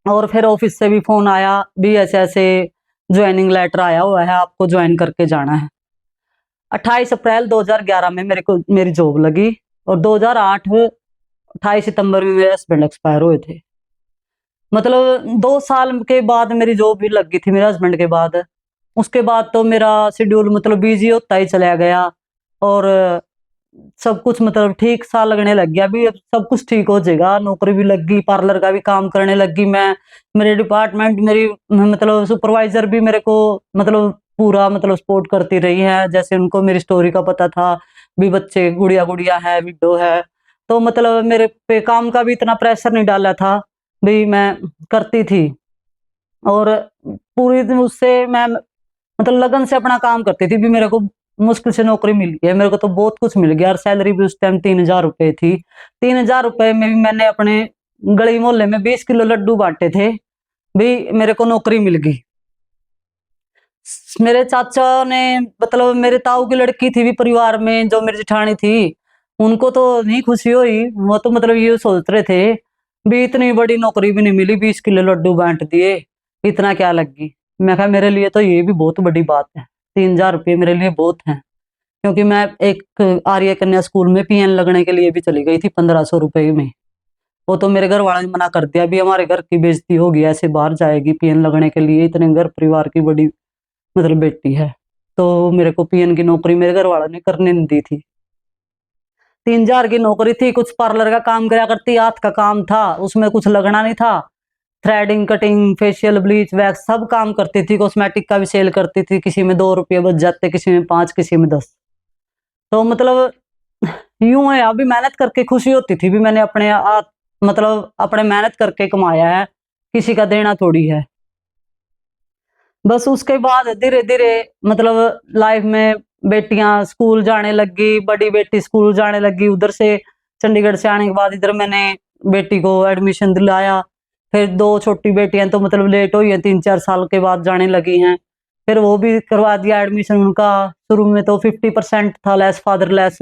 और फिर ऑफिस से भी फोन आया भी, ऐसे ऐसे ज्वाइनिंग लेटर आया हुआ है, आपको ज्वाइन करके जाना है। 28 अप्रैल 2011 में मेरे को मेरी जॉब लगी। और 2008 28 सितंबर में मेरे हस्बैंड एक्सपायर हुए थे। मतलब 2 साल के बाद मेरी जॉब भी लग गई थी मेरे हस्बैंड के बाद। उसके बाद तो मेरा शेड्यूल मतलब बिजी होता ही चला गया। और सब कुछ मतलब ठीक सा लगने लग गया भी, अब सब कुछ ठीक हो जाएगा, नौकरी भी लग गई, पार्लर का भी काम करने लग गई मैं। मेरे डिपार्टमेंट मेरी मतलब सुपरवाइजर भी मेरे को मतलब पूरा मतलब सपोर्ट करती रही है, जैसे उनको मेरी स्टोरी का पता था भी, बच्चे गुड़िया गुड़िया है, विडो है। तो मतलब मेरे पे काम का भी इतना प्रेशर नहीं डाला था भी, मैं करती थी। और पूरी दिन उससे मैं मतलब लगन से अपना काम करती थी भी। मेरे को मुश्किल से नौकरी मिल गई है, मेरे को तो बहुत कुछ मिल गया। और सैलरी भी उस टाइम 3,000 रुपए थी। 3,000 रुपए में भी मैंने अपने गली मोहल्ले में 20 किलो लड्डू बांटे थे भी, मेरे को नौकरी मिल गई। मेरे चाचा ने मतलब मेरे ताऊ की लड़की थी भी परिवार में, जो मेरी जेठानी थी, उनको तो नहीं खुशी हुई। वो तो मतलब ये सोच रहे थे भी इतनी बड़ी नौकरी भी नहीं मिली, 20 किलो लड्डू बांट दिए, इतना क्या लग गई। मैं कहा मेरे लिए तो ये भी बहुत बड़ी बात है, 3,000 रुपये मेरे लिए बहुत है। क्योंकि मैं एक आर्य कन्या स्कूल में पीएन लगने के लिए भी चली गई थी 1,500 रुपए में। वो तो मेरे घर वालों ने मना कर दिया भी, हमारे घर की बेइज्जती होगी, ऐसे बाहर जाएगी पीएन लगने के लिए, इतने घर परिवार की बड़ी मतलब बेटी है। तो मेरे को पीएन की नौकरी मेरे घर वालों ने करने नहीं दी थी। 3,000 की नौकरी थी, कुछ पार्लर का काम करा करती, हाथ का काम था, उसमें कुछ लगना नहीं था। Threading, cutting, facial, bleach, wax सब काम करती थी। कॉस्मेटिक का भी सेल करती थी, किसी में 2 रुपये बच जाते, किसी में 5, किसी में 10। तो मतलब यूं है, अभी मेहनत करके खुशी होती थी भी, मैंने अपने मतलब अपने मेहनत करके कमाया है, किसी का देना थोड़ी है। बस उसके बाद धीरे धीरे मतलब लाइफ में बेटियां स्कूल जाने लगी, बड़ी बेटी स्कूल जाने लगी, उधर से चंडीगढ़ से आने के बाद इधर मैंने बेटी को एडमिशन दिलाया। फिर 2 छोटी बेटियां तो मतलब लेट हुई हैं, 3 4 साल के बाद जाने लगी हैं। फिर वो भी करवा दिया एडमिशन उनका। शुरू में तो 50% था लेस, फादर लेस,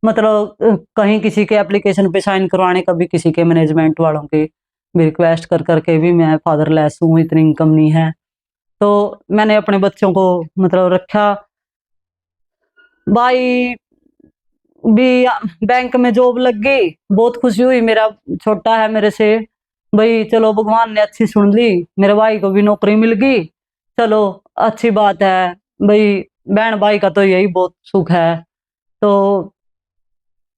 मतलब कहीं किसी के एप्लीकेशन पे साइन करवाने, कभी किसी के मैनेजमेंट वालों के भी रिक्वेस्ट कर करके भी मैं फादर लेस हूँ, इतनी इनकम नहीं है। तो मैंने अपने बच्चों को मतलब रखा। भाई भी बैंक में जॉब लग गई, बहुत खुशी हुई, मेरा छोटा है मेरे से, भाई चलो भगवान ने अच्छी सुन ली, मेरे भाई को भी नौकरी मिल गई, चलो अच्छी बात है। भाई बहन भाई का तो यही बहुत सुख है। तो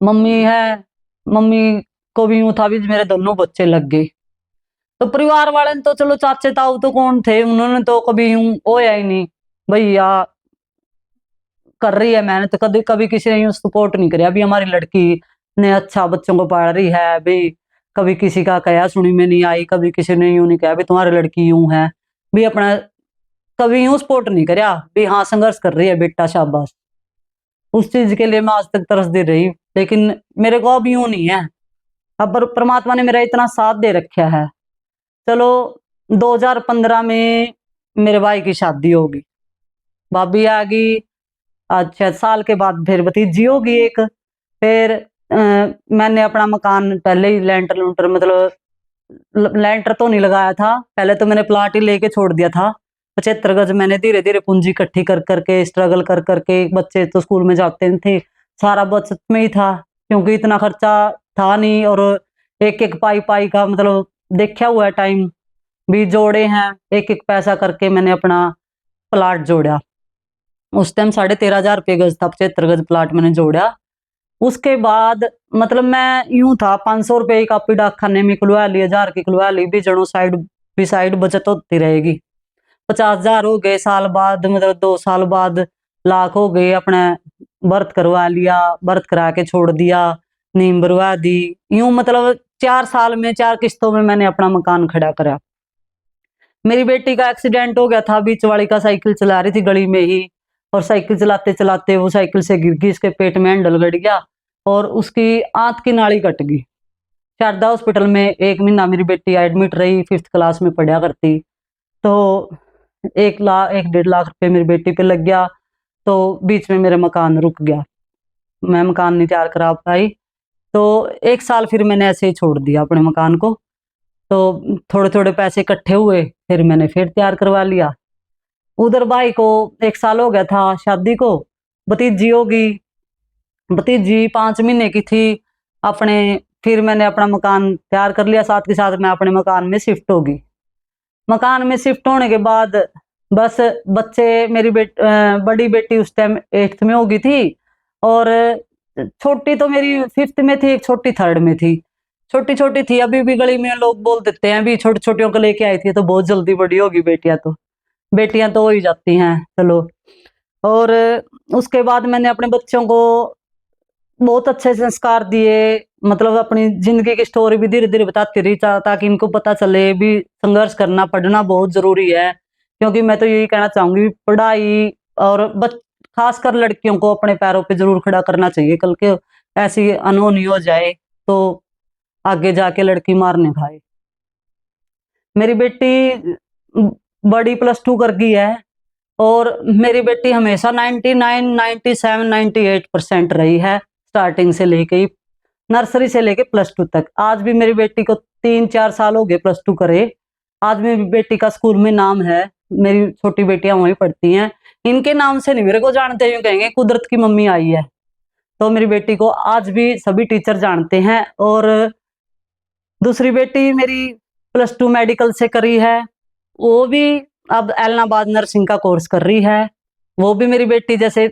मम्मी है, मम्मी को भी यूं था भी मेरे दोनों बच्चे लग गए। तो परिवार वाले ने तो चलो, चाचे ताऊ तो कौन थे, उन्होंने तो कभी यूं होया ही नहीं, भैया कर रही है मेहनत, कभी कभी किसी ने यूं सपोर्ट नहीं किया अभी हमारी लड़की ने अच्छा बच्चों को पाल रही है भाई। कभी किसी का कहा सुनी में नहीं आई, कभी किसी ने यूं नहीं कहा भी तुम्हारी लड़की यूं है भी, अपना कभी यूं सपोर्ट नहीं करा भी, हाँ संघर्ष कर रही है बेटा शाबाश। उस चीज के लिए मैं आज तक तरसती रही लेकिन मेरे को अब यूं नहीं है। अब परमात्मा ने मेरा इतना साथ दे रखा है। चलो 2015 में मेरे भाई की शादी होगी, भाभी आ गई। अच्छा, साल के बाद फिर भतीजी होगी एक। फिर मैंने अपना मकान पहले ही लेंटर लूंटर मतलब लेंटर तो नहीं लगाया था, पहले तो मैंने प्लाट ही लेके छोड़ दिया था। 75 गज मैंने धीरे धीरे पूंजी इकट्ठी कर करके स्ट्रगल कर करके, बच्चे तो स्कूल में जाते नहीं थे, सारा बचत में ही था, क्योंकि इतना खर्चा था नहीं। और एक एक पाई पाई का मतलब देखा हुआ है टाइम भी जोड़े हैं, एक एक पैसा करके मैंने अपना प्लाट जोड़ा। उस टाइम 13,500 गज था, 75 गज प्लाट मैंने जोड़ा। उसके बाद मतलब मैं यूं था, 500 रुपये की कापी डाक खाने में खुलवा ली, 1000 की खुलवा ली, भी जनो साइड भी साइड बचत होती रहेगी। 50,000 हो गए, साल बाद मतलब 2 साल बाद लाख हो गए। अपने बर्थ करवा लिया, बर्थ करा के छोड़ दिया, नींव भरवा दी। यूं मतलब 4 साल में 4 किस्तों में मैंने अपना मकान खड़ा करा। मेरी बेटी का एक्सीडेंट हो गया था, बीच वाली का साइकिल चला रही थी गली में ही, और साइकिल चलाते चलाते वो साइकिल से गिर गई, इसके पेट में हैंडल गड़ गया और उसकी आंत की नाड़ी कट गई। शारदा हॉस्पिटल में 1 महीना मेरी बेटी एडमिट रही, 5th क्लास में पढ़ा करती। तो 1 लाख 1.5 लाख रुपए मेरी बेटी पे लग गया। तो बीच में मेरा मकान रुक गया, मैं मकान नहीं तैयार करा पाई। तो 1 साल फिर मैंने ऐसे ही छोड़ दिया अपने मकान को। तो थोड़े थोड़े पैसे इकट्ठे हुए, फिर मैंने फिर तैयार करवा लिया। उधर भाई को 1 साल हो गया था शादी को, भतीजी होगी, भतीजी 5 महीने की थी अपने। फिर मैंने अपना मकान तैयार कर लिया, साथ के साथ मैं अपने मकान में शिफ्ट होगी। मकान में शिफ्ट होने के बाद बस बच्चे, मेरी बड़ी बेटी उस टाइम 8th में होगी थी, और छोटी तो मेरी 5th में थी, एक छोटी 3rd में थी। छोटी छोटी थी, अभी भी गली में लोग बोल देते हैं भी छोटी छोटियों को लेके आई थी तो बहुत जल्दी बड़ी होगी। बेटियां तो हो ही जाती हैं, चलो। और उसके बाद मैंने अपने बच्चों को बहुत अच्छे संस्कार दिए, मतलब अपनी जिंदगी की स्टोरी भी धीरे धीरे बताती रही, ताकि इनको पता चले भी संघर्ष करना, पढ़ना बहुत जरूरी है। क्योंकि मैं तो यही कहना चाहूंगी, पढ़ाई और खासकर लड़कियों को अपने पैरों पे जरूर खड़ा करना चाहिए। कल के ऐसी अनहोनी हो जाए तो आगे जाके लड़की मार नहीं खाए। मेरी बेटी बड़ी +2 कर गई है, और मेरी बेटी हमेशा 99, 97, 98% रही है, स्टार्टिंग से लेके ही, नर्सरी से लेके +2 तक। आज भी मेरी बेटी को 3-4 साल हो गए +2 करे। आज मेरी बेटी का स्कूल में नाम है, मेरी छोटी बेटियां वहीं पढ़ती हैं। इनके नाम से नहीं मेरे को जानते, यूं कहेंगे कुदरत की मम्मी आई है। तो मेरी बेटी को आज भी सभी टीचर जानते हैं। और दूसरी बेटी मेरी +2 मेडिकल से करी है, वो भी अब एलनाबाद नर्सिंग का कोर्स कर रही है। वो भी मेरी बेटी जैसे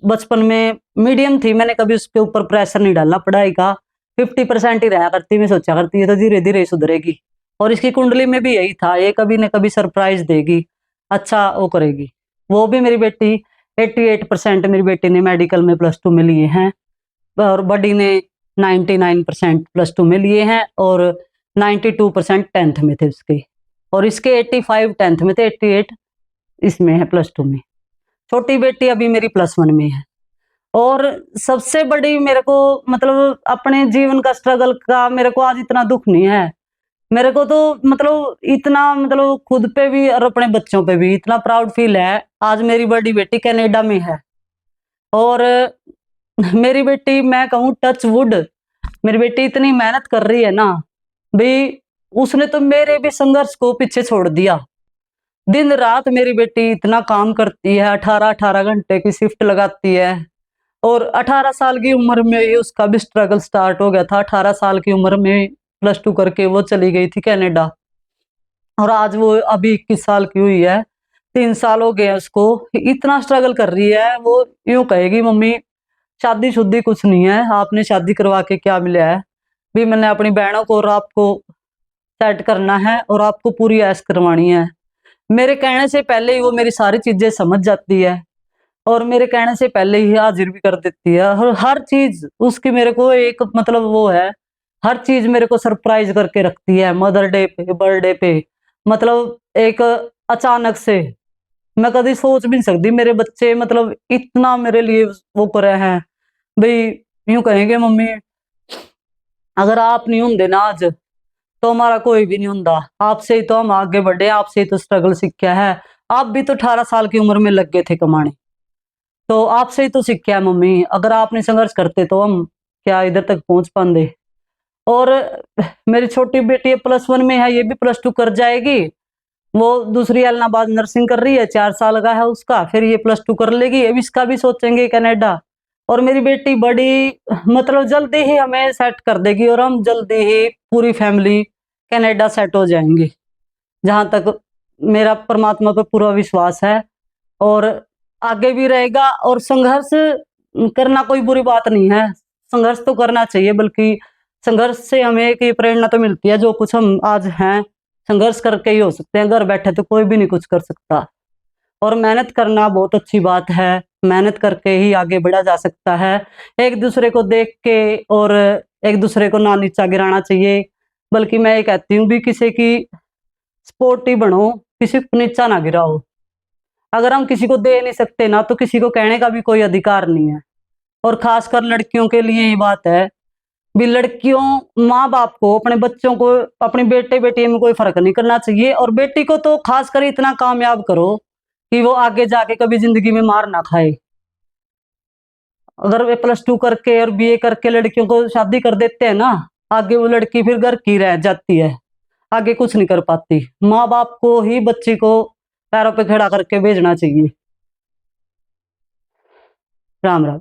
बचपन में मीडियम थी, मैंने कभी उसके ऊपर प्रेशर नहीं डाला पढ़ाई का, 50% ही रहा करती, मैं सोचा करती है तो धीरे धीरे ही सुधरेगी। और इसकी कुंडली में भी यही था, ये कभी न कभी सरप्राइज देगी, अच्छा वो करेगी। वो भी मेरी बेटी 88% मेरी बेटी ने मेडिकल में +2 में लिए हैं, और बड़ी ने 99% +2 में लिए हैं, और 92% 10th में थे उसके, और इसके 85 10th में थे, 88 इसमें है +2 में। छोटी बेटी अभी मेरी +1 में है। और सबसे बड़ी मेरे को मतलब अपने जीवन का स्ट्रगल का मेरे को आज इतना दुख नहीं है। मेरे को तो मतलब इतना मतलब खुद पे भी और अपने बच्चों पे भी इतना प्राउड फील है। आज मेरी बड़ी बेटी कनाडा में है, और मेरी बेटी, मैं कहूँ टच वुड, मेरी बेटी इतनी मेहनत कर रही है ना भाई, उसने तो मेरे भी संघर्ष को पीछे छोड़ दिया। दिन रात मेरी बेटी इतना काम करती है, 18-18 घंटे की शिफ्ट लगाती है। और 18 साल की उम्र में ही उसका भी स्ट्रगल स्टार्ट हो गया था। 18 साल की उम्र में +2 करके वो चली गई थी कनाडा, और आज वो अभी 21 साल की हुई है, 3 साल हो गए उसको। इतना स्ट्रगल कर रही है, वो यूं कहेगी मम्मी शादी शुद्धी कुछ नहीं है, आपने शादी करवा के क्या मिला है, भी मैंने अपनी बहनों को और आपको सेट करना है और आपको पूरी ऐश करवानी है। मेरे कहने से पहले ही वो मेरी सारी चीजें समझ जाती है, और मेरे कहने से पहले ही हाजिर भी कर देती है। और हर चीज उसकी मेरे को एक मतलब वो है, हर चीज मेरे को सरप्राइज करके रखती है, मदर डे पे, बर्थडे पे, मतलब एक अचानक से। मैं कभी सोच भी नहीं सकती मेरे बच्चे मतलब इतना मेरे लिए वो करे हैं भाई। यूं कहेंगे मम्मी अगर आप नहीं होंगे ना आज तो हमारा कोई भी नहीं होता, आपसे ही तो हम आगे बढ़े, आपसे ही तो स्ट्रगल सीखा है। आप भी तो 18 साल की उम्र में लग गए थे कमाने, तो आपसे ही तो सीखा है मम्मी। अगर आप नहीं संघर्ष करते तो हम क्या इधर तक पहुंच पाते। और मेरी छोटी बेटी +1 में है, ये भी +2 कर जाएगी। वो दूसरी इलाहाबाद नर्सिंग कर रही है, 4 साल का है उसका, फिर ये +2 कर लेगी। अब इसका भी सोचेंगे कनाडा। और मेरी बेटी बड़ी मतलब जल्दी ही हमें सेट कर देगी और हम जल्दी ही पूरी फैमिली कनाडा सेट हो जाएंगे, जहां तक मेरा परमात्मा पे पूरा विश्वास है। और आगे भी रहेगा। और संघर्ष करना कोई बुरी बात नहीं है, संघर्ष तो करना चाहिए, बल्कि संघर्ष से हमें एक ये प्रेरणा तो मिलती है, जो कुछ हम आज हैं संघर्ष करके ही हो सकते हैं। घर बैठे तो कोई भी नहीं कुछ कर सकता। और मेहनत करना बहुत अच्छी बात है, मेहनत करके ही आगे बढ़ा जा सकता है। एक दूसरे को देख के और एक दूसरे को ना नीचा गिराना चाहिए, बल्कि मैं ये कहती हूँ भी किसी की सपोर्टिव बनो, किसी को नीचा ना गिराओ। अगर हम किसी को दे नहीं सकते ना, तो किसी को कहने का भी कोई अधिकार नहीं है। और खासकर लड़कियों के लिए ये बात है भी, लड़कियों माँ बाप को अपने बच्चों को, अपने बेटे बेटी में कोई फर्क नहीं करना चाहिए। और बेटी को तो खासकर इतना कामयाब करो कि वो आगे जाके कभी जिंदगी में मार ना खाए। अगर वे +2 करके और BA करके लड़कियों को शादी कर देते हैं ना, आगे वो लड़की फिर घर की रह जाती है, आगे कुछ नहीं कर पाती। माँ बाप को ही बच्ची को पैरों पे खड़ा करके भेजना चाहिए। राम राम।